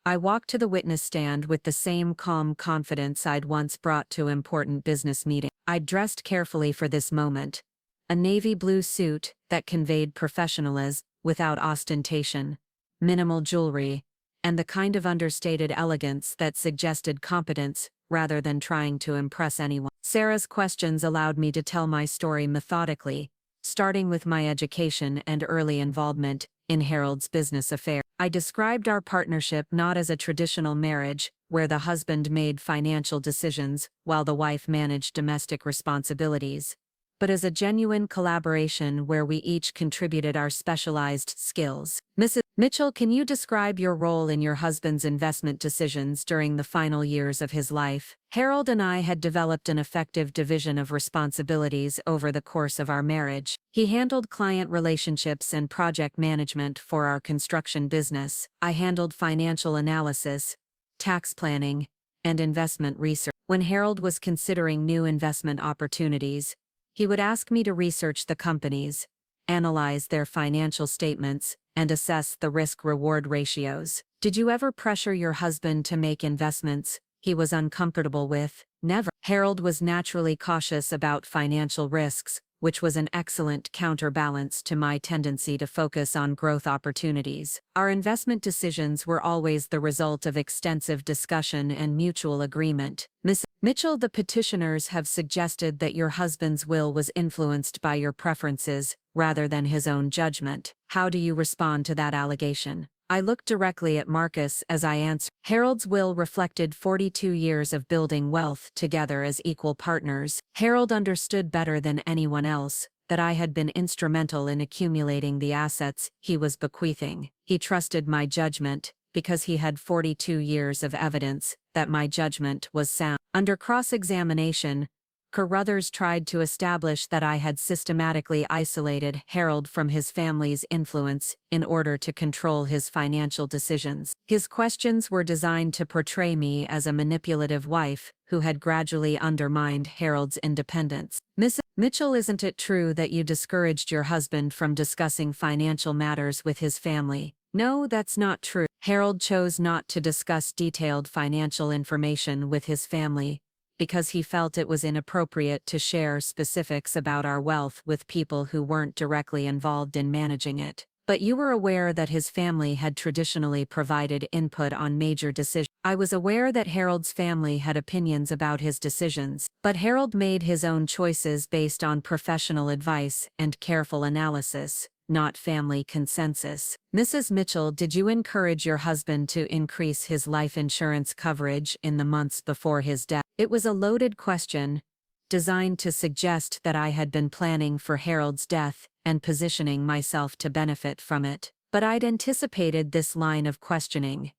I walked to the witness stand with the same calm confidence I'd once brought to important business meetings. I'd dressed carefully for this moment. A navy blue suit that conveyed professionalism without ostentation, minimal jewelry, and the kind of understated elegance that suggested competence rather than trying to impress anyone. Sarah's questions allowed me to tell my story methodically, starting with my education and early involvement in Harold's business affairs. I described our partnership not as a traditional marriage, where the husband made financial decisions while the wife managed domestic responsibilities, but as a genuine collaboration where we each contributed our specialized skills. Mrs. Mitchell, can you describe your role in your husband's investment decisions during the final years of his life? Harold and I had developed an effective division of responsibilities over the course of our marriage. He handled client relationships and project management for our construction business. I handled financial analysis, tax planning, and investment research. When Harold was considering new investment opportunities, he would ask me to research the companies, analyze their financial statements, and assess the risk-reward ratios. Did you ever pressure your husband to make investments he was uncomfortable with. Never. Harold was naturally cautious about financial risks, which was an excellent counterbalance to my tendency to focus on growth opportunities. Our investment decisions were always the result of extensive discussion and mutual agreement. Miss Mitchell, the petitioners have suggested that your husband's will was influenced by your preferences, rather than his own judgment. How do you respond to that allegation? I looked directly at Marcus as I answered. Harold's will reflected 42 years of building wealth together as equal partners. Harold understood better than anyone else that I had been instrumental in accumulating the assets he was bequeathing. He trusted my judgment because he had 42 years of evidence that my judgment was sound. Under cross-examination, Carruthers tried to establish that I had systematically isolated Harold from his family's influence in order to control his financial decisions. His questions were designed to portray me as a manipulative wife who had gradually undermined Harold's independence. Mrs. Mitchell, isn't it true that you discouraged your husband from discussing financial matters with his family? No, that's not true. Harold chose not to discuss detailed financial information with his family because he felt it was inappropriate to share specifics about our wealth with people who weren't directly involved in managing it. But you were aware that his family had traditionally provided input on major decisions. I was aware that Harold's family had opinions about his decisions, but Harold made his own choices based on professional advice and careful analysis, not family consensus. Mrs. Mitchell, did you encourage your husband to increase his life insurance coverage in the months before his death? It was a loaded question, designed to suggest that I had been planning for Harold's death and positioning myself to benefit from it. But I'd anticipated this line of questioning.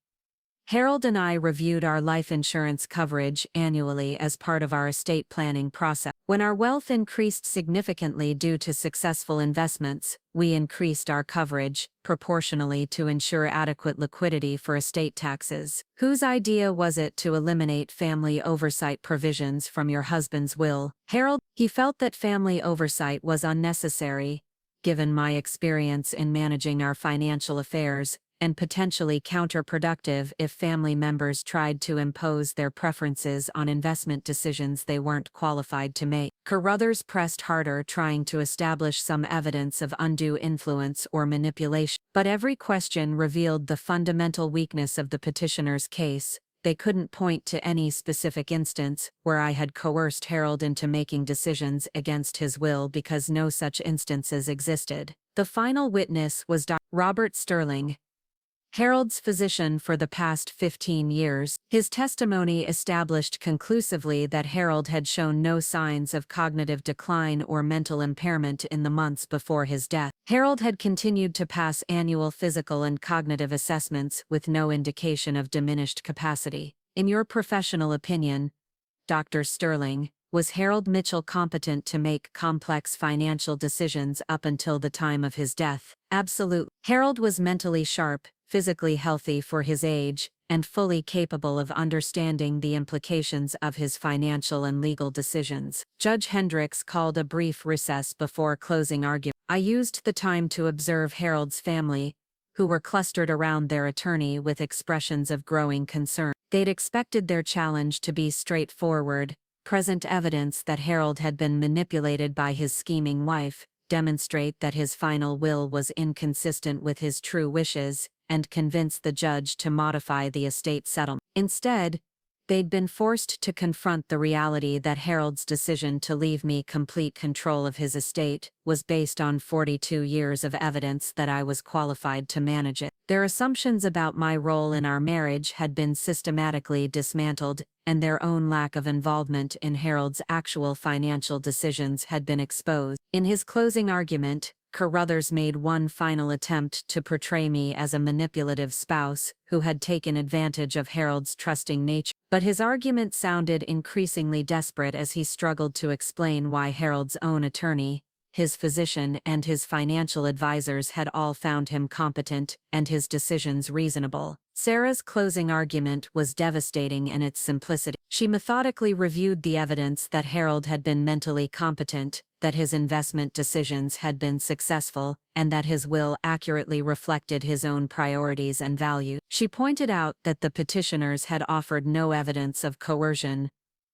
Harold and I reviewed our life insurance coverage annually as part of our estate planning process. When our wealth increased significantly due to successful investments, we increased our coverage proportionally to ensure adequate liquidity for estate taxes. Whose idea was it to eliminate family oversight provisions from your husband's will? Harold, he felt that family oversight was unnecessary, given my experience in managing our financial affairs, and potentially counterproductive if family members tried to impose their preferences on investment decisions they weren't qualified to make. Carruthers pressed harder, trying to establish some evidence of undue influence or manipulation. But every question revealed the fundamental weakness of the petitioner's case. They couldn't point to any specific instance where I had coerced Harold into making decisions against his will because no such instances existed. The final witness was Dr. Robert Sterling, Harold's physician for the past 15 years. His testimony established conclusively that Harold had shown no signs of cognitive decline or mental impairment in the months before his death. Harold had continued to pass annual physical and cognitive assessments with no indication of diminished capacity. In your professional opinion, Dr. Sterling, was Harold Mitchell competent to make complex financial decisions up until the time of his death? Absolutely. Harold was mentally sharp, physically healthy for his age, and fully capable of understanding the implications of his financial and legal decisions. Judge Hendricks called a brief recess before closing argument. I used the time to observe Harold's family, who were clustered around their attorney with expressions of growing concern. They'd expected their challenge to be straightforward. Present evidence that Harold had been manipulated by his scheming wife, demonstrate that his final will was inconsistent with his true wishes, and convince the judge to modify the estate settlement. Instead, they'd been forced to confront the reality that Harold's decision to leave me complete control of his estate was based on 42 years of evidence that I was qualified to manage it. Their assumptions about my role in our marriage had been systematically dismantled, and their own lack of involvement in Harold's actual financial decisions had been exposed. In his closing argument, Carruthers made one final attempt to portray me as a manipulative spouse who had taken advantage of Harold's trusting nature. But his argument sounded increasingly desperate as he struggled to explain why Harold's own attorney, his physician and his financial advisors had all found him competent and his decisions reasonable. Sarah's closing argument was devastating in its simplicity. She methodically reviewed the evidence that Harold had been mentally competent, that his investment decisions had been successful, and that his will accurately reflected his own priorities and values. She pointed out that the petitioners had offered no evidence of coercion,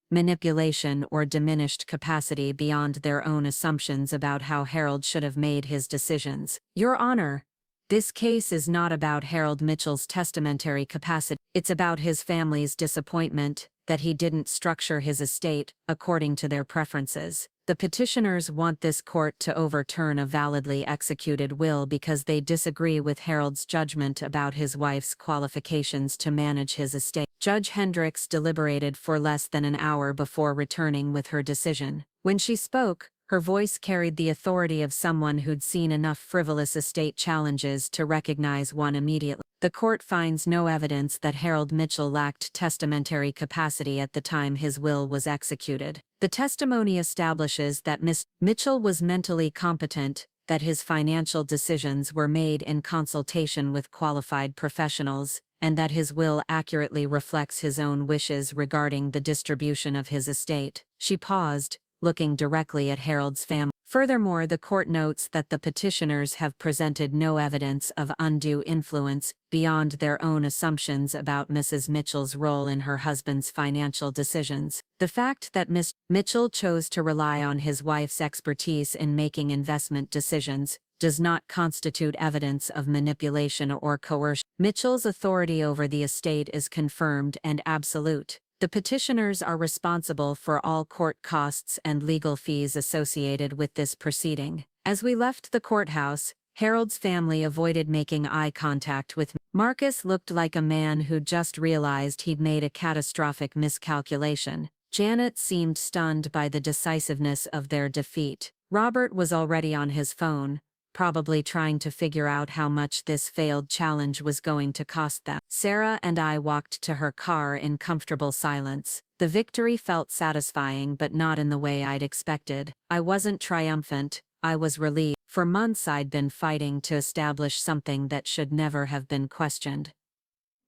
manipulation, or diminished capacity beyond their own assumptions about how Harold should have made his decisions. Your Honor, this case is not about Harold Mitchell's testamentary capacity. It's about his family's disappointment that he didn't structure his estate according to their preferences. The petitioners want this court to overturn a validly executed will because they disagree with Harold's judgment about his wife's qualifications to manage his estate. Judge Hendricks deliberated for less than an hour before returning with her decision. When she spoke, her voice carried the authority of someone who'd seen enough frivolous estate challenges to recognize one immediately. The court finds no evidence that Harold Mitchell lacked testamentary capacity at the time his will was executed. The testimony establishes that Miss Mitchell was mentally competent, that his financial decisions were made in consultation with qualified professionals, and that his will accurately reflects his own wishes regarding the distribution of his estate. She paused, looking directly at Harold's family. Furthermore, the court notes that the petitioners have presented no evidence of undue influence beyond their own assumptions about Mrs. Mitchell's role in her husband's financial decisions. The fact that Miss Mitchell chose to rely on his wife's expertise in making investment decisions does not constitute evidence of manipulation or coercion. Mitchell's authority over the estate is confirmed and absolute. The petitioners are responsible for all court costs and legal fees associated with this proceeding. As we left the courthouse, Harold's family avoided making eye contact with me. Marcus looked like a man who just realized he'd made a catastrophic miscalculation. Janet seemed stunned by the decisiveness of their defeat. Robert was already on his phone, probably trying to figure out how much this failed challenge was going to cost them. Sarah and I walked to her car in comfortable silence. The victory felt satisfying, but not in the way I'd expected. I wasn't triumphant, I was relieved. For months I'd been fighting to establish something that should never have been questioned.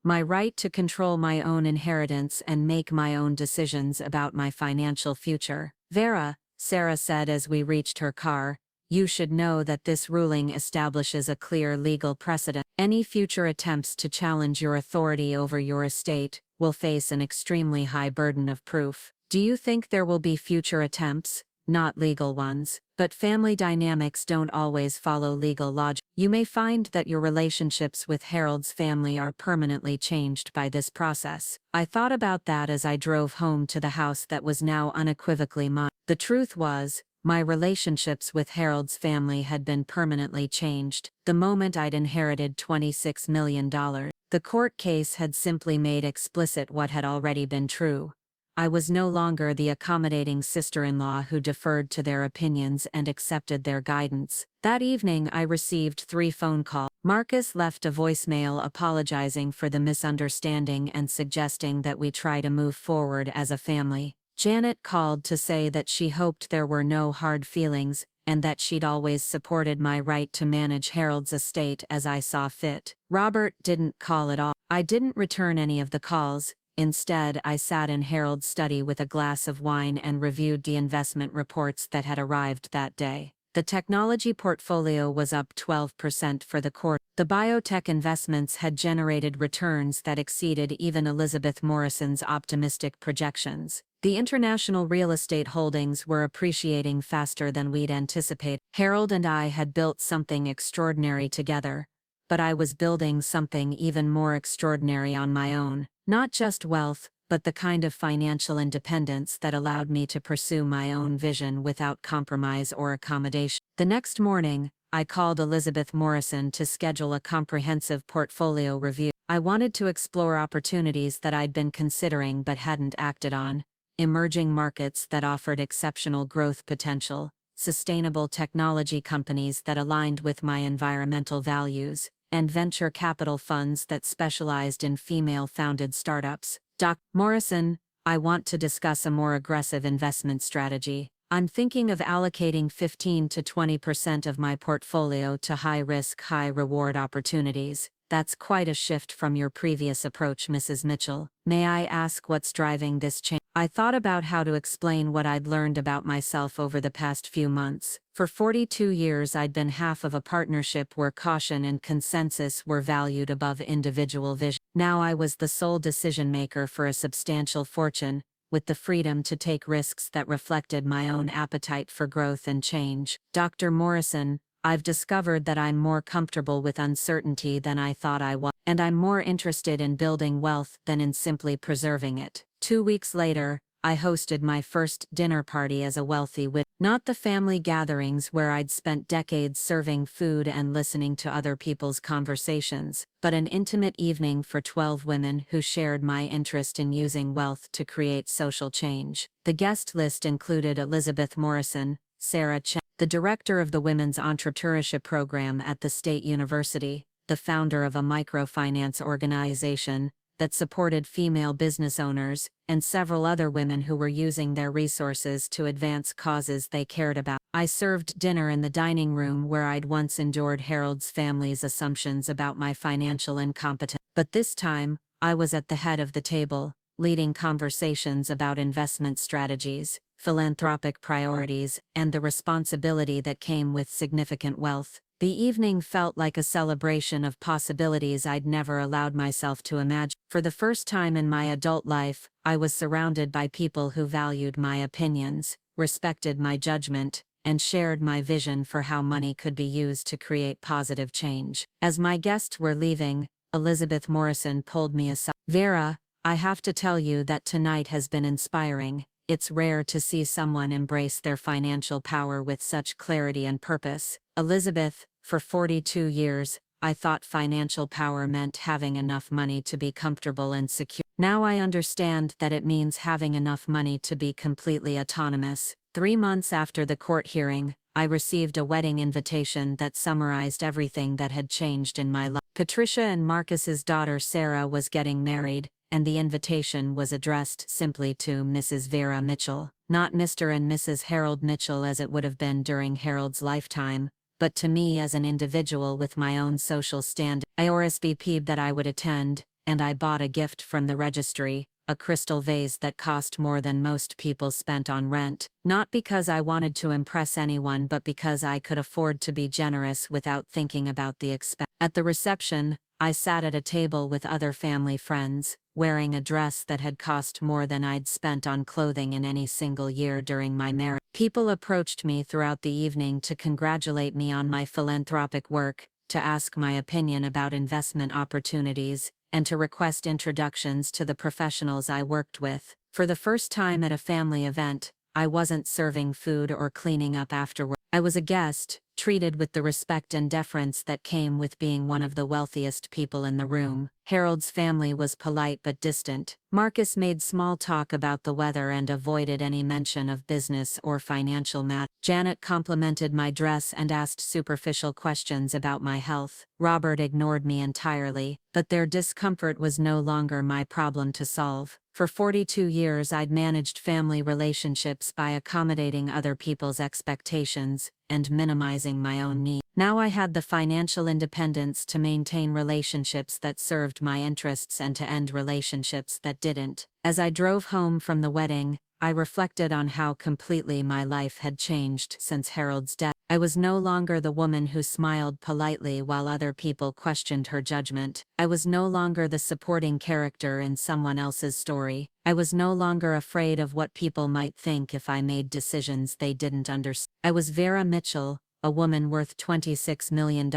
My right to control my own inheritance and make my own decisions about my financial future. Vera, Sarah said as we reached her car, you should know that this ruling establishes a clear legal precedent. Any future attempts to challenge your authority over your estate will face an extremely high burden of proof. Do you think there will be future attempts? Not legal ones. But family dynamics don't always follow legal logic. You may find that your relationships with Harold's family are permanently changed by this process. I thought about that as I drove home to the house that was now unequivocally mine. The truth was, my relationships with Harold's family had been permanently changed the moment I'd inherited $26 million. The court case had simply made explicit what had already been true. I was no longer the accommodating sister-in-law who deferred to their opinions and accepted their guidance. That evening I received 3 phone calls. Marcus left a voicemail apologizing for the misunderstanding and suggesting that we try to move forward as a family. Janet called to say that she hoped there were no hard feelings, and that she'd always supported my right to manage Harold's estate as I saw fit. Robert didn't call at all. I didn't return any of the calls. Instead, I sat in Harold's study with a glass of wine and reviewed the investment reports that had arrived that day. The technology portfolio was up 12% for the quarter. The biotech investments had generated returns that exceeded even Elizabeth Morrison's optimistic projections. The international real estate holdings were appreciating faster than we'd anticipated. Harold and I had built something extraordinary together, but I was building something even more extraordinary on my own. Not just wealth, but the kind of financial independence that allowed me to pursue my own vision without compromise or accommodation. The next morning, I called Elizabeth Morrison to schedule a comprehensive portfolio review. I wanted to explore opportunities that I'd been considering but hadn't acted on. Emerging markets that offered exceptional growth potential, sustainable technology companies that aligned with my environmental values, and venture capital funds that specialized in female-founded startups. Dr. Morrison, I want to discuss a more aggressive investment strategy. I'm thinking of allocating 15 to 20% of my portfolio to high-risk, high-reward opportunities. That's quite a shift from your previous approach, Mrs. Mitchell. May I ask what's driving this change? I thought about how to explain what I'd learned about myself over the past few months. For 42 years, I'd been half of a partnership where caution and consensus were valued above individual vision. Now I was the sole decision maker for a substantial fortune, with the freedom to take risks that reflected my own appetite for growth and change. Dr. Morrison, I've discovered that I'm more comfortable with uncertainty than I thought I was, and I'm more interested in building wealth than in simply preserving it. 2 weeks later, I hosted my first dinner party as a wealthy widow. Not the family gatherings where I'd spent decades serving food and listening to other people's conversations, but an intimate evening for 12 women who shared my interest in using wealth to create social change. The guest list included Elizabeth Morrison, Sarah Chen, the director of the Women's Entrepreneurship Program at the State University, the founder of a microfinance organization that supported female business owners, and several other women who were using their resources to advance causes they cared about. I served dinner in the dining room where I'd once endured Harold's family's assumptions about my financial incompetence. But this time, I was at the head of the table, leading conversations about investment strategies, philanthropic priorities, and the responsibility that came with significant wealth. The evening felt like a celebration of possibilities I'd never allowed myself to imagine. For the first time in my adult life, I was surrounded by people who valued my opinions, respected my judgment, and shared my vision for how money could be used to create positive change. As my guests were leaving, Elizabeth Morrison pulled me aside. "Vera, I have to tell you that tonight has been inspiring. It's rare to see someone embrace their financial power with such clarity and purpose." Elizabeth, for 42 years, I thought financial power meant having enough money to be comfortable and secure. Now I understand that it means having enough money to be completely autonomous. 3 months after the court hearing, I received a wedding invitation that summarized everything that had changed in my life. Patricia and Marcus's daughter Sarah was getting married, and the invitation was addressed simply to Mrs. Vera Mitchell, not Mr. and Mrs. Harold Mitchell as it would have been during Harold's lifetime, but to me as an individual with my own social standing. I RSVP'd that I would attend, and I bought a gift from the registry, a crystal vase that cost more than most people spent on rent, not because I wanted to impress anyone but because I could afford to be generous without thinking about the expense. At the reception, I sat at a table with other family friends, wearing a dress that had cost more than I'd spent on clothing in any single year during my marriage. People approached me throughout the evening to congratulate me on my philanthropic work, to ask my opinion about investment opportunities, and to request introductions to the professionals I worked with. For the first time at a family event, I wasn't serving food or cleaning up afterward. I was a guest, treated with the respect and deference that came with being one of the wealthiest people in the room. Harold's family was polite but distant. Marcus made small talk about the weather and avoided any mention of business or financial matters. Janet complimented my dress and asked superficial questions about my health. Robert ignored me entirely, but their discomfort was no longer my problem to solve. For 42 years I'd managed family relationships by accommodating other people's expectations and minimizing my own needs. Now I had the financial independence to maintain relationships that served my interests and to end relationships that didn't. As I drove home from the wedding, I reflected on how completely my life had changed since Harold's death. I was no longer the woman who smiled politely while other people questioned her judgment. I was no longer the supporting character in someone else's story. I was no longer afraid of what people might think if I made decisions they didn't understand. I was Vera Mitchell, a woman worth $26 million,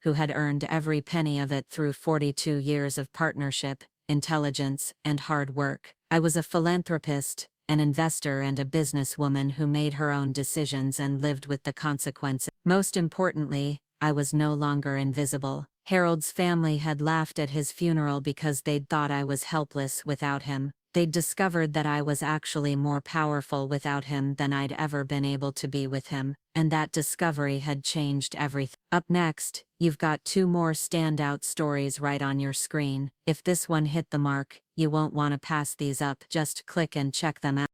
who had earned every penny of it through 42 years of partnership, intelligence, and hard work. I was a philanthropist, an investor and a businesswoman who made her own decisions and lived with the consequences. Most importantly, I was no longer invisible. Harold's family had laughed at his funeral because they'd thought I was helpless without him. They'd discovered that I was actually more powerful without him than I'd ever been able to be with him, and that discovery had changed everything. Up next, you've got 2 more standout stories right on your screen. If this one hit the mark, you won't want to pass these up. Just click and check them out.